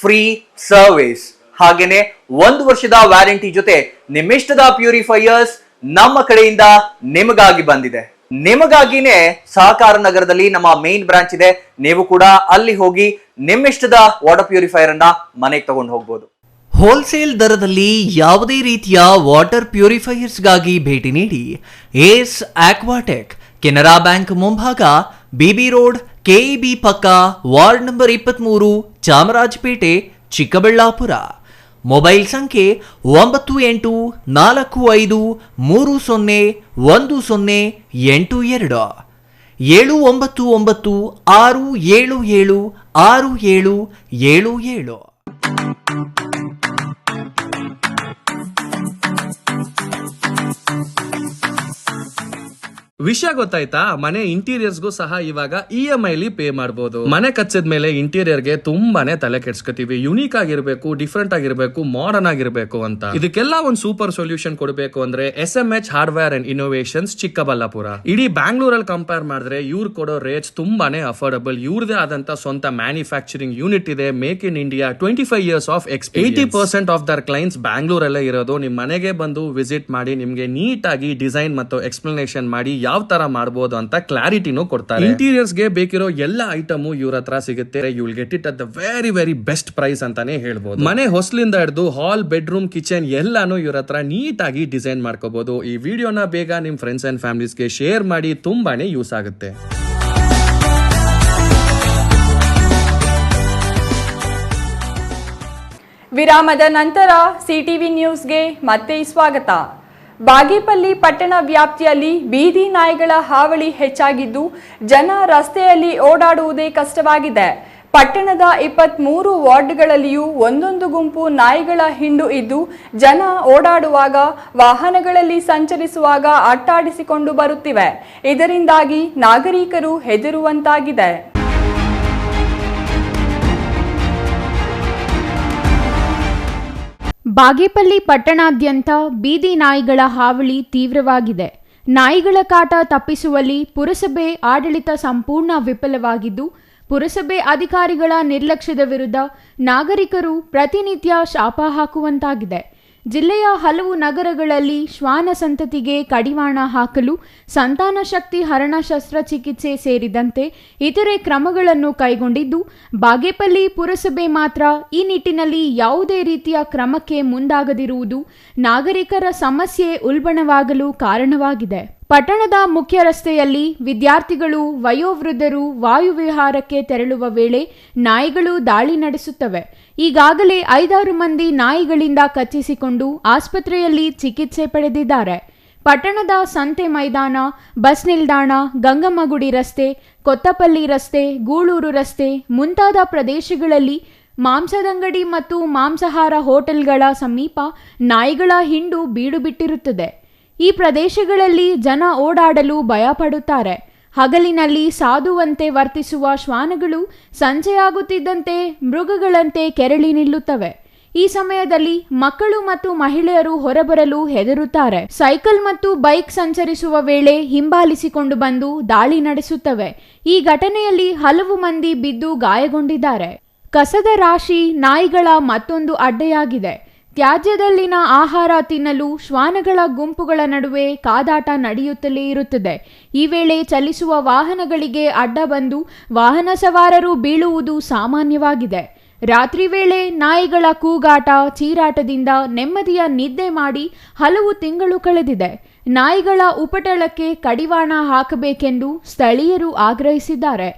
[SPEAKER 9] ಫ್ರೀ ಸರ್ವಿಸ್, ಹಾಗೇನೆ 1 ವರ್ಷದ ವ್ಯಾರಂಟಿ ಜೊತೆ ನಿಮ್ಮಿಷ್ಟದ ಪ್ಯೂರಿಫೈಯರ್ಸ್ ನಮ್ಮ ಕಡೆಯಿಂದ ನಿಮಗಾಗಿ ಬಂದಿದೆ. ನಿಮಗಾಗಿನೇ ಸಹಕಾರ ನಗರದಲ್ಲಿ ನಮ್ಮ ಮೇನ್ ಬ್ರಾಂಚ್ ಇದೆ. ನೀವು ಕೂಡ ಅಲ್ಲಿ ಹೋಗಿ ನಿಮ್ಮಿಷ್ಟದ ವಾಟರ್ ಪ್ಯೂರಿಫೈಯರ್ ಅನ್ನ ಮನೆಗೆ ತಗೊಂಡು ಹೋಗ್ಬೋದು. ಹೋಲ್ಸೇಲ್ ದರದಲ್ಲಿ ಯಾವುದೇ ರೀತಿಯ ವಾಟರ್ ಪ್ಯೂರಿಫೈಯರ್ಸ್ಗಾಗಿ ಭೇಟಿ ನೀಡಿ ಏಸ್ ಆಕ್ವಾಟೆಕ್, ಕೆನರಾ ಬ್ಯಾಂಕ್ ಮುಂಭಾಗ, BB ರೋಡ್, KEB ಪಕ್ಕ, ward number 23, Chamarajpet, Chikkaballapur. Mobile ಸಂಖ್ಯೆ 9845301082 79967776777.
[SPEAKER 10] ವಿಷಯ ಗೊತ್ತಾಯ್ತಾ? ಮನೆ ಇಂಟೀರಿಯರ್ಸ್ಗೂ ಸಹ ಇವಾಗ EMI ಪೇ ಮಾಡಬಹುದು. ಮನೆ ಕಚ್ಚಿದ ಮೇಲೆ ಇಂಟೀರಿಯರ್ಗೆ ತುಂಬಾನೇ ತಲೆ ಕೆಡ್ಸ್ಕೊತೀವಿ. ಯುನೀಕ್ ಆಗಿರ್ಬೇಕು, ಡಿಫ್ರೆಂಟ್ ಆಗಿರ್ಬೇಕು, ಮಾಡರ್ನ್ ಆಗಿರ್ಬೇಕು ಅಂತ. ಇದಕ್ಕೆಲ್ಲ ಒಂದು ಸೂಪರ್ ಸೊಲ್ಯೂಷನ್ ಕೊಡಬೇಕು ಅಂದ್ರೆ SMH hardware and innovations Chikkaballapur. ಇಡೀ ಬ್ಯಾಂಗ್ಳೂರಲ್ಲಿ ಕಂಪೇರ್ ಮಾಡಿದ್ರೆ ಇವ್ರು ಕೊಡೋ ರೇಟ್ಸ್ ತುಂಬಾನೇ ಅಫೋರ್ಡಬಲ್. ಇವ್ರದೇ ಆದಂತ ಸ್ವಂತ ಮ್ಯಾನುಫ್ಯಾಕ್ಚರಿಂಗ್ ಯೂನಿಟ್ ಇದೆ. Make in India, 25 years of experience. 80% of their clients ಬ್ಯಾಂಗ್ಳೂರಲ್ಲೇ ಇರೋದು. ನಿಮ್ ಮನೆಗೆ ಬಂದು ವಿಸಿಟ್ ಮಾಡಿ ನಿಮ್ಗೆ ನೀಟ್ ಆಗಿ ಡಿಸೈನ್ ಮತ್ತು ಎಕ್ಸ್ಪ್ಲನೇಷನ್ ಮಾಡಿ ಯಾವ ತರ ಮಾಡಬಹುದು ಅಂತ ಕ್ಲಾರಿಟಿನೂ ಕೊಡ್ತಾರೆ. ಇಂಟೀರಿಯರ್ಸ್ ಗೆ ಬೇಕಿರೋ ಎಲ್ಲ ಐಟಮ್ ಇವ್ರ ಹತ್ರ ಸಿಗುತ್ತೆ. You will get it at the very very best price ಅಂತಾನೆ ಹೇಳ್ಬೋದು. ಮನೆ ಹೊಸಲಿಂದ ಹಿಡಿದು ಹಾಲ್, ಬೆಡ್ರೂಮ್, ಕಿಚನ್ ಎಲ್ಲಾನು ಇವ್ರ ಹತ್ರ ನೀಟ್ ಆಗಿ ಡಿಸೈನ್ ಮಾಡ್ಕೋಬಹುದು. ಈ ವಿಡಿಯೋನ ಬೇಗ ನಿಮ್ ಫ್ರೆಂಡ್ಸ್ ಅಂಡ್ ಫ್ಯಾಮಿಲೀಸ್ಗೆ ಶೇರ್ ಮಾಡಿ, ತುಂಬಾನೇ ಯೂಸ್ ಆಗುತ್ತೆ.
[SPEAKER 1] ವಿರಾಮದ ನಂತರ CTV ನ್ಯೂಸ್ಗೆ ಮತ್ತೆ ಸ್ವಾಗತ. ಬಾಗೇಪಲ್ಲಿ ಪಟ್ಟಣ ವ್ಯಾಪ್ತಿಯಲ್ಲಿ ಬೀದಿ ನಾಯಿಗಳ ಹಾವಳಿ ಹೆಚ್ಚಾಗಿದ್ದು ಜನ ರಸ್ತೆಯಲ್ಲಿ ಓಡಾಡುವುದೇ ಕಷ್ಟವಾಗಿದೆ. ಪಟ್ಟಣದ 23 ವಾರ್ಡ್ಗಳಲ್ಲಿಯೂ ಒಂದೊಂದು ಗುಂಪು ನಾಯಿಗಳ ಹಿಂಡು ಇದ್ದು ಜನ ಓಡಾಡುವಾಗ, ವಾಹನಗಳಲ್ಲಿ ಸಂಚರಿಸುವಾಗ ಅಟ್ಟಾಡಿಸಿಕೊಂಡು ಬರುತ್ತಿವೆ. ಇದರಿಂದಾಗಿ ನಾಗರಿಕರು ಹೆದರುವಂತಾಗಿದೆ.
[SPEAKER 7] ಬಾಗೇಪಲ್ಲಿ ಪಟ್ಟಣಾದ್ಯಂತ ಬೀದಿ ನಾಯಿಗಳ ಹಾವಳಿ ತೀವ್ರವಾಗಿದೆ. ನಾಯಿಗಳ ಕಾಟ ತಪ್ಪಿಸುವಲ್ಲಿ ಪುರಸಭೆ ಆಡಳಿತ ಸಂಪೂರ್ಣ ವಿಫಲವಾಗಿದ್ದು, ಪುರಸಭೆ ಅಧಿಕಾರಿಗಳ ನಿರ್ಲಕ್ಷ್ಯದ ವಿರುದ್ಧ ನಾಗರಿಕರು ಪ್ರತಿನಿತ್ಯ ಶಾಪ ಹಾಕುವಂತಾಗಿದೆ. ಜಿಲ್ಲೆಯ ಹಲವು ನಗರಗಳಲ್ಲಿ ಶ್ವಾನ ಸಂತತಿಗೆ ಕಡಿವಾಣ ಹಾಕಲು ಸಂತಾನ ಶಕ್ತಿ ಹರಣ ಶಸ್ತ್ರಚಿಕಿತ್ಸೆ ಸೇರಿದಂತೆ ಇತರೆ ಕ್ರಮಗಳನ್ನು ಕೈಗೊಂಡಿದ್ದು, ಬಾಗೇಪಲ್ಲಿ ಪುರಸಭೆ ಮಾತ್ರ ಈ ನಿಟ್ಟಿನಲ್ಲಿ ಯಾವುದೇ ರೀತಿಯ ಕ್ರಮಕ್ಕೆ ಮುಂದಾಗದಿರುವುದು ನಾಗರಿಕರ ಸಮಸ್ಯೆ ಉಲ್ಬಣವಾಗಲು ಕಾರಣವಾಗಿದೆ. ಪಟ್ಟಣದ ಮುಖ್ಯ ರಸ್ತೆಯಲ್ಲಿ ವಿದ್ಯಾರ್ಥಿಗಳು, ವಯೋವೃದ್ಧರು ವಾಯುವಿಹಾರಕ್ಕೆ ತೆರಳುವ ವೇಳೆ ನಾಯಿಗಳು ದಾಳಿ ನಡೆಸುತ್ತವೆ. ಈಗಾಗಲೇ 5-6 ಮಂದಿ ನಾಯಿಗಳಿಂದ ಕಚ್ಚಿಸಿಕೊಂಡು ಆಸ್ಪತ್ರೆಯಲ್ಲಿ ಚಿಕಿತ್ಸೆ ಪಡೆದಿದ್ದಾರೆ. ಪಟ್ಟಣದ ಸಂತೆ ಮೈದಾನ, ಬಸ್ ನಿಲ್ದಾಣ, ಗಂಗಮ್ಮಗುಡಿ ರಸ್ತೆ, ಕೊತ್ತಪಲ್ಲಿ ರಸ್ತೆ, ಗೂಳೂರು ರಸ್ತೆ ಮುಂತಾದ ಪ್ರದೇಶಗಳಲ್ಲಿ ಮಾಂಸದಂಗಡಿ ಮತ್ತು ಮಾಂಸಾಹಾರ ಹೋಟೆಲ್ಗಳ ಸಮೀಪ ನಾಯಿಗಳ ಹಿಂಡು ಬೀಡು ಬಿಟ್ಟಿರುತ್ತದೆ. ಈ ಪ್ರದೇಶಗಳಲ್ಲಿ ಜನ ಓಡಾಡಲು ಭಯಪಡುತ್ತಾರೆ. ಹಗಲಿನಲ್ಲಿ ಸಾಧುವಂತೆ ವರ್ತಿಸುವ ಶ್ವಾನಗಳು ಸಂಜೆಯಾಗುತ್ತಿದ್ದಂತೆ ಮೃಗಗಳಂತೆ ಕೆರಳಿ ನಿಲ್ಲುತ್ತವೆ. ಈ ಸಮಯದಲ್ಲಿ ಮಕ್ಕಳು ಮತ್ತು ಮಹಿಳೆಯರು ಹೊರಬರಲು ಹೆದರುತ್ತಾರೆ. ಸೈಕಲ್ ಮತ್ತು ಬೈಕ್ ಸಂಚರಿಸುವ ವೇಳೆ ಹಿಂಬಾಲಿಸಿಕೊಂಡು ಬಂದು ದಾಳಿ ನಡೆಸುತ್ತವೆ. ಈ ಘಟನೆಯಲ್ಲಿ ಹಲವು ಮಂದಿ ಬಿದ್ದು ಗಾಯಗೊಂಡಿದ್ದಾರೆ. ಕಸದ ರಾಶಿ ನಾಯಿಗಳ ಮತ್ತೊಂದು ಅಡ್ಡೆಯಾಗಿದೆ. ತ್ಯಾಜ್ಯದಲ್ಲಿನ ಆಹಾರ ತಿನ್ನಲು ಶ್ವಾನಗಳ ಗುಂಪುಗಳ ನಡುವೆ ಕಾದಾಟ ನಡೆಯುತ್ತಲೇ ಇರುತ್ತದೆ. ಈ ವೇಳೆ ಚಲಿಸುವ ವಾಹನಗಳಿಗೆ ಅಡ್ಡ ಬಂದು ವಾಹನ ಸವಾರರು ಬೀಳುವುದು ಸಾಮಾನ್ಯವಾಗಿದೆ. ರಾತ್ರಿ ವೇಳೆ ನಾಯಿಗಳ ಕೂಗಾಟ, ಚೀರಾಟದಿಂದ ನೆಮ್ಮದಿಯ ನಿದ್ದೆ ಮಾಡಿ ಹಲವು ತಿಂಗಳು ಕಳೆದಿದೆ. ನಾಯಿಗಳ ಉಪಟಳಕ್ಕೆ ಕಡಿವಾಣ ಹಾಕಬೇಕೆಂದು ಸ್ಥಳೀಯರು ಆಗ್ರಹಿಸಿದ್ದಾರೆ.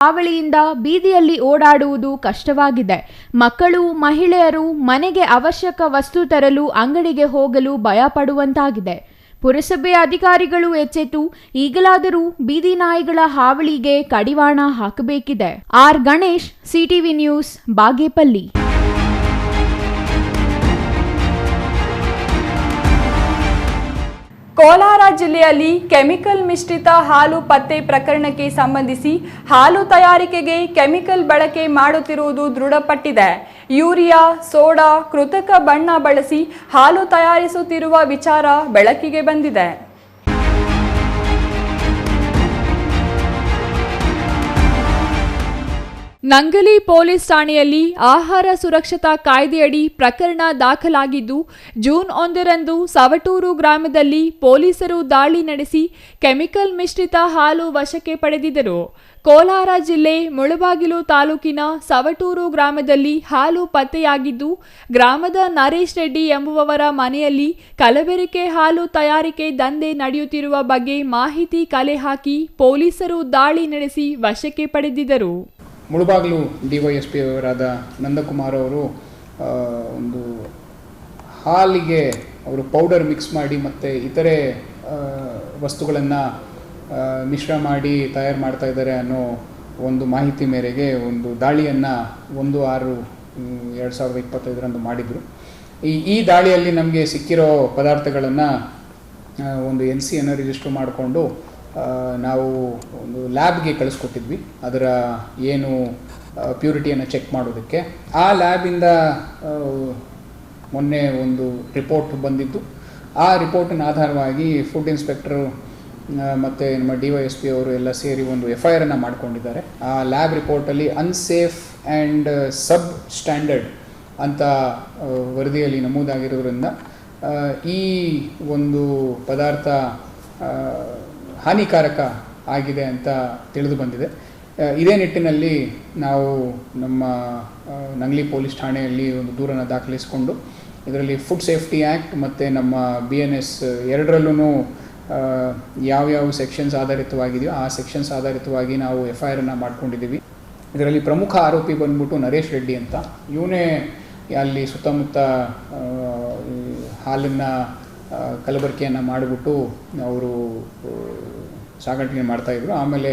[SPEAKER 7] ಹಾವಳಿಯಿಂದ ಬೀದಿಯಲ್ಲಿ ಓಡಾಡುವುದು ಕಷ್ಟವಾಗಿದೆ. ಮಕ್ಕಳು, ಮಹಿಳೆಯರು ಮನೆಗೆ ಅವಶ್ಯಕ ವಸ್ತು ತರಲು ಅಂಗಡಿಗೆ ಹೋಗಲು ಭಯಪಡುವಂತಾಗಿದೆ. ಪುರಸಭೆ ಅಧಿಕಾರಿಗಳು ಎಚ್ಚೆತ್ತು ಈಗಲಾದರೂ ಬೀದಿ ನಾಯಿಗಳ ಹಾವಳಿಗೆ ಕಡಿವಾಣ ಹಾಕಬೇಕಿದೆ. R Ganesh, CTV news, Bagepalli.
[SPEAKER 1] Kolar ಜಿಲ್ಲೆಯಲ್ಲಿ ಕೆಮಿಕಲ್ ಮಿಶ್ರಿತ ಹಾಲು ಪತ್ತೆ ಪ್ರಕರಣಕ್ಕೆ ಸಂಬಂಧಿಸಿ ಹಾಲು ತಯಾರಿಕೆಗೆ ಕೆಮಿಕಲ್ ಬಳಕೆ ಮಾಡುತ್ತಿರುವುದು ದೃಢಪಟ್ಟಿದೆ. ಯೂರಿಯಾ, ಸೋಡಾ, ಕೃತಕ ಬಣ್ಣ ಬಳಸಿ ಹಾಲು ತಯಾರಿಸುತ್ತಿರುವ ವಿಚಾರ ಬೆಳಕಿಗೆ ಬಂದಿದೆ. ನಂಗಲಿ ಪೊಲೀಸ್ ಠಾಣೆಯಲ್ಲಿ ಆಹಾರ ಸುರಕ್ಷತಾ ಕಾಯ್ದೆಯಡಿ ಪ್ರಕರಣ ದಾಖಲಾಗಿದ್ದು, ಜೂನ್ 1ರಂದು ಸವಟೂರು ಗ್ರಾಮದಲ್ಲಿ ಪೊಲೀಸರು ದಾಳಿ ನಡೆಸಿ ಕೆಮಿಕಲ್ ಮಿಶ್ರಿತ ಹಾಲು ವಶಕ್ಕೆ ಪಡೆದಿದ್ದರು. ಕೋಲಾರ ಜಿಲ್ಲೆ ಮುಳಬಾಗಿಲು ತಾಲೂಕಿನ ಸವಟೂರು ಗ್ರಾಮದಲ್ಲಿ ಹಾಲು ಪತ್ತೆಯಾಗಿದ್ದು, ಗ್ರಾಮದ ನರೇಶ್ ರೆಡ್ಡಿ ಎಂಬುವವರ ಮನೆಯಲ್ಲಿ ಕಲಬೆರಕೆ ಹಾಲು ತಯಾರಿಕೆ ದಂಧೆ ನಡೆಯುತ್ತಿರುವ ಬಗ್ಗೆ ಮಾಹಿತಿ ಕಲೆ ಹಾಕಿ ಪೊಲೀಸರು ದಾಳಿ ನಡೆಸಿ ವಶಕ್ಕೆ ಪಡೆದಿದ್ದರು.
[SPEAKER 11] ಮುಳಬಾಗಿಲು DYSP ಅವರಾದ ನಂದಕುಮಾರ್ ಅವರು ಒಂದು ಹಾಲಿಗೆ ಅವರು ಪೌಡರ್ ಮಿಕ್ಸ್ ಮಾಡಿ ಮತ್ತು ಇತರೆ ವಸ್ತುಗಳನ್ನು ಮಿಶ್ರ ಮಾಡಿ ತಯಾರು ಮಾಡ್ತಾ ಇದ್ದಾರೆ ಅನ್ನೋ ಒಂದು ಮಾಹಿತಿ ಮೇರೆಗೆ ಒಂದು ದಾಳಿಯನ್ನು 1/6/2025 ಮಾಡಿದರು. ಈ ದಾಳಿಯಲ್ಲಿ ನಮಗೆ ಸಿಕ್ಕಿರೋ ಪದಾರ್ಥಗಳನ್ನು ಒಂದು NCಯನ್ನು ರಿಜಿಸ್ಟರ್ ಮಾಡಿಕೊಂಡು ನಾವು ಒಂದು ಲ್ಯಾಬ್ಗೆ ಕಳಿಸ್ಕೊಟ್ಟಿದ್ವಿ. ಅದರ ಏನು ಪ್ಯೂರಿಟಿಯನ್ನು ಚೆಕ್ ಮಾಡೋದಕ್ಕೆ ಆ ಲ್ಯಾಬಿಂದ ಮೊನ್ನೆ ಒಂದು ರಿಪೋರ್ಟ್ ಬಂದಿದ್ದು, ಆ ರಿಪೋರ್ಟಿನ ಆಧಾರವಾಗಿ ಫುಡ್ ಇನ್ಸ್ಪೆಕ್ಟರು ಮತ್ತು ನಮ್ಮ DYSP ಅವರು ಎಲ್ಲ ಸೇರಿ ಒಂದು FIR ಮಾಡಿಕೊಂಡಿದ್ದಾರೆ. ಆ ಲ್ಯಾಬ್ ರಿಪೋರ್ಟಲ್ಲಿ ಅನ್ಸೇಫ್ ಆ್ಯಂಡ್ ಸಬ್ ಸ್ಟ್ಯಾಂಡರ್ಡ್ ಅಂತ ವರದಿಯಲ್ಲಿ ನಮೂದಾಗಿರೋದ್ರಿಂದ ಈ ಒಂದು ಪದಾರ್ಥ ಹಾನಿಕಾರಕ ಆಗಿದೆ ಅಂತ ತಿಳಿದು ಬಂದಿದೆ. ಇದೇ ನಿಟ್ಟಿನಲ್ಲಿ ನಾವು ನಮ್ಮ ನಂಗ್ಲಿ ಪೊಲೀಸ್ ಠಾಣೆಯಲ್ಲಿ ಒಂದು ದೂರನ್ನು ದಾಖಲಿಸಿಕೊಂಡು ಇದರಲ್ಲಿ ಫುಡ್ ಸೇಫ್ಟಿ ಆ್ಯಕ್ಟ್ ಮತ್ತು ನಮ್ಮ BNS ಎರಡರಲ್ಲೂ ಯಾವ್ಯಾವ ಸೆಕ್ಷನ್ಸ್ ಆಧಾರಿತವಾಗಿದೆಯೋ ಆ ಸೆಕ್ಷನ್ಸ್ ಆಧಾರಿತವಾಗಿ ನಾವು FIR ಮಾಡ್ಕೊಂಡಿದ್ದೀವಿ. ಇದರಲ್ಲಿ ಪ್ರಮುಖ ಆರೋಪಿ ಬಂದ್ಬಿಟ್ಟು ನರೇಶ್ ರೆಡ್ಡಿ ಅಂತ. ಇವನೇ ಅಲ್ಲಿ ಸುತ್ತಮುತ್ತ ಹಾಲನ್ನು ಕಲಬೆರಕೆಯನ್ನು ಮಾಡಿಬಿಟ್ಟು ಅವರು ಸಾಗಾಣಿಕೆ ಮಾಡ್ತಾಯಿದ್ರು. ಆಮೇಲೆ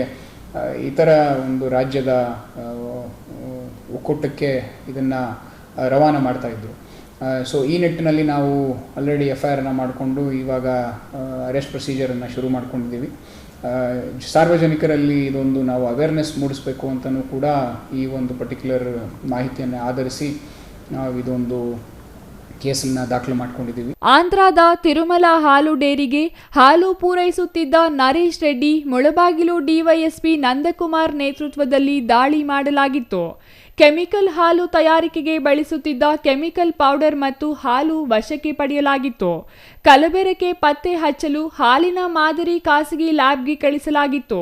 [SPEAKER 11] ಇತರ ಒಂದು ರಾಜ್ಯದ ಒಕ್ಕೂಟಕ್ಕೆ ಇದನ್ನು ರವಾನೆ ಮಾಡ್ತಾಯಿದ್ರು. ಸೊ ಈ ನಿಟ್ಟಿನಲ್ಲಿ ನಾವು ಆಲ್ರೆಡಿ FIR ಮಾಡಿಕೊಂಡು ಇವಾಗ ಅರೆಸ್ಟ್ ಪ್ರೊಸೀಜರನ್ನು ಶುರು ಮಾಡ್ಕೊಂಡಿದ್ದೀವಿ. ಸಾರ್ವಜನಿಕರಲ್ಲಿ ಇದೊಂದು ನಾವು ಅವೇರ್ನೆಸ್ ಮೂಡಿಸಬೇಕು ಅಂತಲೂ ಕೂಡ ಈ ಒಂದು ಪರ್ಟಿಕ್ಯುಲರ್ ಮಾಹಿತಿಯನ್ನು ಆಧರಿಸಿ ನಾವು ಇದೊಂದು ಕೇಸನ್ನು ದಾಖಲು ಮಾಡ್ಕೊಂಡಿದ್ದೀವಿ.
[SPEAKER 1] ಆಂಧ್ರದ ತಿರುಮಲ ಹಾಲು ಡೇರಿಗೆ ಹಾಲು ಪೂರೈಸುತ್ತಿದ್ದ ನರೇಶ್ ರೆಡ್ಡಿ ಮುಳಬಾಗಿಲು ಡಿವೈಎಸ್ಪಿ ನಂದಕುಮಾರ್ ನೇತೃತ್ವದಲ್ಲಿ ದಾಳಿ ಮಾಡಲಾಗಿತ್ತು. ಕೆಮಿಕಲ್ ಹಾಲು ತಯಾರಿಕೆಗೆ ಬಳಸುತ್ತಿದ್ದ ಕೆಮಿಕಲ್ ಪೌಡರ್ ಮತ್ತು ಹಾಲು ವಶಕ್ಕೆ ಪಡೆಯಲಾಗಿತ್ತು. ಕಲಬೆರಕೆ ಪತ್ತೆ ಹಚ್ಚಲು ಹಾಲಿನ ಮಾದರಿ ಖಾಸಗಿ ಲ್ಯಾಬ್ಗೆ ಕಳಿಸಲಾಗಿತ್ತು.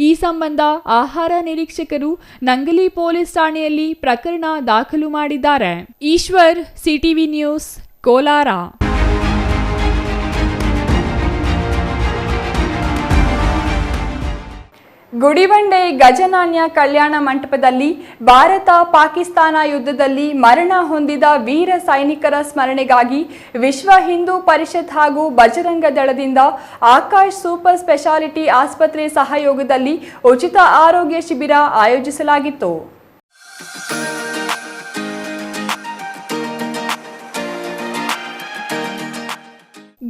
[SPEAKER 1] ಈ ಸಂಬಂಧ ಆಹಾರ ನಿರೀಕ್ಷಕರು ನಂಗಲಿ ಪೊಲೀಸ್ ಠಾಣೆಯಲ್ಲಿ ಪ್ರಕರಣ ದಾಖಲು ಮಾಡಿದ್ದಾರೆ. Eshwar, CTV news, Kolar. ಗುಡಿಬಂಡೆ ಗಜನಾನ್ಯ ಕಲ್ಯಾಣ ಮಂಟಪದಲ್ಲಿ ಭಾರತ ಪಾಕಿಸ್ತಾನ ಯುದ್ಧದಲ್ಲಿ ಮರಣ ಹೊಂದಿದ ವೀರ ಸೈನಿಕರ ಸ್ಮರಣೆಗಾಗಿ ವಿಶ್ವ ಹಿಂದೂ ಪರಿಷತ್ ಹಾಗೂ ಬಜರಂಗ ದಳದಿಂದ ಆಕಾಶ್ ಸೂಪರ್ ಸ್ಪೆಷಾಲಿಟಿ ಆಸ್ಪತ್ರೆ ಸಹಯೋಗದಲ್ಲಿ ಉಚಿತ ಆರೋಗ್ಯ ಶಿಬಿರ ಆಯೋಜಿಸಲಾಗಿತ್ತು.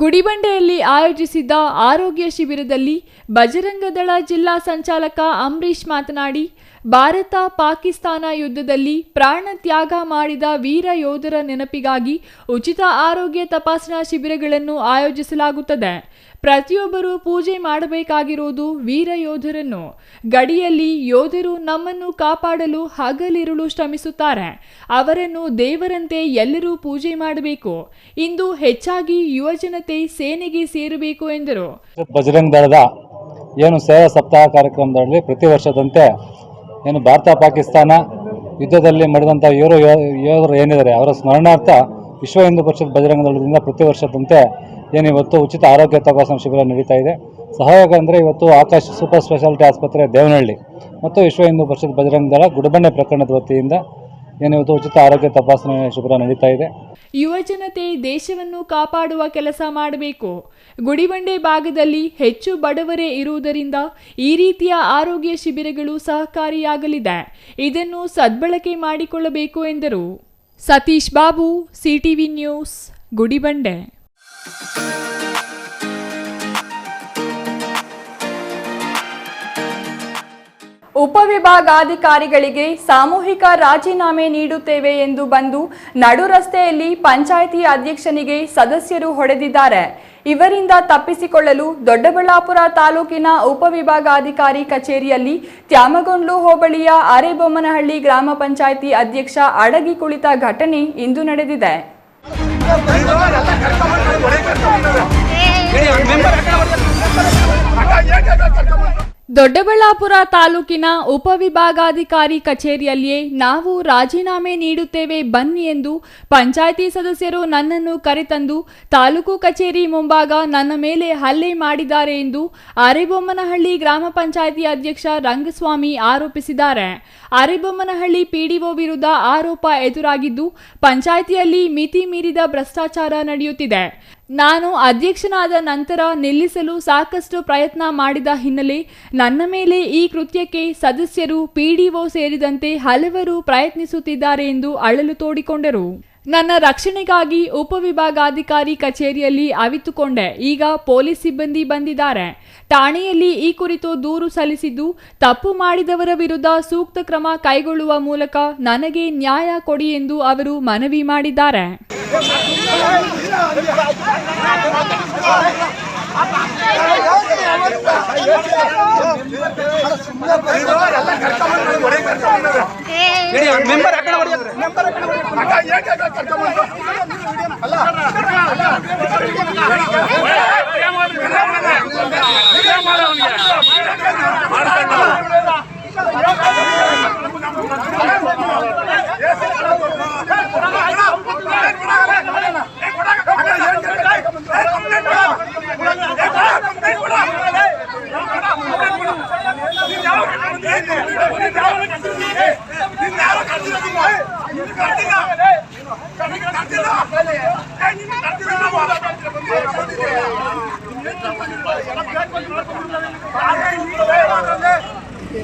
[SPEAKER 1] ಗುಡಿಬಂಡೆಯಲ್ಲಿ ಆಯೋಜಿಸಿದ್ದ ಆರೋಗ್ಯ ಶಿಬಿರದಲ್ಲಿ ಬಜರಂಗದಳ ಜಿಲ್ಲಾ ಸಂಚಾಲಕ ಅಂಬರೀಶ್ ಮಾತನಾಡಿ, ಭಾರತ ಪಾಕಿಸ್ತಾನ ಯುದ್ಧದಲ್ಲಿ ಪ್ರಾಣ ತ್ಯಾಗ ಮಾಡಿದ ವೀರ ಯೋಧರ ನೆನಪಿಗಾಗಿ ಉಚಿತ ಆರೋಗ್ಯ ತಪಾಸಣಾ ಶಿಬಿರಗಳನ್ನು ಆಯೋಜಿಸಲಾಗುತ್ತದೆ. ಪ್ರತಿಯೊಬ್ಬರೂ ಪೂಜೆ ಮಾಡಬೇಕಾಗಿರುವುದು ವೀರ ಯೋಧರನ್ನು. ಗಡಿಯಲ್ಲಿ ಯೋಧರು ನಮ್ಮನ್ನು ಕಾಪಾಡಲು ಹಗಲಿರುಳು ಶ್ರಮಿಸುತ್ತಾರೆ. ಅವರನ್ನು ದೇವರಂತೆ ಎಲ್ಲರೂ ಪೂಜೆ ಮಾಡಬೇಕು. ಇಂದು ಹೆಚ್ಚಾಗಿ ಯುವಜನತೆ ಸೇನೆಗೆ ಸೇರಬೇಕು ಎಂದರು.
[SPEAKER 12] ಬಜರಂಗ ದಳದ ಏನು ಸೇವಾ ಸಪ್ತಾಹ ಕಾರ್ಯಕ್ರಮದಲ್ಲಿ ಪ್ರತಿ ವರ್ಷದಂತೆ ಏನು ಭಾರತ ಪಾಕಿಸ್ತಾನ ಯುದ್ಧದಲ್ಲಿ ಮಡಿದಂಥ ಯೋಧರು ಏನಿದ್ದಾರೆ ಅವರ ಸ್ಮರಣಾರ್ಥ ವಿಶ್ವ ಹಿಂದೂ ಪರಿಷತ್ ಬಜರಂಗ ದಳದಿಂದ ಪ್ರತಿ ವರ್ಷದಂತೆ ಏನಿವತ್ತು ಉಚಿತ ಆರೋಗ್ಯ ತಪಾಸಣಾ ಶಿಬಿರ ನಡೀತಾ ಇದೆ. ಸಹಯೋಗ ಅಂದರೆ ಇವತ್ತು ಆಕಾಶ್ ಸೂಪರ್ ಸ್ಪೆಷಾಲಿಟಿ ಆಸ್ಪತ್ರೆ ದೇವನಹಳ್ಳಿ ಮತ್ತು ವಿಶ್ವ ಹಿಂದೂ ಪರಿಷತ್ ಬಜರಂಗ ದಳ ಗುಡಿಬಂಡೆ ಪ್ರಕರಣದ ವತಿಯಿಂದ ಏನಿವತ್ತು ಉಚಿತ ಆರೋಗ್ಯ ತಪಾಸಣೆ ಶಿಬಿರ ನಡೀತಾ ಇದೆ.
[SPEAKER 1] ಯುವಜನತೆ ದೇಶವನ್ನು ಕಾಪಾಡುವ ಕೆಲಸ ಮಾಡಬೇಕು. ಗುಡಿಬಂಡೆ ಭಾಗದಲ್ಲಿ ಹೆಚ್ಚು ಬಡವರೇ ಇರುವುದರಿಂದ ಈ ರೀತಿಯ ಆರೋಗ್ಯ ಶಿಬಿರಗಳು ಸಹಕಾರಿಯಾಗಲಿದೆ. ಇದನ್ನು ಸದ್ಬಳಕೆ ಮಾಡಿಕೊಳ್ಳಬೇಕು ಎಂದರು. Satish Babu, CTV news, Gudibande. ಉಪವಿಭಾಗಾಧಿಕಾರಿಗಳಿಗೆ ಸಾಮೂಹಿಕ ರಾಜೀನಾಮೆ ನೀಡುತ್ತೇವೆ ಎಂದು ಬಂದು ನಡು ರಸ್ತೆಯಲ್ಲಿ ಪಂಚಾಯಿತಿ ಅಧ್ಯಕ್ಷನಿಗೆ ಸದಸ್ಯರು ಹೊಡೆದಿದ್ದಾರೆ. ಇವರಿಂದ ತಪ್ಪಿಸಿಕೊಳ್ಳಲು ದೊಡ್ಡಬಳ್ಳಾಪುರ ತಾಲೂಕಿನ ಉಪವಿಭಾಗಾಧಿಕಾರಿ ಕಚೇರಿಯಲ್ಲಿ ತ್ಯಾಮಗೊಂಡ್ಲು ಹೋಬಳಿಯ ಅರೆಬೊಮ್ಮನಹಳ್ಳಿ ಗ್ರಾಮ ಪಂಚಾಯಿತಿ ಅಧ್ಯಕ್ಷ ಅಡಗಿ ಕುಳಿತ ಘಟನೆ ಇಂದು ನಡೆದಿದೆ. ದೊಡ್ಡಬಳ್ಳಾಪುರ ತಾಲೂಕಿನ ಉಪವಿಭಾಗಾಧಿಕಾರಿ ಕಚೇರಿಯಲ್ಲಿಯೇ ನಾವು ರಾಜೀನಾಮೆ ನೀಡುತ್ತೇವೆ ಬನ್ನಿ ಎಂದು ಪಂಚಾಯಿತಿ ಸದಸ್ಯರು ನನ್ನನ್ನು ಕರೆತಂದು ತಾಲೂಕು ಕಚೇರಿ ಮುಂಭಾಗ ನನ್ನ ಮೇಲೆ ಹಲ್ಲೆ ಮಾಡಿದ್ದಾರೆ ಎಂದು ಅರೆಬೊಮ್ಮನಹಳ್ಳಿ ಗ್ರಾಮ ಪಂಚಾಯಿತಿ ಅಧ್ಯಕ್ಷ ರಂಗಸ್ವಾಮಿ ಆರೋಪಿಸಿದ್ದಾರೆ. ಅರೆಬೊಮ್ಮನಹಳ್ಳಿ ಪಿಡಿಒ ವಿರುದ್ಧ ಆರೋಪ ಎದುರಾಗಿದ್ದು ಪಂಚಾಯಿತಿಯಲ್ಲಿ ಮಿತಿ ಮೀರಿದ ಭ್ರಷ್ಟಾಚಾರ ನಡೆಯುತ್ತಿದೆ. ನಾನು ಅಧ್ಯಕ್ಷನಾದ ನಂತರ ನಿಲ್ಲಿಸಲು ಸಾಕಷ್ಟು ಪ್ರಯತ್ನ ಮಾಡಿದ ಹಿನ್ನೆಲೆ ನನ್ನ ಮೇಲೆ ಈ ಕೃತ್ಯಕ್ಕೆ ಸದಸ್ಯರು, ಪಿಡಿಒ ಸೇರಿದಂತೆ ಹಲವರು ಪ್ರಯತ್ನಿಸುತ್ತಿದ್ದಾರೆ ಎಂದು ಅಳಲು ತೋಡಿಕೊಂಡರು. ನನ್ನ ರಕ್ಷಣೆಗಾಗಿ ಉಪವಿಭಾಗಾಧಿಕಾರಿ ಕಚೇರಿಯಲ್ಲಿ ಅವಿತುಕೊಂಡೆ. ಈಗ ಪೊಲೀಸ್ ಸಿಬ್ಬಂದಿ ಬಂದಿದ್ದಾರೆ. ಠಾಣೆಯಲ್ಲಿ ಈ ಕುರಿತು ದೂರು ಸಲ್ಲಿಸಿದ್ದು ತಪ್ಪು ಮಾಡಿದವರ ವಿರುದ್ಧ ಸೂಕ್ತ ಕ್ರಮ ಕೈಗೊಳ್ಳುವ ಮೂಲಕ ನನಗೆ ನ್ಯಾಯ ಕೊಡಿ ಎಂದು ಅವರು ಮನವಿ ಮಾಡಿದ್ದಾರೆ.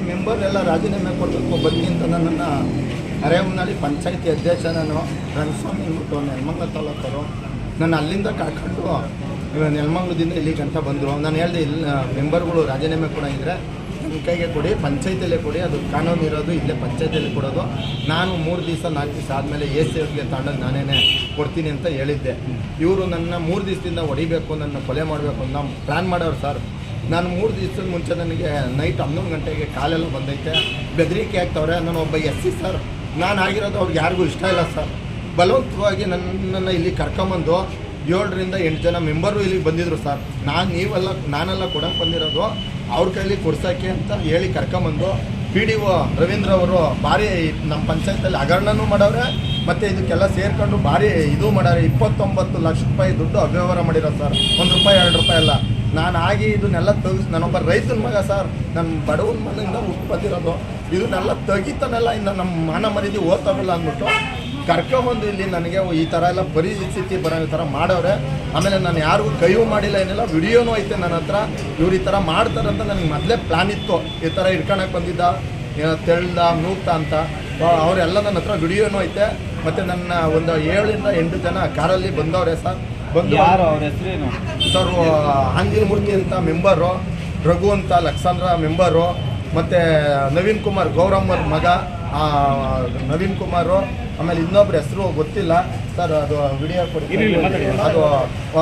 [SPEAKER 13] ಮೆಂಬರ್ ಎಲ್ಲ ರಾಜೀನಾಮೆ ಕೊಡಬೇಕು ಬನ್ನಿ ಅಂತ ನನ್ನನ್ನು ಅರೆಬೊಮ್ಮನಹಳ್ಳಿ ಪಂಚಾಯಿತಿ ಅಧ್ಯಕ್ಷ ನಾನು ರಂಗಸ್ವಾಮಿ ಅಂದ್ಬಿಟ್ಟು ನೆಲಮಂಗಲ ತಾಲೂಕರು ನಾನು ಅಲ್ಲಿಂದ ಕರ್ಕೊಂಡು ನೆಲಮಂಗಲದಿಂದ ಇಲ್ಲಿ ಗಂಟ ಬಂದರು. ನಾನು ಹೇಳಿದೆ ಇಲ್ಲಿ ಮೆಂಬರ್ಗಳು ರಾಜೀನಾಮೆ ಕೊಡಂಗಿದ್ರೆ ನನ್ನ ಕೈಗೆ ಕೊಡಿ, ಪಂಚಾಯತಿಯಲ್ಲೇ ಕೊಡಿ, ಅದು ಕಾನೂನು ಇರೋದು ಇಲ್ಲೇ ಪಂಚಾಯತಿಯಲ್ಲಿ ಕೊಡೋದು. ನಾನು 3 ದಿವಸ 4 ದಿವಸ ಆದಮೇಲೆ AC ಅವ್ರಿಗೆ ತಗೊಂಡೋಗಿ ನಾನೇ ಕೊಡ್ತೀನಿ ಅಂತ ಹೇಳಿದ್ದೆ. ಇವರು ನನ್ನ 3 ದಿವಸದಿಂದ ಹೊಡಿಬೇಕು, ನನ್ನ ಕೊಲೆ ಮಾಡಬೇಕು ಅಂತ ಪ್ಲ್ಯಾನ್ ಮಾಡೋರು ಸರ್. ನಾನು 3 ದಿವಸದ ಮುಂಚೆ ನನಗೆ ನೈಟ್ 11 ಗಂಟೆಗೆ ಕಾಲೆಲ್ಲ ಬಂದೈತೆ, ಬೆದರಿಕೆ ಆಗ್ತವ್ರೆ. ನಾನು ಒಬ್ಬ SC ಸರ್, ನಾನು ಆಗಿರೋದು ಅವ್ರಿಗೆ ಯಾರಿಗೂ ಇಷ್ಟ ಇಲ್ಲ ಸರ್. ಬಲವಂತವಾಗಿ ನನ್ನನ್ನು ಇಲ್ಲಿ ಕರ್ಕೊಂಬಂದು 7 ರಿಂದ 8 ಜನ ಮೆಂಬರು ಇಲ್ಲಿಗೆ ಬಂದಿದ್ರು ಸರ್. ನಾನೆಲ್ಲ ಕೊಡೋಕೆ ಬಂದಿರೋದು ಅವ್ರ ಕೈಲಿ ಕೊಡ್ಸೋಕ್ಕೆ ಅಂತ ಹೇಳಿ ಕರ್ಕೊಂಬಂದು PDO ರವೀಂದ್ರ ಅವರು ಭಾರಿ ನಮ್ಮ ಪಂಚಾಯತಲ್ಲಿ ಹಗರಣನೂ ಮಾಡವ್ರೆ, ಮತ್ತು ಇದಕ್ಕೆಲ್ಲ ಸೇರ್ಕೊಂಡು ಭಾರಿ ಇದು ಮಾಡಾರೆ. 29 ಲಕ್ಷ ರೂಪಾಯಿ ದುಡ್ಡು ಅವ್ಯವಹಾರ ಮಾಡಿರೋ ಸರ್, 1 ರೂಪಾಯಿ 2 ರೂಪಾಯಿ ಎಲ್ಲ. ನಾನು ಆಗಿ ಇದನ್ನೆಲ್ಲ ತೆಗಿಸ್, ನಾನೊಬ್ಬ ರೈತನ ಮಗ ಸರ್, ನನ್ನ ಬಡವನ ಮನೆಯಿಂದ ಹುಟ್ಟು ಬಂದಿರೋದು. ಇದನ್ನೆಲ್ಲ ತೆಗಿತಾನೆಲ್ಲ ಇನ್ನು ನಮ್ಮ ಮಾನ ಮರ್ಯಾದೆ ಓದ್ತಾವಿಲ್ಲ ಅಂದ್ಬಿಟ್ಟು ಕರ್ಕೊಂಬಂದು ಇಲ್ಲಿ ನನಗೆ ಈ ಥರ ಎಲ್ಲ ಪರಿಸ್ಥಿತಿ ಬರೋ ಈ ಥರ ಮಾಡವ್ರೆ. ಆಮೇಲೆ ನಾನು ಯಾರಿಗೂ ಕೈಯೂ ಮಾಡಿಲ್ಲ, ಏನಿಲ್ಲ, ವಿಡಿಯೋನೂ ಐತೆ ನನ್ನ ಹತ್ರ. ಇವ್ರು ಈ ಥರ ಮಾಡ್ತಾರಂತ ನನಗೆ ಮೊದಲೇ ಪ್ಲ್ಯಾನ್ ಇತ್ತು. ಈ ಥರ ಹಿಡ್ಕೊಳಕ್ಕೆ ಬಂದಿದ್ದ ತೆಳ್ದ ನೂಕ್ತ ಅಂತ ಅವರೆಲ್ಲ ನನ್ನ ಹತ್ರ ವಿಡಿಯೋನೂ ಐತೆ. ಮತ್ತು ನನ್ನ ಒಂದು 7 ರಿಂದ 8 ಜನ ಕಾರಲ್ಲಿ ಬಂದವ್ರೆ ಸರ್. ಬಂದು ಅವ್ರ ಹೆಸರೇನು ಸರ್, ಆಂಜನೇಯ ಮೂರ್ತಿ ಅಂತ ಮೆಂಬರು, ರಘು ಅಂತ ಲಕ್ಸಾಂದ್ರ ಮೆಂಬರು, ಮತ್ತು ನವೀನ್ ಕುಮಾರ್ ಗೌರಮ್ಮರ ಮಗ ನವೀನ್ ಕುಮಾರು, ಆಮೇಲೆ ಇನ್ನೊಬ್ರ ಹೆಸರು ಗೊತ್ತಿಲ್ಲ ಸರ್, ಅದು ವಿಡಿಯೋ ಕೊಡ್ತೀನಿ, ಅದು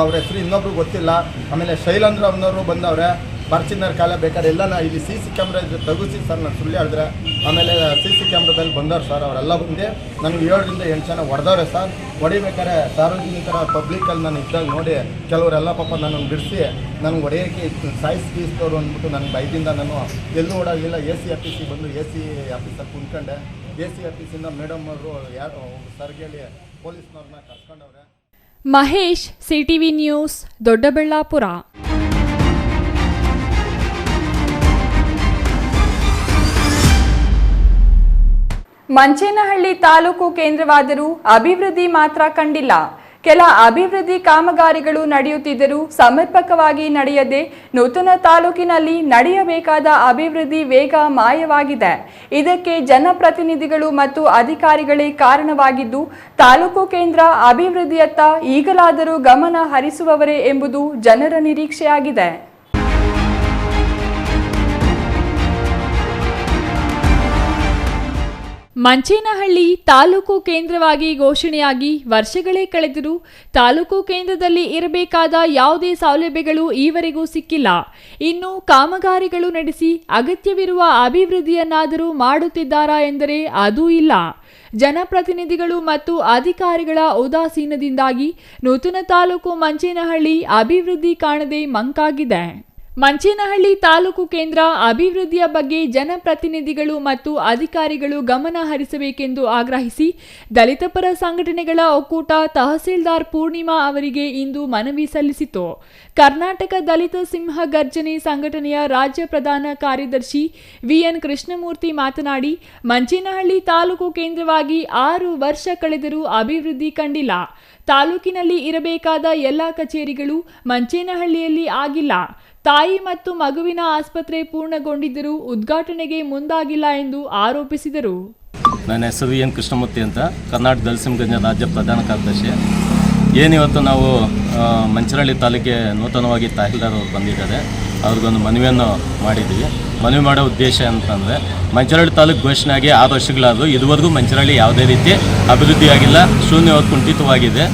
[SPEAKER 13] ಅವ್ರ ಹೆಸರು ಇನ್ನೊಬ್ರು ಗೊತ್ತಿಲ್ಲ. ಆಮೇಲೆ ಶೈಲೇಂದ್ರ ಅನ್ನೋರು ಬಂದವ್ರೆ, ಬರ್ಚಿನರ್ ಕಾಲ ಬೇಕಾದ್ರೆ ಎಲ್ಲ ಇಲ್ಲಿ CC ಕ್ಯಾಮ್ರಾ ಇದ್ರೆ ತೆಗಿಸಿ ಸರ್, ನಾನು ಸುಳ್ಳು ಹೇಳಿದ್ರೆ. ಆಮೇಲೆ CC ಕ್ಯಾಮ್ರಾದಲ್ಲಿ ಬಂದವ್ರು ಸರ್, ಅವರೆಲ್ಲ ಬಂದು ನನಗೆ 7 ರಿಂದ 8 ಜನ ಹೊಡೆದವ್ರೆ ಸರ್. ಹೊಡಿಬೇಕಾದ್ರೆ ಸಾರ್ವಜನಿಕರ ಪಬ್ಲಿಕಲ್ಲಿ ನಾನು ಇದ್ದಾಗ ನೋಡಿ ಕೆಲವರೆಲ್ಲ ಪಾಪ ನನ್ನನ್ನು ಬಿಡಿಸಿ ನನಗೆ ಹೊಡೆಯೋಕ್ಕೆ ಸಾಯಿಸ್ತೀಸ್ತವ್ರು ಅಂದ್ಬಿಟ್ಟು ನನ್ನ ಭಯದಿಂದ ನಾನು ಎಲ್ಲೂ ಓಡಾಗಲಿಲ್ಲ. AC ಆಫೀಸಿಗೆ ಬಂದು AC ಆಫೀಸಲ್ಲಿ ಕುಂತ್ಕೊಂಡೆ. AC ಆಫೀಸಿಂದ ಮೇಡಮ್ ಅವರು ಯಾರು ಸರ್ಗೆ ಹೇಳಿ ಪೊಲೀಸ್ನವ್ರನ್ನ ಕರ್ಕೊಂಡವ್ರೆ.
[SPEAKER 1] Mahesh, CTV news, Doddaballapur. ಮಂಚೇನಹಳ್ಳಿ ತಾಲೂಕು ಕೇಂದ್ರವಾದರೂ ಅಭಿವೃದ್ಧಿ ಮಾತ್ರ ಕಂಡಿಲ್ಲ. ಕೆಲ ಅಭಿವೃದ್ಧಿ ಕಾಮಗಾರಿಗಳು ನಡೆಯುತ್ತಿದ್ದರೂ ಸಮರ್ಪಕವಾಗಿ ನಡೆಯದೆ ನೂತನ ತಾಲೂಕಿನಲ್ಲಿ ನಡೆಯಬೇಕಾದ ಅಭಿವೃದ್ಧಿ ವೇಗ ಮಾಯವಾಗಿದೆ. ಇದಕ್ಕೆ ಜನಪ್ರತಿನಿಧಿಗಳು ಮತ್ತು ಅಧಿಕಾರಿಗಳೇ ಕಾರಣವಾಗಿದ್ದು, ತಾಲೂಕು ಕೇಂದ್ರ ಅಭಿವೃದ್ಧಿಯತ್ತ ಈಗಲಾದರೂ ಗಮನ ಹರಿಸುವವರೇ ಎಂಬುದು ಜನರ ನಿರೀಕ್ಷೆಯಾಗಿದೆ. ಮಂಚೇನಹಳ್ಳಿ ತಾಲೂಕು ಕೇಂದ್ರವಾಗಿ ಘೋಷಣೆಯಾಗಿ ವರ್ಷಗಳೇ ಕಳೆದರೂ ತಾಲೂಕು ಕೇಂದ್ರದಲ್ಲಿ ಇರಬೇಕಾದ ಯಾವುದೇ ಸೌಲಭ್ಯಗಳು ಈವರೆಗೂ ಸಿಕ್ಕಿಲ್ಲ. ಇನ್ನು ಕಾಮಗಾರಿಗಳು ನಡೆಸಿ ಅಗತ್ಯವಿರುವ ಅಭಿವೃದ್ಧಿಯನ್ನಾದರೂ ಮಾಡುತ್ತಿದ್ದಾರಾ ಎಂದರೆ ಅದೂ ಇಲ್ಲ. ಜನಪ್ರತಿನಿಧಿಗಳು ಮತ್ತು ಅಧಿಕಾರಿಗಳ ಉದಾಸೀನದಿಂದಾಗಿ ನೂತನ ತಾಲೂಕು ಮಂಚೇನಹಳ್ಳಿ ಅಭಿವೃದ್ಧಿ ಕಾಣದೆ ಮಂಕಾಗಿದೆ. ಮಂಚೇನಹಳ್ಳಿ ತಾಲೂಕು ಕೇಂದ್ರ ಅಭಿವೃದ್ಧಿಯ ಬಗ್ಗೆ ಜನಪ್ರತಿನಿಧಿಗಳು ಮತ್ತು ಅಧಿಕಾರಿಗಳು ಗಮನ ಹರಿಸಬೇಕೆಂದು ಆಗ್ರಹಿಸಿ ದಲಿತ ಪರ ಸಂಘಟನೆಗಳ ಒಕ್ಕೂಟ ತಹಸೀಲ್ದಾರ್ ಪೂರ್ಣಿಮಾ ಅವರಿಗೆ ಇಂದು ಮನವಿ ಸಲ್ಲಿಸಿತು. ಕರ್ನಾಟಕ ದಲಿತ ಸಿಂಹ ಗರ್ಜನೆ ಸಂಘಟನೆಯ ರಾಜ್ಯ ಪ್ರಧಾನ ಕಾರ್ಯದರ್ಶಿ VN ಕೃಷ್ಣಮೂರ್ತಿ ಮಾತನಾಡಿ, ಮಂಚೇನಹಳ್ಳಿ ತಾಲೂಕು ಕೇಂದ್ರವಾಗಿ 6 ವರ್ಷ ಕಳೆದರೂ ಅಭಿವೃದ್ಧಿ ಕಂಡಿಲ್ಲ. ತಾಲೂಕಿನಲ್ಲಿ ಇರಬೇಕಾದ ಎಲ್ಲ ಕಚೇರಿಗಳು ಮಂಚೇನಹಳ್ಳಿಯಲ್ಲಿ ಆಗಿಲ್ಲ. ತಾಯಿ ಮತ್ತು ಮಗುವಿನ ಆಸ್ಪತ್ರೆ ಪೂರ್ಣಗೊಂಡಿದ್ದರೂ ಉದ್ಘಾಟನೆಗೆ ಮುಂದಾಗಿಲ್ಲ ಎಂದು ಆರೋಪಿಸಿದರು.
[SPEAKER 14] ನನ್ನ ಹೆಸರು VN ಕೃಷ್ಣಮೂರ್ತಿ ಅಂತ, ಕರ್ನಾಟಕ ದಲಿತ ಸಿಂಹ ಗರ್ಜನೆ ರಾಜ್ಯ ಪ್ರಧಾನ ಕಾರ್ಯದರ್ಶಿ. ಏನಿವತ್ತು ನಾವು ಮಂಚೇನಹಳ್ಳಿ ತಾಲೂಕಿಗೆ ನೂತನವಾಗಿ ತಹಸೀಲ್ದಾರ್ ಅವರು ಬಂದಿದ್ದಾರೆ, ಅವ್ರಿಗೊಂದು ಮನವಿಯನ್ನು ಮಾಡಿದ್ದೀವಿ. ಮನವಿ ಮಾಡೋ ಉದ್ದೇಶ ಅಂತಂದರೆ, ಮಂಚೇನಹಳ್ಳಿ ತಾಲೂಕು ಘೋಷಣೆ ಆಗಿ 6 ವರ್ಷಗಳಾದರೂ ಇದುವರೆಗೂ ಮಂಚೇನಹಳ್ಳಿ ಯಾವುದೇ ರೀತಿ ಅಭಿವೃದ್ಧಿಯಾಗಿಲ್ಲ, ಶೂನ್ಯವಾಗಿ ಕುಂಠಿತವಾಗಿದೆ.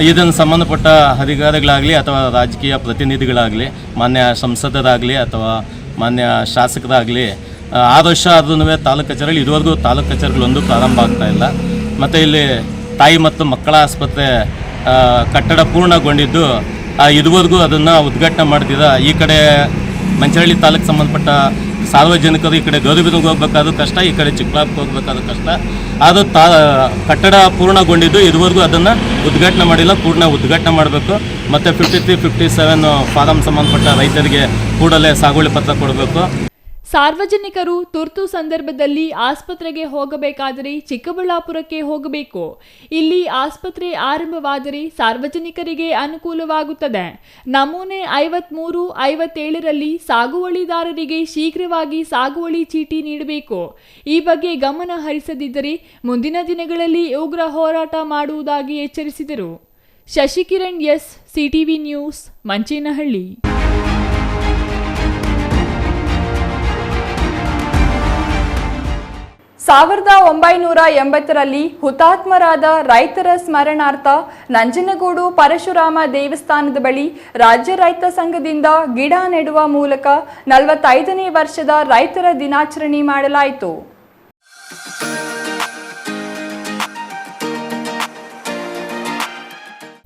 [SPEAKER 14] ಇದನ್ನು ಸಂಬಂಧಪಟ್ಟ ಅಧಿಕಾರಿಗಳಾಗಲಿ ಅಥವಾ ರಾಜಕೀಯ ಪ್ರತಿನಿಧಿಗಳಾಗಲಿ, ಮಾನ್ಯ ಸಂಸದರಾಗಲಿ ಅಥವಾ ಮಾನ್ಯ ಶಾಸಕರಾಗಲಿ 6 ವರ್ಷ ಆದ್ರೂ ತಾಲೂಕು ಕಚೇರಿಯಲ್ಲಿ ಇದುವರೆಗೂ ತಾಲೂಕು ಕಚೇರಿಗಳೊಂದು ಪ್ರಾರಂಭ ಆಗ್ತಾ ಇಲ್ಲ. ಮತ್ತು ಇಲ್ಲಿ ತಾಯಿ ಮತ್ತು ಮಕ್ಕಳ ಆಸ್ಪತ್ರೆ ಕಟ್ಟಡ ಪೂರ್ಣಗೊಂಡಿದ್ದು ಇದುವರೆಗೂ ಅದನ್ನು ಉದ್ಘಾಟನೆ ಮಾಡ್ತಿದ್ದ. ಈ ಕಡೆ ಮಂಚೇನಹಳ್ಳಿ ತಾಲೂಕು ಸಂಬಂಧಪಟ್ಟ ಸಾರ್ವಜನಿಕರು ಈ ಕಡೆ ಗೌರಿಬಿದನೂರಿಗೆ ಹೋಗ್ಬೇಕಾದ್ರೂ ಕಷ್ಟ, ಈ ಕಡೆ ಚಿಕ್ಕಬಳ್ಳಾಪುರಕ್ಕೆ ಹೋಗ್ಬೇಕಾದ್ರೂ ಕಷ್ಟ. ಅದು ಕಟ್ಟಡ ಪೂರ್ಣಗೊಂಡಿದ್ದು ಇದುವರೆಗೂ ಅದನ್ನು ಉದ್ಘಾಟನೆ ಮಾಡಿಲ್ಲ. ಪೂರ್ಣ ಉದ್ಘಾಟನೆ ಮಾಡಬೇಕು. ಮತ್ತು 53, 57 ಫಾರಂ ಸಂಬಂಧಪಟ್ಟ ರೈತರಿಗೆ ಕೂಡಲೇ ಸಾಗುವಳಿ ಪತ್ರ ಕೊಡಬೇಕು.
[SPEAKER 1] ಸಾರ್ವಜನಿಕರು ತುರ್ತು ಸಂದರ್ಭದಲ್ಲಿ ಆಸ್ಪತ್ರೆಗೆ ಹೋಗಬೇಕಾದರೆ ಚಿಕ್ಕಬಳ್ಳಾಪುರಕ್ಕೆ ಹೋಗಬೇಕು. ಇಲ್ಲಿ ಆಸ್ಪತ್ರೆ ಆರಂಭವಾದರೆ ಸಾರ್ವಜನಿಕರಿಗೆ ಅನುಕೂಲವಾಗುತ್ತದೆ. ನಮೂನೆ 53, 57ರಲ್ಲಿ ಸಾಗುವಳಿದಾರರಿಗೆ ಶೀಘ್ರವಾಗಿ ಸಾಗುವಳಿ ಚೀಟಿ ನೀಡಬೇಕು. ಈ ಬಗ್ಗೆ ಗಮನ ಹರಿಸದಿದ್ದರೆ ಮುಂದಿನ ದಿನಗಳಲ್ಲಿ ಉಗ್ರ ಹೋರಾಟ ಮಾಡುವುದಾಗಿ ಎಚ್ಚರಿಸಿದರು. Shashikiran S, CTV news, Manchenahalli. 1980ರಲ್ಲಿ ಹುತಾತ್ಮರಾದ ರೈತರ ಸ್ಮರಣಾರ್ಥ ನಂಜನಗೂಡು ಪರಶುರಾಮ ದೇವಸ್ಥಾನದ ಬಳಿ ರಾಜ್ಯ ರೈತ ಸಂಘದಿಂದ ಗಿಡ ನೆಡುವ ಮೂಲಕ 45ನೇ ವರ್ಷದ ರೈತರ ದಿನಾಚರಣೆ ಮಾಡಲಾಯಿತು.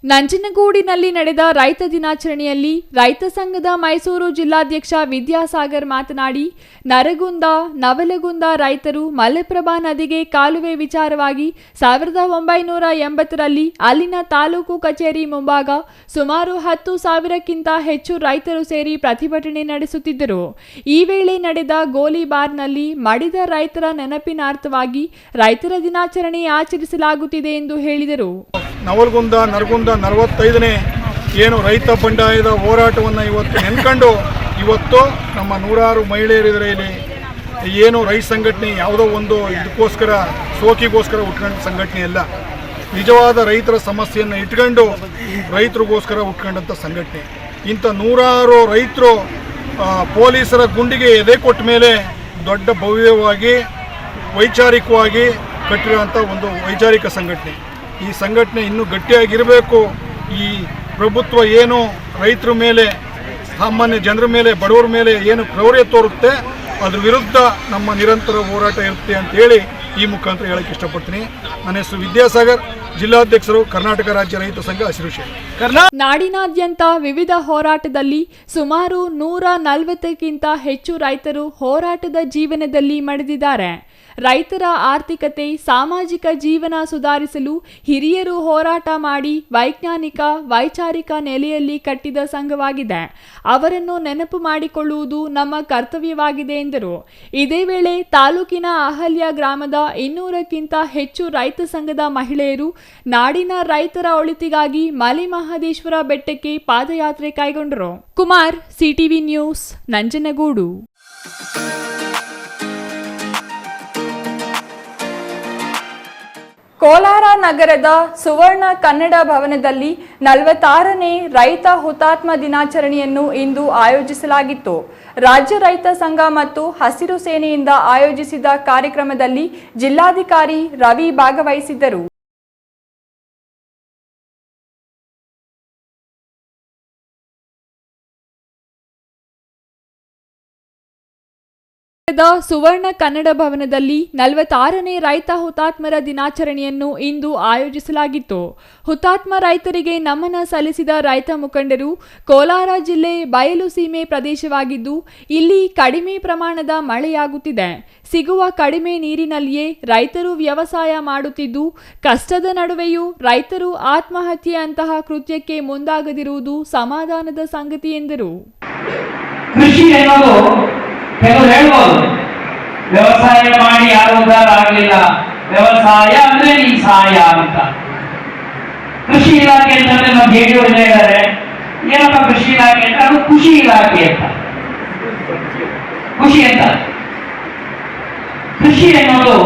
[SPEAKER 1] ನಂಜನಗೂಡಿನಲ್ಲಿ ನಡೆದ ರೈತ ದಿನಾಚರಣೆಯಲ್ಲಿ ರೈತ ಸಂಘದ ಮೈಸೂರು ಜಿಲ್ಲಾಧ್ಯಕ್ಷ ವಿದ್ಯಾಸಾಗರ್ ಮಾತನಾಡಿ, ನರಗುಂದ, ನವಲಗುಂದ ರೈತರು ಮಲಪ್ರಭಾ ನದಿಗೆ ಕಾಲುವೆ ವಿಚಾರವಾಗಿ 1980ರಲ್ಲಿ ಅಲ್ಲಿನ ತಾಲೂಕು ಕಚೇರಿ ಮುಂಭಾಗ ಸುಮಾರು 10,000ಕ್ಕಿಂತ ಹೆಚ್ಚು ರೈತರು ಸೇರಿ ಪ್ರತಿಭಟನೆ ನಡೆಸುತ್ತಿದ್ದರು. ಈ ವೇಳೆ ನಡೆದ ಗೋಲಿಬಾರ್ನಲ್ಲಿ ಮಡಿದ ರೈತರ ನೆನಪಿನಾರ್ಥವಾಗಿ ರೈತರ ದಿನಾಚರಣೆ ಆಚರಿಸಲಾಗುತ್ತಿದೆ ಎಂದು ಹೇಳಿದರು.
[SPEAKER 15] ನವಲಗುಂದ, ನರಗುಂದ 45ನೇ ಏನು ರೈತ ಬಂಡಾಯದ ಹೋರಾಟವನ್ನು ಇವತ್ತು ನೆನ್ಕೊಂಡು ಇವತ್ತು ನಮ್ಮ ನೂರಾರು ಮಹಿಳೆಯರಿದರಲ್ಲಿ ಏನು ರೈತ ಸಂಘಟನೆ ಯಾವುದೋ ಒಂದು ಇದಕ್ಕೋಸ್ಕರ ಸೋಕಿಗೋಸ್ಕರ ಉಟ್ಕೊಂಡ ಸಂಘಟನೆ ಅಲ್ಲ, ನಿಜವಾದ ರೈತರ ಸಮಸ್ಯೆಯನ್ನು ಇಟ್ಕೊಂಡು ರೈತರಿಗೋಸ್ಕರ ಉಟ್ಕೊಂಡಂಥ ಸಂಘಟನೆ. ಇಂಥ ನೂರಾರು ರೈತರು ಪೊಲೀಸರ ಗುಂಡಿಗೆ ಎದೆ ಕೊಟ್ಟ ಮೇಲೆ ದೊಡ್ಡ ಭವ್ಯವಾಗಿ ವೈಚಾರಿಕವಾಗಿ ಕಟ್ಟಿರೋಂಥ ಒಂದು ವೈಚಾರಿಕ ಸಂಘಟನೆ. ಈ ಸಂಘಟನೆ ಇನ್ನೂ ಗಟ್ಟಿಯಾಗಿರಬೇಕು. ಈ ಪ್ರಭುತ್ವ ಏನು ರೈತರ ಮೇಲೆ, ಸಾಮಾನ್ಯ ಜನರ ಮೇಲೆ, ಬಡವರ ಮೇಲೆ ಏನು ಕ್ರೌರ್ಯ ತೋರುತ್ತೆ ಅದ್ರ ವಿರುದ್ಧ ನಮ್ಮ ನಿರಂತರ ಹೋರಾಟ ಇರುತ್ತೆ ಅಂತೇಳಿ ಈ ಮುಖಾಂತರ ಹೇಳಕ್ಕೆ ಇಷ್ಟಪಡ್ತೀನಿ. ನನ್ನ ಹೆಸರು ವಿದ್ಯಾಸಾಗರ್, ಜಿಲ್ಲಾಧ್ಯಕ್ಷರು, ಕರ್ನಾಟಕ ರಾಜ್ಯ ರೈತ ಸಂಘ ಹಸಿರು ಸೇನೆ.
[SPEAKER 1] ನಾಡಿನಾದ್ಯಂತ ವಿವಿಧ ಹೋರಾಟದಲ್ಲಿ ಸುಮಾರು 140ಕ್ಕಿಂತ ಹೆಚ್ಚು ರೈತರು ಹೋರಾಟದ ಜೀವನದಲ್ಲಿ ಮಡಿದಿದ್ದಾರೆ. ರೈತರ ಆರ್ಥಿಕತೆ, ಸಾಮಾಜಿಕ ಜೀವನ ಸುಧಾರಿಸಲು ಹಿರಿಯರು ಹೋರಾಟ ಮಾಡಿ ವೈಚಾರಿಕ ನೆಲೆಯಲ್ಲಿ ಕಟ್ಟಿದ ಸಂಘವಾಗಿದೆ. ಅವರನ್ನು ನೆನಪು ಮಾಡಿಕೊಳ್ಳುವುದು ನಮ್ಮ ಕರ್ತವ್ಯವಾಗಿದೆ ಎಂದರು. ಇದೇ ವೇಳೆ ತಾಲೂಕಿನ ಅಹಲ್ಯ ಗ್ರಾಮದ 200ಕ್ಕಿಂತ ಹೆಚ್ಚು ರೈತ ಸಂಘದ ಮಹಿಳೆಯರು ನಾಡಿನ ರೈತರ ಒಳಿತಿಗಾಗಿ ಮಲೆಮಹದೇಶ್ವರ ಬೆಟ್ಟಕ್ಕೆ ಪಾದಯಾತ್ರೆ ಕೈಗೊಂಡರು. Kumar, CTV news, Nanjangud. ಕೋಲಾರ ನಗರದ ಸುವರ್ಣ ಕನ್ನಡ ಭವನದಲ್ಲಿ 46ನೇ ರೈತ ಹುತಾತ್ಮ ದಿನಾಚರಣೆಯನ್ನು ಇಂದು ಆಯೋಜಿಸಲಾಗಿತ್ತು. ರಾಜ್ಯ ರೈತ ಸಂಘ ಮತ್ತು ಹಸಿರು ಸೇನೆಯಿಂದ ಆಯೋಜಿಸಿದ ಕಾರ್ಯಕ್ರಮದಲ್ಲಿ ಜಿಲ್ಲಾಧಿಕಾರಿ ರವಿ ಭಾಗವಹಿಸಿದ್ದರು. ಸುವರ್ಣ ಕನ್ನಡ ಭವನದಲ್ಲಿ 46ನೇ ರೈತ ಹುತಾತ್ಮರ ದಿನಾಚರಣೆಯನ್ನು ಇಂದು ಆಯೋಜಿಸಲಾಗಿತ್ತು. ಹುತಾತ್ಮ ರೈತರಿಗೆ ನಮನ ಸಲ್ಲಿಸಿದ ರೈತ ಮುಖಂಡರು, ಕೋಲಾರ ಜಿಲ್ಲೆ ಬಯಲು ಸೀಮೆ ಪ್ರದೇಶವಾಗಿದ್ದು ಇಲ್ಲಿ ಕಡಿಮೆ ಪ್ರಮಾಣದ ಮಳೆಯಾಗುತ್ತಿದೆ. ಸಿಗುವ ಕಡಿಮೆ ನೀರಿನಲ್ಲಿಯೇ ರೈತರು ವ್ಯವಸಾಯ ಮಾಡುತ್ತಿದ್ದು, ಕಷ್ಟದ ನಡುವೆಯೂ ರೈತರು ಆತ್ಮಹತ್ಯೆಯಂತಹ ಕೃತ್ಯಕ್ಕೆ ಮುಂದಾಗದಿರುವುದು ಸಮಾಧಾನದ ಸಂಗತಿ ಎಂದರು.
[SPEAKER 16] ಕೆಲವರು ಹೇಳ್ಬೋದು, ವ್ಯವಸಾಯ ಮಾಡಿ ಯಾರು ಉದ್ಧಾರ ಆಗಲಿಲ್ಲ, ವ್ಯವಸಾಯ ಅಂದ್ರೆ ನೀ ಸಹಾಯ ಅಂತ. ಕೃಷಿ ಇಲಾಖೆ ಅಂತಂದ್ರೆ ನಮ್ಮ ಜೆಡಿಯವರು ಹೇಳಿದ್ದಾರೆ, ಏನಪ್ಪ ಕೃಷಿ ಇಲಾಖೆ ಅಂತ? ಅದು ಖುಷಿ ಇಲಾಖೆ ಅಂತ. ಖುಷಿ ಅಂತ ಕೃಷಿ ಎನ್ನುವುದು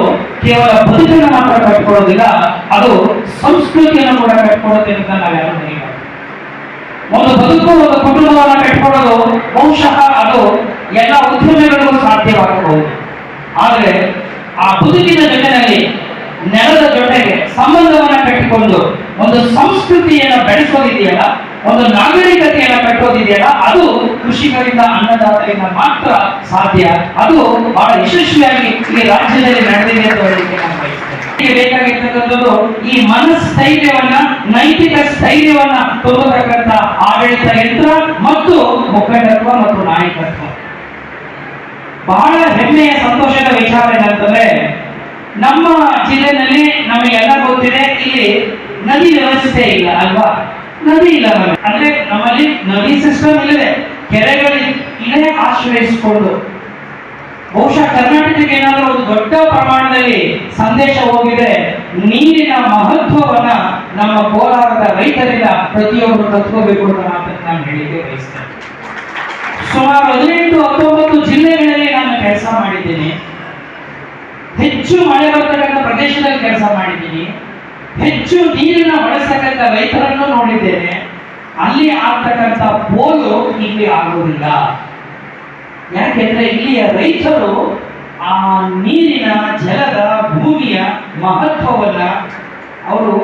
[SPEAKER 16] ಕೇವಲ ಬದುಕನ್ನು ಮಾತ್ರ ಕಟ್ಕೊಳ್ಳೋದಿಲ್ಲ, ಅದು ಸಂಸ್ಕೃತಿಯನ್ನು ಕೂಡ ಕಟ್ಕೊಳ್ಳುತ್ತೆ ಅಂತ ನಾವ್ಯಾರು ನೆನಪು. ಒಂದು ಬದುಕು, ಒಂದು ಕುಟುಂಬವನ್ನು ಕಟ್ಕೊಳ್ಳೋದು ಬಹುಶಃ ಅದು ಎಲ್ಲ ಉದ್ಯಮಿಗಳಿಗೂ ಸಾಧ್ಯವಾಗಬಹುದು. ಆದರೆ ಆ ಬದುಕಿನ ಜೊತೆಯಲ್ಲಿ ನೆಲದ ಜೊತೆಗೆ ಸಂಬಂಧವನ್ನು ಕಟ್ಟಿಕೊಂಡು ಒಂದು ಸಂಸ್ಕೃತಿಯನ್ನು ಬೆಳೆಸೋದಿದೆಯಲ್ಲ, ಒಂದು ನಾಗರಿಕತೆಯನ್ನು ಕಟ್ಟೋದಿದೆಯಲ್ಲ, ಅದು ಕೃಷಿಕರಿಂದ, ಅನ್ನದಾತರಿಂದ ಮಾತ್ರ ಸಾಧ್ಯ. ಅದು ಬಹಳ ಯಶಸ್ವಿಯಾಗಿ ಈ ರಾಜ್ಯದಲ್ಲಿ ನಡೆದಿದೆ ಅಂತ ಹೇಳಲಿಕ್ಕೆ ನಾನು ಬಯಸ್ತೇನೆ. ಬೇಕಾಗಿರ್ತಕ್ಕಂಥದ್ದು ಈ ಮನಸ್ಥೈರ್ಯವನ್ನ, ನೈತಿಕ ಸ್ಥೈರ್ಯವನ್ನ ತುಂಬತಕ್ಕಂಥ ಆಡಳಿತ ಯಂತ್ರ ಮತ್ತು ಮುಖಂಡತ್ವ ಮತ್ತು ನಾಯಕತ್ವ. ಬಹಳ ಹೆಮ್ಮೆಯ ಸಂತೋಷದ ವಿಚಾರ ಏನಂತಂದ್ರೆ, ನಮ್ಮ ಜಿಲ್ಲೆಯಲ್ಲಿ ನಮಗೆಲ್ಲ ಗೊತ್ತಿದೆ, ಇಲ್ಲಿ ನದಿ ವ್ಯವಸ್ಥೆ ಇಲ್ಲ ಅಲ್ವಾ? ನದಿ ಇಲ್ಲ ಅಂದ್ರೆ ನಮ್ಮಲ್ಲಿ ನದಿ ಸಿಸ್ಟಮ್ ಇಲ್ಲದೆ, ಕೆರೆಗಳು ಇಲ್ಲೇ ಆಶ್ರಯಿಸಿಕೊಂಡು ಬಹುಶಃ ಕರ್ನಾಟಕಕ್ಕೆ ಏನಾದರೂ ಒಂದು ದೊಡ್ಡ ಪ್ರಮಾಣದಲ್ಲಿ ಸಂದೇಶ ಹೋಗಿದೆ, ನೀರಿನ ಮಹತ್ವವನ್ನ ನಮ್ಮ ಕೋಲಾರದ ರೈತರಿಂದ ಪ್ರತಿಯೊಬ್ಬರು ಕಲ್ತ್ಕೋಬೇಕು ಅಂತ ನಾನು ಹೇಳಿಕೆ ಬಯಸ್ತೇನೆ. ಸುಮಾರು 18-19 ಜಿಲ್ಲೆಗಳಲ್ಲಿ ನಾನು ಕೆಲಸ ಮಾಡಿದ್ದೀನಿ. ಹೆಚ್ಚು ಮಳೆ ಬರ್ತಕ್ಕಂಥ ಪ್ರದೇಶದಲ್ಲಿ ಕೆಲಸ ಮಾಡಿದ್ದೀನಿ. ಹೆಚ್ಚು ನೀರನ್ನ ಬಳಸ್ತಕ್ಕಂಥ ರೈತರನ್ನು ನೋಡಿದ್ದೇನೆ. ಅಲ್ಲಿ ಆಗ್ತಕ್ಕಂಥ ಪೋಲು ಇಲ್ಲಿ ಆಗುವುದಿಲ್ಲ. ಯಾಕೆಂದ್ರೆ ಇಲ್ಲಿಯ ರೈತರು ಆ ನೀರಿನ ಜಲದ ಭೂಮಿಯ ಮಹತ್ವವನ್ನ ಅವರು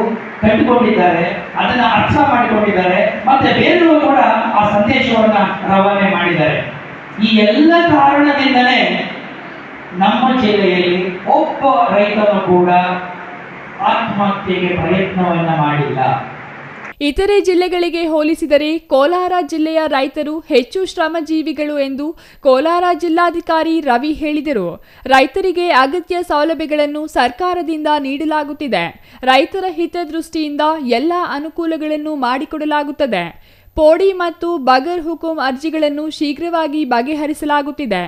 [SPEAKER 16] ಕಂಡುಕೊಂಡಿದ್ದಾರೆ, ಅದನ್ನ ಅರ್ಥ ಮಾಡಿಕೊಂಡಿದ್ದಾರೆ, ಮತ್ತೆ ಬೇರೆಯವರು ಕೂಡ ಆ ಸಂದೇಶವನ್ನ ರವಾನೆ ಮಾಡಿದ್ದಾರೆ. ಈ ಎಲ್ಲ ಕಾರಣದಿಂದಲೇ ನಮ್ಮ ಜಿಲ್ಲೆಯಲ್ಲಿ ಒಬ್ಬ ರೈತನು ಕೂಡ ಆತ್ಮಹತ್ಯೆಗೆ ಪ್ರಯತ್ನವನ್ನ ಮಾಡಿಲ್ಲ.
[SPEAKER 1] ಇತರೆ ಜಿಲ್ಲೆಗಳಿಗೆ ಹೋಲಿಸಿದರೆ ಕೋಲಾರ ಜಿಲ್ಲೆಯ ರೈತರು ಹೆಚ್ಚು ಶ್ರಮಜೀವಿಗಳು ಎಂದು ಕೋಲಾರ ಜಿಲ್ಲಾಧಿಕಾರಿ ರವಿ ಹೇಳಿದರು. ರೈತರಿಗೆ ಅಗತ್ಯ ಸೌಲಭ್ಯಗಳನ್ನು ಸರ್ಕಾರದಿಂದ ನೀಡಲಾಗುತ್ತಿದೆ. ರೈತರ ಹಿತದೃಷ್ಟಿಯಿಂದ ಎಲ್ಲ ಅನುಕೂಲಗಳನ್ನು ಮಾಡಿಕೊಡಲಾಗುತ್ತದೆ. ಪೋಡಿ ಮತ್ತು ಬಗರ್ ಹುಕುಂ ಅರ್ಜಿಗಳನ್ನು ಶೀಘ್ರವಾಗಿ ಬಗೆಹರಿಸಲಾಗುತ್ತಿದೆ.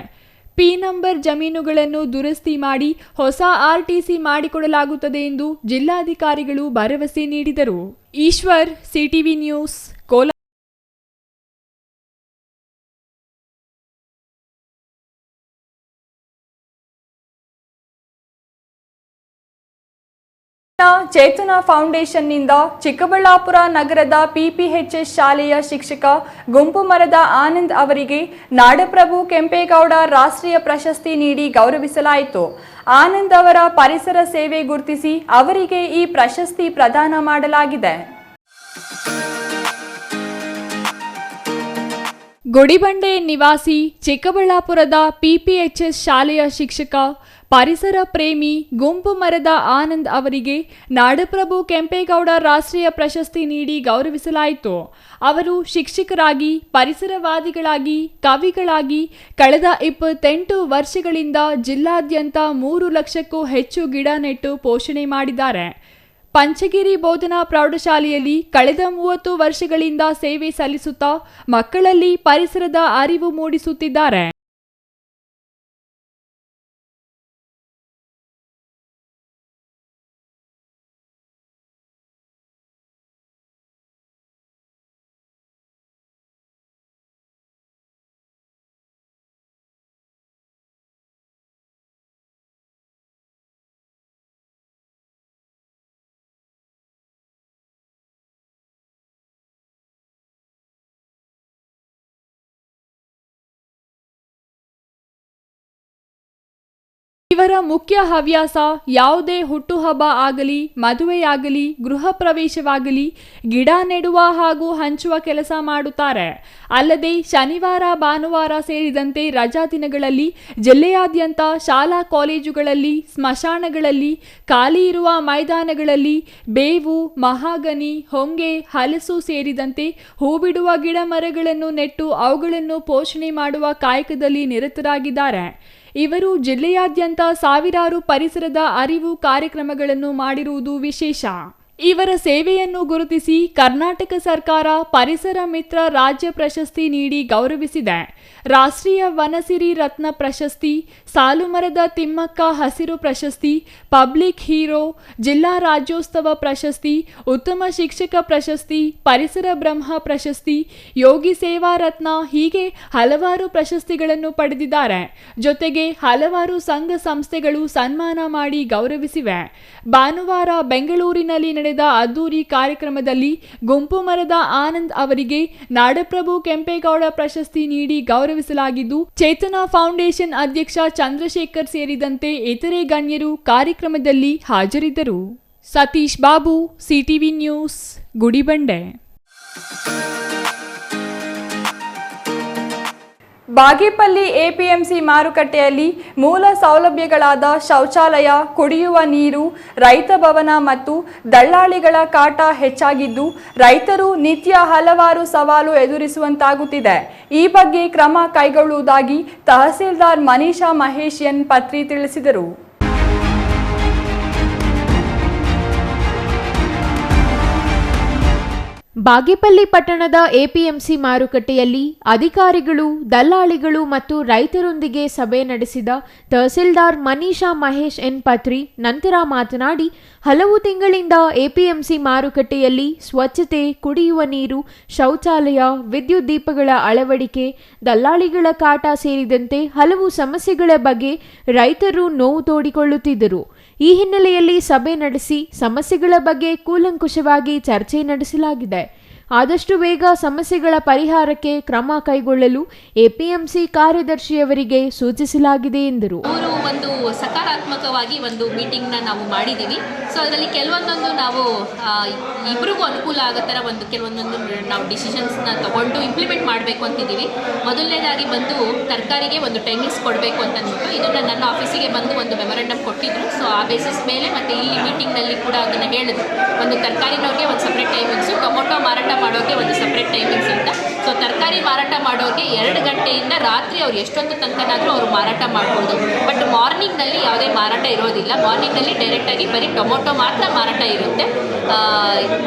[SPEAKER 1] ಪಿ ನಂಬರ್ ಜಮೀನುಗಳನ್ನು ದುರಸ್ತಿ ಮಾಡಿ ಹೊಸ ಆರ್ಟಿಸಿ ಮಾಡಿಕೊಡಲಾಗುತ್ತದೆ ಎಂದು ಜಿಲ್ಲಾಧಿಕಾರಿಗಳು ಭರವಸೆ ನೀಡಿದರು. Eshwar, CTV news, Kolar. ಚೇತನ ಫೌಂಡೇಶನ್ನಿಂದ ಚಿಕ್ಕಬಳ್ಳಾಪುರ ನಗರದ ಪಿಪಿಎಚ್ಎಸ್ ಶಾಲೆಯ ಶಿಕ್ಷಕ ಗುಂಪು ಮರದ ಆನಂದ್ ಅವರಿಗೆ ನಾಡಪ್ರಭು ಕೆಂಪೇಗೌಡ ರಾಷ್ಟ್ರೀಯ ಪ್ರಶಸ್ತಿ ನೀಡಿ ಗೌರವಿಸಲಾಯಿತು. ಆನಂದ್ ಅವರ ಪರಿಸರ ಸೇವೆ ಗುರುತಿಸಿ ಅವರಿಗೆ ಈ ಪ್ರಶಸ್ತಿ ಪ್ರದಾನ ಮಾಡಲಾಗಿದೆ. ಗುಡಿಬಂಡೆ ನಿವಾಸಿ ಚಿಕ್ಕಬಳ್ಳಾಪುರದ ಪಿಪಿಎಚ್ಎಸ್ ಶಾಲೆಯ ಶಿಕ್ಷಕ ಪರಿಸರ ಪ್ರೇಮಿ ಗುಂಪು ಮರದ ಆನಂದ್ ಅವರಿಗೆ ನಾಡಪ್ರಭು ಕೆಂಪೇಗೌಡ ರಾಷ್ಟ್ರೀಯ ಪ್ರಶಸ್ತಿ ನೀಡಿ ಗೌರವಿಸಲಾಯಿತು. ಅವರು ಶಿಕ್ಷಕರಾಗಿ, ಪರಿಸರವಾದಿಗಳಾಗಿ, ಕವಿಗಳಾಗಿ ಕಳೆದ 28 ವರ್ಷಗಳಿಂದ ಜಿಲ್ಲಾದ್ಯಂತ 3 ಲಕ್ಷಕ್ಕೂ ಹೆಚ್ಚು ಗಿಡ ನೆಟ್ಟು ಪೋಷಣೆ ಮಾಡಿದ್ದಾರೆ. ಪಂಚಗಿರಿ ಬೋಧನಾ ಪ್ರೌಢಶಾಲೆಯಲ್ಲಿ ಕಳೆದ 30 ವರ್ಷಗಳಿಂದ ಸೇವೆ ಸಲ್ಲಿಸುತ್ತಾ ಮಕ್ಕಳಲ್ಲಿ ಪರಿಸರದ ಅರಿವು ಮೂಡಿಸುತ್ತಿದ್ದಾರೆ. ಇವರ ಮುಖ್ಯ ಹವ್ಯಾಸ ಯಾವುದೇ ಹುಟ್ಟುಹಬ್ಬ ಆಗಲಿ, ಮದುವೆಯಾಗಲಿ, ಗೃಹ ಪ್ರವೇಶವಾಗಲಿ ಗಿಡ ನೆಡುವ ಹಾಗೂ ಹಂಚುವ ಕೆಲಸ ಮಾಡುತ್ತಾರೆ. ಅಲ್ಲದೆ ಶನಿವಾರ, ಭಾನುವಾರ ಸೇರಿದಂತೆ ರಜಾ ದಿನಗಳಲ್ಲಿ ಜಿಲ್ಲೆಯಾದ್ಯಂತ ಶಾಲಾ ಕಾಲೇಜುಗಳಲ್ಲಿ, ಸ್ಮಶಾನಗಳಲ್ಲಿ, ಖಾಲಿ ಇರುವ ಮೈದಾನಗಳಲ್ಲಿ ಬೇವು, ಮಹಾಗನಿ, ಹೊಂಗೆ, ಹಲಸು ಸೇರಿದಂತೆ ಹೂ ಬಿಡುವ ಗಿಡ ಮರಗಳನ್ನು ನೆಟ್ಟು ಅವುಗಳನ್ನು ಪೋಷಣೆ ಮಾಡುವ ಕಾಯಕದಲ್ಲಿ ನಿರತರಾಗಿದ್ದಾರೆ. ಇವರು ಜಿಲ್ಲೆಯಾದ್ಯಂತ ಸಾವಿರಾರು ಪರಿಸರದ ಅರಿವು ಕಾರ್ಯಕ್ರಮಗಳನ್ನು ಮಾಡಿರುವುದು ವಿಶೇಷ. ಇವರ ಸೇವೆಯನ್ನು ಗುರುತಿಸಿ ಕರ್ನಾಟಕ ಸರ್ಕಾರ ಪರಿಸರ ಮಿತ್ರ ರಾಜ್ಯ ಪ್ರಶಸ್ತಿ ನೀಡಿ ಗೌರವಿಸಿದೆ. ರಾಷ್ಟ್ರೀಯ ವನಸಿರಿ ರತ್ನ ಪ್ರಶಸ್ತಿ, ಸಾಲುಮರದ ತಿಮ್ಮಕ್ಕ ಹಸಿರು ಪ್ರಶಸ್ತಿ, ಪಬ್ಲಿಕ್ ಹೀರೋ, ಜಿಲ್ಲಾ ರಾಜ್ಯೋತ್ಸವ ಪ್ರಶಸ್ತಿ, ಉತ್ತಮ ಶಿಕ್ಷಕ ಪ್ರಶಸ್ತಿ, ಪರಿಸರ ಬ್ರಹ್ಮ ಪ್ರಶಸ್ತಿ, ಯೋಗಿ ಸೇವಾ ರತ್ನ ಹೀಗೆ ಹಲವಾರು ಪ್ರಶಸ್ತಿಗಳನ್ನು ಪಡೆದಿದ್ದಾರೆ. ಜೊತೆಗೆ ಹಲವಾರು ಸಂಘ ಸಂಸ್ಥೆಗಳು ಸನ್ಮಾನ ಮಾಡಿ ಗೌರವಿಸಿವೆ. ಭಾನುವಾರ ಬೆಂಗಳೂರಿನಲ್ಲಿ ನಡೆದ ಅದ್ದೂರಿ ಕಾರ್ಯಕ್ರಮದಲ್ಲಿ ಗುಂಪು ಮರದ ಆನಂದ್ ಅವರಿಗೆ ನಾಡಪ್ರಭು ಕೆಂಪೇಗೌಡ ಪ್ರಶಸ್ತಿ ನೀಡಿ ಗೌರವಿಸಲಾಗಿದ್ದು, ಚೇತನ ಫೌಂಡೇಶನ್ ಅಧ್ಯಕ್ಷ ಚಂದ್ರಶೇಖರ್ ಸೇರಿದಂತೆ ಇತರೆ ಗಣ್ಯರು ಕಾರ್ಯಕ್ರಮದಲ್ಲಿ ಹಾಜರಿದ್ದರು. Satish Babu, CTV news, Gudibande. Bagepalli APMC ಮಾರುಕಟ್ಟೆಯಲ್ಲಿ ಮೂಲ ಸೌಲಭ್ಯಗಳಾದ ಶೌಚಾಲಯ, ಕುಡಿಯುವ ನೀರು, ರೈತ ಭವನ ಮತ್ತು ದಳ್ಳಾಳಿಗಳ ಕಾಟ ಹೆಚ್ಚಾಗಿದ್ದು ರೈತರು ನಿತ್ಯ ಹಲವಾರು ಸವಾಲು ಎದುರಿಸುವಂತಾಗುತ್ತಿದೆ. ಈ ಬಗ್ಗೆ ಕ್ರಮ ಕೈಗೊಳ್ಳುವುದಾಗಿ ತಹಸೀಲ್ದಾರ್ ಮನೀಷಾ ಮಹೇಶ್ ಎನ್ ಪತ್ರಿ ತಿಳಿಸಿದರು.
[SPEAKER 7] ಬಾಗೇಪಲ್ಲಿ ಪಟ್ಟಣದ ಎಪಿಎಂಸಿ ಮಾರುಕಟ್ಟೆಯಲ್ಲಿ ಅಧಿಕಾರಿಗಳು, ದಲ್ಲಾಳಿಗಳು ಮತ್ತು ರೈತರೊಂದಿಗೆ ಸಭೆ ನಡೆಸಿದ ತಹಸೀಲ್ದಾರ್ ಮನೀಷಾ ಮಹೇಶ್ ಎನ್ ಪತ್ರಿ ನಂತರ ಮಾತನಾಡಿ, ಹಲವು ತಿಂಗಳಿಂದ ಎಪಿಎಂಸಿ ಮಾರುಕಟ್ಟೆಯಲ್ಲಿ ಸ್ವಚ್ಛತೆ, ಕುಡಿಯುವ ನೀರು, ಶೌಚಾಲಯ, ವಿದ್ಯುತ್ ದೀಪಗಳ ಅಳವಡಿಕೆ, ದಲ್ಲಾಳಿಗಳ ಕಾಟ ಸೇರಿದಂತೆ ಹಲವು ಸಮಸ್ಯೆಗಳ ಬಗ್ಗೆ ರೈತರು ನೋವು ತೋಡಿಕೊಳ್ಳುತ್ತಿದ್ದರು. ಈ ಹಿನ್ನೆಲೆಯಲ್ಲಿ ಸಭೆ ನಡೆಸಿ ಸಮಸ್ಯೆಗಳ ಬಗ್ಗೆ ಕೂಲಂಕುಷವಾಗಿ ಚರ್ಚೆ ನಡೆಸಲಾಗಿದೆ. ಆದಷ್ಟು ಬೇಗ ಸಮಸ್ಯೆಗಳ ಪರಿಹಾರಕ್ಕೆ ಕ್ರಮ ಕೈಗೊಳ್ಳಲು ಎಪಿಎಂಸಿ ಕಾರ್ಯದರ್ಶಿಯವರಿಗೆ ಸೂಚಿಸಲಾಗಿದೆ ಎಂದರು.
[SPEAKER 17] ಒಂದು ಸಕಾರಾತ್ಮಕವಾಗಿ ಒಂದು ಮೀಟಿಂಗ್ನ ನಾವು ಮಾಡಿದ್ದೀವಿ. ಸೊ ಅದರಲ್ಲಿ ಕೆಲವೊಂದೊಂದು ನಾವು ಇಬ್ಬರಿಗೂ ಅನುಕೂಲ ಆಗೋ ಥರ ಕೆಲವೊಂದೊಂದು ನಾವು ಡಿಸಿಷನ್ಸ್ನ ತಗೊಂಡು ಇಂಪ್ಲಿಮೆಂಟ್ ಮಾಡಬೇಕು ಅಂತಿದ್ದೀವಿ. ಮೊದಲನೇದಾಗಿ ಬಂದು ತರಕಾರಿಗೆ ಒಂದು ಟೈಮಿಂಗ್ಸ್ ಕೊಡಬೇಕು ಅಂತ ಅಂದ್ಬಿಟ್ಟು ಇದನ್ನು ನನ್ನ ಆಫೀಸಿಗೆ ಬಂದು ಒಂದು ಮೆಮೊರಂಡಮ್ ಕೊಟ್ಟಿದ್ರು. ಸೊ ಆ ಬೇಸಿಸ್ ಮೇಲೆ ಮತ್ತು ಇಲ್ಲಿ ಮೀಟಿಂಗ್ನಲ್ಲಿ ಕೂಡ ಅದನ್ನು ಹೇಳಿದ್ರು, ಒಂದು ತರಕಾರಿನವ್ರಿಗೆ ಒಂದು ಸಪ್ರೇಟ್ ಟೈಮಿಂಗ್ಸು, ಟೊಮೊಟೊ ಮಾರಾಟ ಮಾಡೋರಿಗೆ ಒಂದು ಸಪ್ರೇಟ್ ಟೈಮಿಂಗ್ಸ್ ಅಂತ. ಸೊ ತರಕಾರಿ ಮಾರಾಟ ಮಾಡೋರಿಗೆ 2 ಗಂಟೆಯಿಂದ ರಾತ್ರಿ ಅವ್ರು ಎಷ್ಟೊತ್ತು ತನಕನಾದರೂ ಅವರು ಮಾರಾಟ ಮಾಡ್ಬೋದು. ಬಟ್ ಮಾರ್ನಿಂಗ್ನಲ್ಲಿ ಯಾವುದೇ ಮಾರಾಟ ಇರೋದಿಲ್ಲ. ಮಾರ್ನಿಂಗ್ನಲ್ಲಿ ಡೈರೆಕ್ಟಾಗಿ ಬರೀ ಟೊಮೊಟೊ ಮಾತ್ರ ಮಾರಾಟ ಇರುತ್ತೆ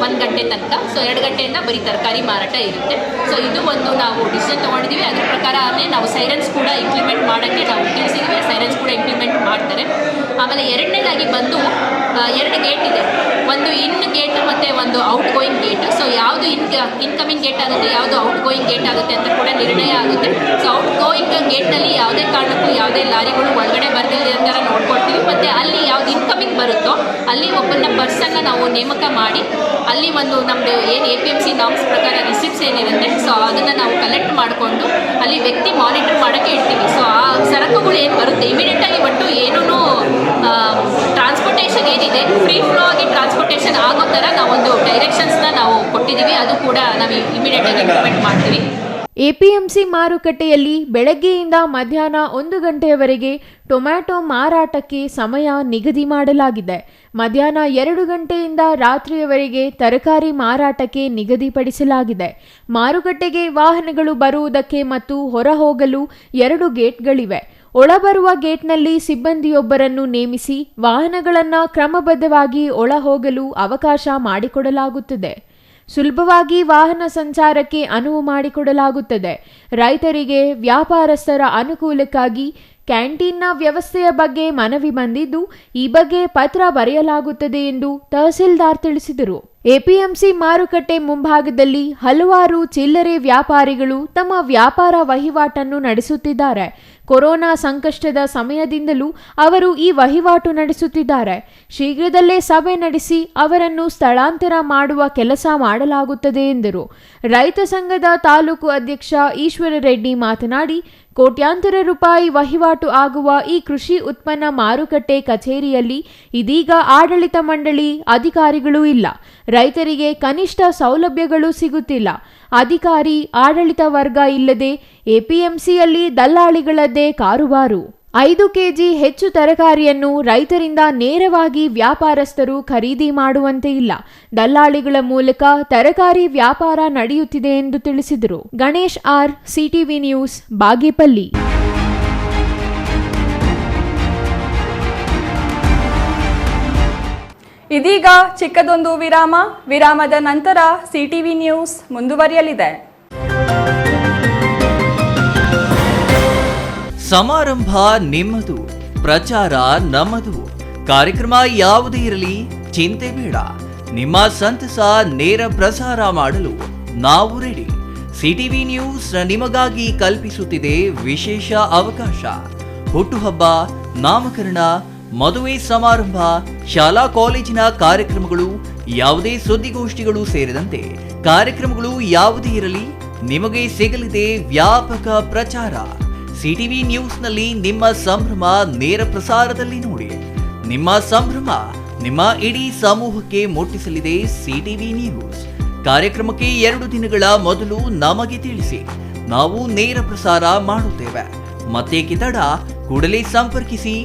[SPEAKER 17] 1 ಗಂಟೆ ತನಕ. ಸೊ 2 ಗಂಟೆಯಿಂದ ಬರೀ ತರಕಾರಿ ಮಾರಾಟ ಇರುತ್ತೆ. ಸೊ ಇದು ಒಂದು ನಾವು ಡಿಸಿಷನ್ ತೊಗೊಂಡಿದ್ದೀವಿ. ಅದ್ರ ಪ್ರಕಾರನೇ ನಾವು ಸೈರನ್ಸ್ ಕೂಡ ಇಂಪ್ಲಿಮೆಂಟ್ ಮಾಡೋಕ್ಕೆ ನಾವು ತಿಳಿಸಿದ್ದೀವಿ. ಸೈರನ್ಸ್ ಕೂಡ ಇಂಪ್ಲಿಮೆಂಟ್ ಮಾಡ್ತಾರೆ. ಆಮೇಲೆ ಎರಡನೇದಾಗಿ ಬಂದು 2 ಗೇಟ್ ಇದೆ, ಒಂದು ಇನ್ ಗೇಟ್ ಮತ್ತು ಒಂದು ಔಟ್ ಗೋಯಿಂಗ್ ಗೇಟ್. ಸೊ ಯಾವುದು ಇನ್ಕಮಿಂಗ್ ಗೇಟ್ ಆಗುತ್ತೆ, ಯಾವುದು ಔಟ್ ಗೋಯಿಂಗ್ ಗೇಟ್ ಆಗುತ್ತೆ ಅಂತ ಕೂಡ ನಿರ್ಣಯ ಆಗುತ್ತೆ. ಸೊ ಔಟ್ ಗೋಯಿಂಗ್ ಗೇಟ್ನಲ್ಲಿ ಯಾವುದೇ ಕಾರಣಕ್ಕೂ ಯಾವುದೇ ಲಾರಿಗಳು ಒಳಗಡೆ ಬರ್ದಿಲ್ಲದೆ ಥರ ನೋಡ್ಕೊಳ್ತೀವಿ. ಮತ್ತು ಅಲ್ಲಿ ಯಾವ್ದು ಇನ್ಕಮಿಂಗ್ ಬರುತ್ತೋ ಅಲ್ಲಿ ಒಬ್ಬನ ಪರ್ಸನ್ನ ನಾವು ನೇಮಕ ಮಾಡಿ ಅಲ್ಲಿ ಒಂದು ನಮ್ಮದು ಏನು APMC ನಾಮ್ಸ್ ಪ್ರಕಾರ ರಿಸಿಪ್ಟ್ಸ್ ಏನಿರುತ್ತೆ ಸೊ ಅದನ್ನು ನಾವು ಕಲೆಕ್ಟ್ ಮಾಡಿಕೊಂಡು ಅಲ್ಲಿ ವ್ಯಕ್ತಿ ಮಾನಿಟರ್ ಮಾಡೋಕ್ಕೆ ಇಡ್ತೀವಿ. ಸೊ ಆ ಸರಕುಗಳು ಏನು ಬರುತ್ತೆ ಇಮಿಡಿಯೇಟಾಗಿ ಒಟ್ಟು ಏನೂ ಟ್ರಾನ್ಸ್ಪೋರ್ಟೇಷನ್ ಏನಿದೆ ಫ್ರೀ ಫ್ಲೋ ಆಗಿ ಟ್ರಾನ್ಸ್ಪೋರ್ಟೇಷನ್ ಆಗೋ ಥರ ನಾವೊಂದು ಡೈರೆಕ್ಷನ್ಸ್ನ ನಾವು ಕೊಟ್ಟಿದ್ದೀವಿ. ಅದು ಕೂಡ ನಾವು ಇಮಿಡಿಯೇಟಾಗಿ ಇಂಪ್ಲಿಮೆಂಟ್ ಮಾಡ್ತೀವಿ.
[SPEAKER 7] ಎಪಿಎಂಸಿ ಮಾರುಕಟ್ಟೆಯಲ್ಲಿ ಬೆಳಗ್ಗೆಯಿಂದ ಮಧ್ಯಾಹ್ನ 1 ಗಂಟೆಯವರೆಗೆ ಟೊಮ್ಯಾಟೊ ಮಾರಾಟಕ್ಕೆ ಸಮಯ ನಿಗದಿ ಮಾಡಲಾಗಿದೆ. ಮಧ್ಯಾಹ್ನ 2 ಗಂಟೆಯಿಂದ ರಾತ್ರಿಯವರೆಗೆ ತರಕಾರಿ ಮಾರಾಟಕ್ಕೆ ನಿಗದಿಪಡಿಸಲಾಗಿದೆ. ಮಾರುಕಟ್ಟೆಗೆ ವಾಹನಗಳು ಬರುವುದಕ್ಕೆ ಮತ್ತು ಹೊರಹೋಗಲು 2 ಗೇಟ್ಗಳಿವೆ. ಒಳಬರುವ ಗೇಟ್ನಲ್ಲಿ ಸಿಬ್ಬಂದಿಯೊಬ್ಬರನ್ನು ನೇಮಿಸಿ ವಾಹನಗಳನ್ನು ಕ್ರಮಬದ್ಧವಾಗಿ ಒಳಹೋಗಲು ಅವಕಾಶ ಮಾಡಿಕೊಡಲಾಗುತ್ತದೆ. ಸುಲಭವಾಗಿ ವಾಹನ ಸಂಚಾರಕ್ಕೆ ಅನುವು ಮಾಡಿಕೊಡಲಾಗುತ್ತದೆ. ರೈತರಿಗೆ ವ್ಯಾಪಾರಸ್ಥರ ಅನುಕೂಲಕ್ಕಾಗಿ ಕ್ಯಾಂಟೀನ್ನ ವ್ಯವಸ್ಥೆಯ ಬಗ್ಗೆ ಮನವಿ ಬಂದಿದ್ದು ಈ ಬಗ್ಗೆ ಪತ್ರ ಬರೆಯಲಾಗುತ್ತದೆ ಎಂದು ತಹಸೀಲ್ದಾರ್ ತಿಳಿಸಿದರು. ಎಪಿಎಂಸಿ ಮಾರುಕಟ್ಟೆ ಮುಂಭಾಗದಲ್ಲಿ ಹಲವಾರು ಚಿಲ್ಲರೆ ವ್ಯಾಪಾರಿಗಳು ತಮ್ಮ ವ್ಯಾಪಾರ ವಹಿವಾಟನ್ನು ನಡೆಸುತ್ತಿದ್ದಾರೆ. ಕೊರೋನಾ ಸಂಕಷ್ಟದ ಸಮಯದಿಂದಲೂ ಅವರು ಈ ವಹಿವಾಟು ನಡೆಸುತ್ತಿದ್ದಾರೆ. ಶೀಘ್ರದಲ್ಲೇ ಸಭೆ ನಡೆಸಿ ಅವರನ್ನು ಸ್ಥಳಾಂತರ ಮಾಡುವ ಕೆಲಸ ಮಾಡಲಾಗುತ್ತದೆ ಎಂದರು. ರೈತ ಸಂಘದ ತಾಲೂಕು ಅಧ್ಯಕ್ಷ ಈಶ್ವರ ರೆಡ್ಡಿ ಮಾತನಾಡಿ, ಕೋಟ್ಯಾಂತರ ರೂಪಾಯಿ ವಹಿವಾಟು ಆಗುವ ಈ ಕೃಷಿ ಉತ್ಪನ್ನ ಮಾರುಕಟ್ಟೆ ಕಚೇರಿಯಲ್ಲಿ ಇದೀಗ ಆಡಳಿತ ಮಂಡಳಿ ಅಧಿಕಾರಿಗಳು ಇಲ್ಲ. ರೈತರಿಗೆ ಕನಿಷ್ಠ ಸೌಲಭ್ಯಗಳು ಸಿಗುತ್ತಿಲ್ಲ. ಅಧಿಕಾರಿ ಆಡಳಿತ ವರ್ಗ ಇಲ್ಲದೆ ಎಪಿಎಂಸಿಯಲ್ಲಿ ದಲ್ಲಾಳಿಗಳದ್ದೇ ಕಾರುಬಾರು. 5 ಕೆಜಿ ಹೆಚ್ಚು ತರಕಾರಿಯನ್ನು ರೈತರಿಂದ ನೇರವಾಗಿ ವ್ಯಾಪಾರಸ್ಥರು ಖರೀದಿ ಮಾಡುವಂತೆ ಇಲ್ಲ. ದಲ್ಲಾಳಿಗಳ ಮೂಲಕ ತರಕಾರಿ ವ್ಯಾಪಾರ ನಡೆಯುತ್ತಿದೆ ಎಂದು ತಿಳಿಸಿದರು. Ganesh R, CTV news, Bagepalli.
[SPEAKER 1] ಇದೀಗ ಚಿಕ್ಕದೊಂದು ವಿರಾಮ. ವಿರಾಮದ ನಂತರ ಸಿಟಿವಿ ನ್ಯೂಸ್ ಮುಂದುವರಿಯಲಿದೆ.
[SPEAKER 9] ಸಮಾರಂಭ ನಿಮ್ಮದು, ಪ್ರಚಾರ ನಮ್ಮದು. ಕಾರ್ಯಕ್ರಮ ಯಾವುದೇ ಇರಲಿ ಚಿಂತೆ ಬೇಡ. ನಿಮ್ಮ ಸಂತಸ ನೇರ ಪ್ರಸಾರ ಮಾಡಲು ನಾವು ರೆಡಿ. ಸಿಟಿವಿ ನ್ಯೂಸ್ ನಿಮಗಾಗಿ ಕಲ್ಪಿಸುತ್ತಿದೆ ವಿಶೇಷ ಅವಕಾಶ. ಹುಟ್ಟುಹಬ್ಬ, ನಾಮಕರಣ, ಮದುವೆ ಸಮಾರಂಭ, ಶಾಲಾ ಕಾಲೇಜಿನ ಕಾರ್ಯಕ್ರಮಗಳು, ಯಾವುದೇ ಸುದ್ದಿಗೋಷ್ಠಿಗಳು ಸೇರಿದಂತೆ ಕಾರ್ಯಕ್ರಮಗಳು ಯಾವುದೇ ಇರಲಿ ನಿಮಗೆ ಸಿಗಲಿದೆ ವ್ಯಾಪಕ ಪ್ರಚಾರ. ಸಿಟಿವಿ ನ್ಯೂಸ್ನಲ್ಲಿ ನಿಮ್ಮ ಸಂಭ್ರಮ ನೇರ ಪ್ರಸಾರದಲ್ಲಿ ನೋಡಿ. ನಿಮ್ಮ ಸಂಭ್ರಮ ನಿಮ್ಮ ಇಡೀ ಸಮೂಹಕ್ಕೆ ಮುಟ್ಟಿಸಲಿದೆ ಸಿಟಿವಿ ನ್ಯೂಸ್. ಕಾರ್ಯಕ್ರಮಕ್ಕೆ 2 ದಿನಗಳ ಮೊದಲು ನಮಗೆ ತಿಳಿಸಿ, ನಾವು ನೇರ ಪ್ರಸಾರ ಮಾಡುತ್ತೇವೆ. ಮತ್ತೇಕೆ ತಡ, ಕೂಡಲೇ ಸಂಪರ್ಕಿಸಿ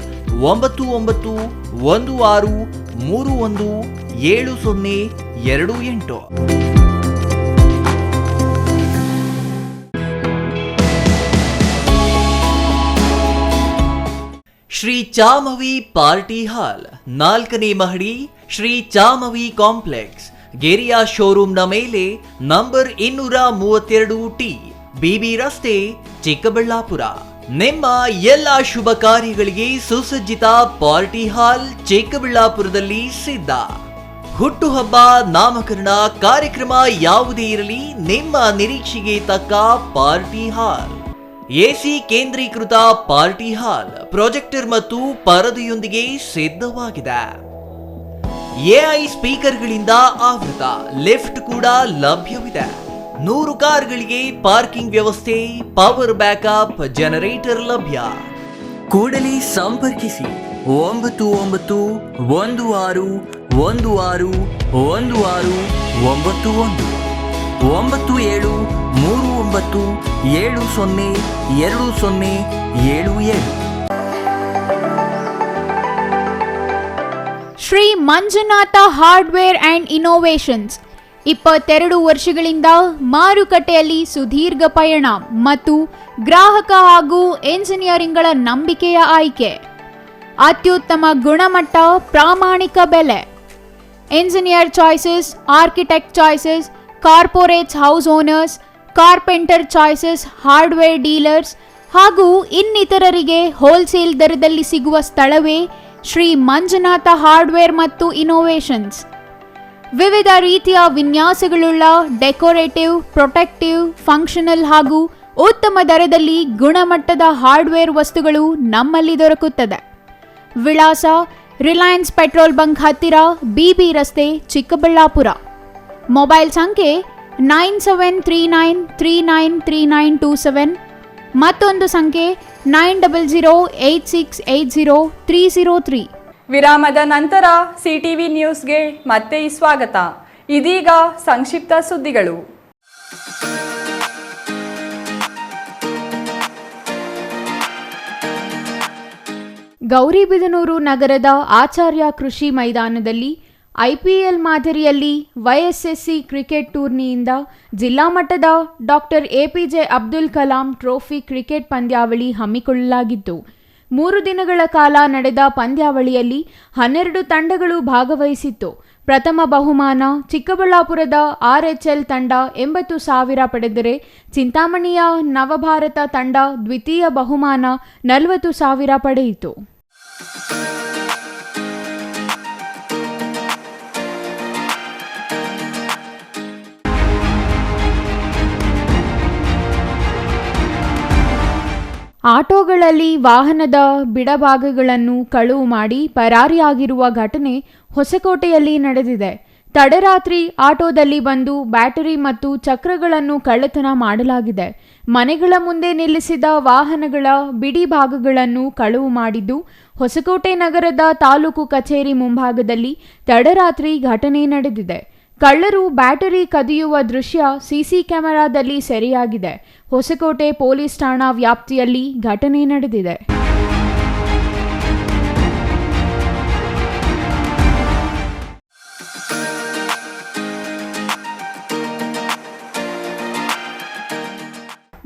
[SPEAKER 9] 9916317028. ಶ್ರೀ ಚಾಮವಿ ಪಾರ್ಟಿ ಹಾಲ್, 4ನೇ ಮಹಡಿ, ಶ್ರೀ ಚಾಮವಿ ಕಾಂಪ್ಲೆಕ್ಸ್, ಗೆರಿಯಾ ಶೋರೂಮ್ನ ಮೇಲೆ, ನಂಬರ್ 232T, ಬಿಬಿ ರಸ್ತೆ, ಚಿಕ್ಕಬಳ್ಳಾಪುರ. ನಿಮ್ಮ ಎಲ್ಲ ಶುಭ ಕಾರ್ಯಗಳಿಗೆ ಸುಸಜ್ಜಿತ ಪಾರ್ಟಿ ಹಾಲ್ ಚಿಕ್ಕಬಳ್ಳಾಪುರದಲ್ಲಿ ಸಿದ್ಧ. ಹುಟ್ಟುಹಬ್ಬ, ನಾಮಕರಣ, ಕಾರ್ಯಕ್ರಮ ಯಾವುದೇ ಇರಲಿ ನಿಮ್ಮ ನಿರೀಕ್ಷೆಗೆ ತಕ್ಕ ಪಾರ್ಟಿ ಹಾಲ್. ಎಸಿ ಕೇಂದ್ರೀಕೃತ ಪಾರ್ಟಿ ಹಾಲ್, ಪ್ರೊಜೆಕ್ಟರ್ ಮತ್ತು ಪರದೆಯೊಂದಿಗೆ ಸಿದ್ಧವಾಗಿದೆ. AI ಸ್ಪೀಕರ್ಗಳಿಂದ ಆವೃತ ಲಿಫ್ಟ್ ಕೂಡ ಲಭ್ಯವಿದೆ. 100 ಕಾರ್ಗಳಿಗೆ ಪಾರ್ಕಿಂಗ್ ವ್ಯವಸ್ಥೆ, ಪವರ್ ಬ್ಯಾಕಪ್, ಜನರೇಟರ್ ಲಭ್ಯ. ಕೂಡಲೇ ಸಂಪರ್ಕಿಸಿ
[SPEAKER 7] 99161611 Shri Manjunatha hardware and innovations 22 ವರ್ಷಗಳಿಂದ ಮಾರುಕಟ್ಟೆಯಲ್ಲಿ ಸುದೀರ್ಘ ಪಯಣ ಮತ್ತು ಗ್ರಾಹಕ ಹಾಗೂ ಎಂಜಿನಿಯರಿಂಗ್ಗಳ ನಂಬಿಕೆಯ ಆಯ್ಕೆ. ಅತ್ಯುತ್ತಮ ಗುಣಮಟ್ಟ, ಪ್ರಾಮಾಣಿಕ ಬೆಲೆ. Engineer choices, architect choices, corporates house owners, carpenter choices, hardware dealers ಹಾಗೂ ಇನ್ನಿತರರಿಗೆ ಹೋಲ್ಸೇಲ್ ದರದಲ್ಲಿ ಸಿಗುವ ಸ್ಥಳವೇ ಶ್ರೀ ಮಂಜುನಾಥ ಹಾರ್ಡ್ವೇರ್ ಮತ್ತು ಇನೋವೇಷನ್ಸ್. ವಿವಿಧ ರೀತಿಯ ವಿನ್ಯಾಸಗಳುಳ್ಳ ಡೆಕೋರೇಟಿವ್, ಪ್ರೊಟೆಕ್ಟಿವ್, ಫಂಕ್ಷನಲ್ ಹಾಗೂ ಉತ್ತಮ ದರದಲ್ಲಿ ಗುಣಮಟ್ಟದ ಹಾರ್ಡ್ವೇರ್ ವಸ್ತುಗಳು ನಮ್ಮಲ್ಲಿ ದೊರಕುತ್ತದೆ. ವಿಳಾಸ: ರಿಲಯನ್ಸ್ ಪೆಟ್ರೋಲ್ ಬಂಕ್ ಹತ್ತಿರ, BB ರಸ್ತೆ, ಚಿಕ್ಕಬಳ್ಳಾಪುರ. ಮೊಬೈಲ್ ಸಂಖ್ಯೆ 9739393927, ಮತ್ತೊಂದು ಸಂಖ್ಯೆ 9008680303.
[SPEAKER 1] ವಿರಾಮದ ನಂತರ CTV ನ್ಯೂಸ್ಗೆ ಮತ್ತೆ ಸ್ವಾಗತ. ಇದೀಗ ಸಂಕ್ಷಿಪ್ತ ಸುದ್ದಿಗಳು.
[SPEAKER 7] ಗೌರಿಬಿದನೂರು ನಗರದ ಆಚಾರ್ಯ ಕೃಷಿ ಮೈದಾನದಲ್ಲಿ IPL ಮಾದರಿಯಲ್ಲಿ YSSC ಕ್ರಿಕೆಟ್ ಟೂರ್ನಿಯಿಂದ ಜಿಲ್ಲಾ ಮಟ್ಟದ doctor APJ Abdul Kalam trophy cricket ಪಂದ್ಯಾವಳಿ ಹಮ್ಮಿಕೊಳ್ಳಲಾಗಿತ್ತು. 3 ದಿನಗಳ ಕಾಲ ನಡೆದ ಪಂದ್ಯಾವಳಿಯಲ್ಲಿ 12 ತಂಡಗಳು ಭಾಗವಹಿಸಿತ್ತು. ಪ್ರಥಮ ಬಹುಮಾನ ಚಿಕ್ಕಬಳ್ಳಾಪುರದ RHL ತಂಡ 80,000 ಪಡೆದರೆ, ಚಿಂತಾಮಣಿಯ ನವಭಾರತ ತಂಡ ದ್ವಿತೀಯ ಬಹುಮಾನ 40,000 ಪಡೆಯಿತು. ಆಟೋಗಳಲ್ಲಿ ವಾಹನದ ಬಿಡಭಾಗಗಳನ್ನು ಕಳುವು ಮಾಡಿ ಪರಾರಿಯಾಗಿರುವ ಘಟನೆ ಹೊಸಕೋಟೆಯಲ್ಲಿ ನಡೆದಿದೆ. ತಡರಾತ್ರಿ ಆಟೋದಲ್ಲಿ ಬಂದು ಬ್ಯಾಟರಿ ಮತ್ತು ಚಕ್ರಗಳನ್ನು ಕಳ್ಳತನ ಮಾಡಲಾಗಿದೆ. ಮನೆಗಳ ಮುಂದೆ ನಿಲ್ಲಿಸಿದ ವಾಹನಗಳ ಬಿಡಿ ಭಾಗಗಳನ್ನು ಕಳುವು ಮಾಡಿದ್ದು, ಹೊಸಕೋಟೆ ನಗರದ ತಾಲೂಕು ಕಚೇರಿ ಮುಂಭಾಗದಲ್ಲಿ ತಡರಾತ್ರಿ ಘಟನೆ ನಡೆದಿದೆ. ಕಳ್ಳರು ಬ್ಯಾಟರಿ ಕದಿಯುವ ದೃಶ್ಯ ಸಿಸಿ ಕ್ಯಾಮೆರಾದಲ್ಲಿ ಸೆರೆಯಾಗಿದೆ. ಹೊಸಕೋಟೆ ಪೊಲೀಸ್ ಠಾಣಾ ವ್ಯಾಪ್ತಿಯಲ್ಲಿ ಘಟನೆ ನಡೆದಿದೆ.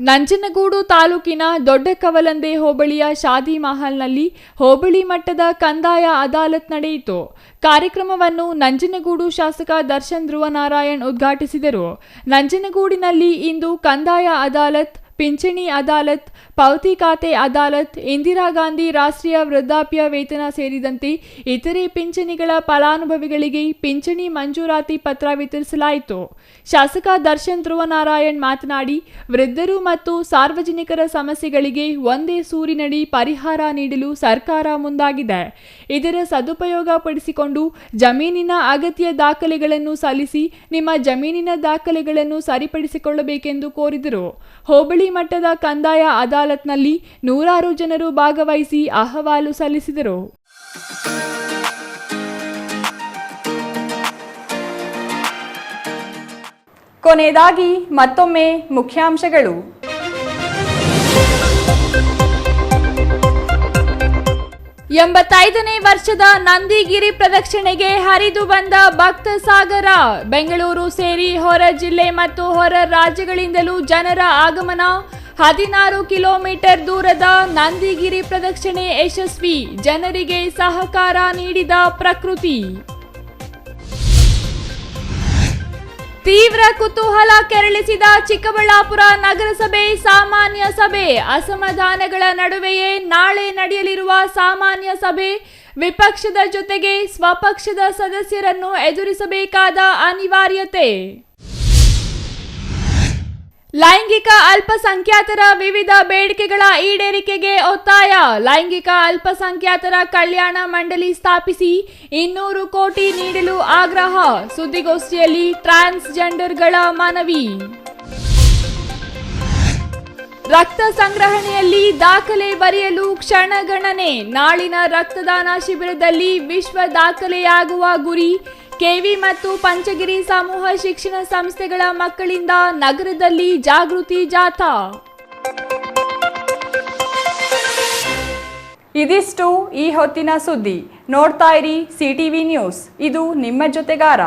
[SPEAKER 1] ನಂಜನಗೂಡು ತಾಲೂಕಿನ ದೊಡ್ಡ ಕವಲಂದೆ ಹೋಬಳಿಯ ಶಾದಿ ಮಹಲ್ನಲ್ಲಿ ಹೋಬಳಿ ಮಟ್ಟದ ಕಂದಾಯ ಅದಾಲತ್ ನಡೆಯಿತು. ಕಾರ್ಯಕ್ರಮವನ್ನು ನಂಜನಗೂಡು ಶಾಸಕ ದರ್ಶನ್ ಧ್ರುವನಾರಾಯಣ್ ಉದ್ಘಾಟಿಸಿದರು. ನಂಜನಗೂಡಿನಲ್ಲಿ ಇಂದು ಕಂದಾಯ ಅದಾಲತ್, ಪಿಂಚಣಿ ಅದಾಲತ್, ಪಾವತಿ ಖಾತೆ ಅದಾಲತ್, ಇಂದಿರಾ ಗಾಂಧಿ ರಾಷ್ಟ್ರೀಯ ವೃದ್ಧಾಪ್ಯ ವೇತನ ಸೇರಿದಂತೆ ಇತರೆ ಪಿಂಚಣಿಗಳ ಫಲಾನುಭವಿಗಳಿಗೆ ಪಿಂಚಣಿ ಮಂಜೂರಾತಿ ಪತ್ರ ವಿತರಿಸಲಾಯಿತು. ಶಾಸಕ ದರ್ಶನ್ ಧ್ರುವನಾರಾಯಣ್ ಮಾತನಾಡಿ, ವೃದ್ಧರು ಮತ್ತು ಸಾರ್ವಜನಿಕರ ಸಮಸ್ಯೆಗಳಿಗೆ ಒಂದೇ ಸೂರಿನಡಿ ಪರಿಹಾರ ನೀಡಲು ಸರ್ಕಾರ ಮುಂದಾಗಿದೆ. ಇದರ ಸದುಪಯೋಗ ಪಡಿಸಿಕೊಂಡು ಜಮೀನಿನ ಅಗತ್ಯ ದಾಖಲೆಗಳನ್ನು ಸಲ್ಲಿಸಿ ನಿಮ್ಮ ಜಮೀನಿನ ದಾಖಲೆಗಳನ್ನು ಸರಿಪಡಿಸಿಕೊಳ್ಳಬೇಕೆಂದು ಕೋರಿದರು. ಹೋಬಳಿ ಮಟ್ಟದ ಕಂದಾಯ ಅದಾಲತ್ನಲ್ಲಿ 100 ಜನರು ಭಾಗವಹಿಸಿ ಅಹವಾಲು ಸಲ್ಲಿಸಿದರು. ಕೊನೆಯದಾಗಿ ಮತ್ತೊಮ್ಮೆ ಮುಖ್ಯಾಂಶಗಳು. ಎಂಬತ್ತೈದನೇ ವರ್ಷದ ನಂದಿಗಿರಿ ಪ್ರದಕ್ಷಿಣೆಗೆ ಹರಿದು ಬಂದ ಭಕ್ತ ಸಾಗರ. ಬೆಂಗಳೂರು ಸೇರಿ ಹೊರ ಜಿಲ್ಲೆ ಮತ್ತು ಹೊರ ರಾಜ್ಯಗಳಿಂದಲೂ ಜನರ ಆಗಮನ. 16 ಕಿಲೋಮೀಟರ್ ದೂರದ ನಂದಿಗಿರಿ ಪ್ರದಕ್ಷಿಣೆ ಯಶಸ್ವಿ. ಜನರಿಗೆ ಸಹಕಾರ ನೀಡಿದ ಪ್ರಕೃತಿ. ತೀವ್ರ ಕುತೂಹಲ ಕೆರಳಿಸಿದ ಚಿಕ್ಕಬಳ್ಳಾಪುರ ನಗರಸಭೆ ಸಾಮಾನ್ಯ ಸಭೆ. ಅಸಮಾಧಾನಗಳ ನಡುವೆಯೇ ನಾಳೆ ನಡೆಯಲಿರುವ ಸಾಮಾನ್ಯ ಸಭೆ. ವಿಪಕ್ಷದ ಜೊತೆಗೆ ಸ್ವಪಕ್ಷದ ಸದಸ್ಯರನ್ನು ಎದುರಿಸಬೇಕಾದ ಅನಿವಾರ್ಯತೆ. ಲೈಂಗಿಕ ಅಲ್ಪಸಂಖ್ಯಾತರ ವಿವಿಧ ಬೇಡಿಕೆಗಳ ಈಡೇರಿಕೆಗೆ ಒತ್ತಾಯ. ಲೈಂಗಿಕ ಅಲ್ಪಸಂಖ್ಯಾತರ ಕಲ್ಯಾಣ ಮಂಡಳಿ ಸ್ಥಾಪಿಸಿ 200 ಕೋಟಿ ನೀಡಲು ಆಗ್ರಹ. ಸುದ್ದಿಗೋಷ್ಠಿಯಲ್ಲಿ ಟ್ರಾನ್ಸ್ಜೆಂಡರ್ಗಳ ಮನವಿ. ರಕ್ತ ಸಂಗ್ರಹಣೆಯಲ್ಲಿ ದಾಖಲೆ ಬರೆಯಲು ಕ್ಷಣಗಣನೆ. ನಾಳಿನ ರಕ್ತದಾನ ಶಿಬಿರದಲ್ಲಿ ವಿಶ್ವ ದಾಖಲೆಯಾಗುವ ಗುರಿ. ಕೆವಿ ಮತ್ತು ಪಂಚಗಿರಿ ಸಮೂಹ ಶಿಕ್ಷಣ ಸಂಸ್ಥೆಗಳ ಮಕ್ಕಳಿಂದ ನಗರದಲ್ಲಿ ಜಾಗೃತಿ ಜಾಥಾ. ಇದಿಷ್ಟು ಈ ಹೊತ್ತಿನ ಸುದ್ದಿ. ನೋಡ್ತಾ ಇರಿ ಸಿಟಿವಿ ನ್ಯೂಸ್, ಇದು ನಿಮ್ಮ ಜೊತೆಗಾರ.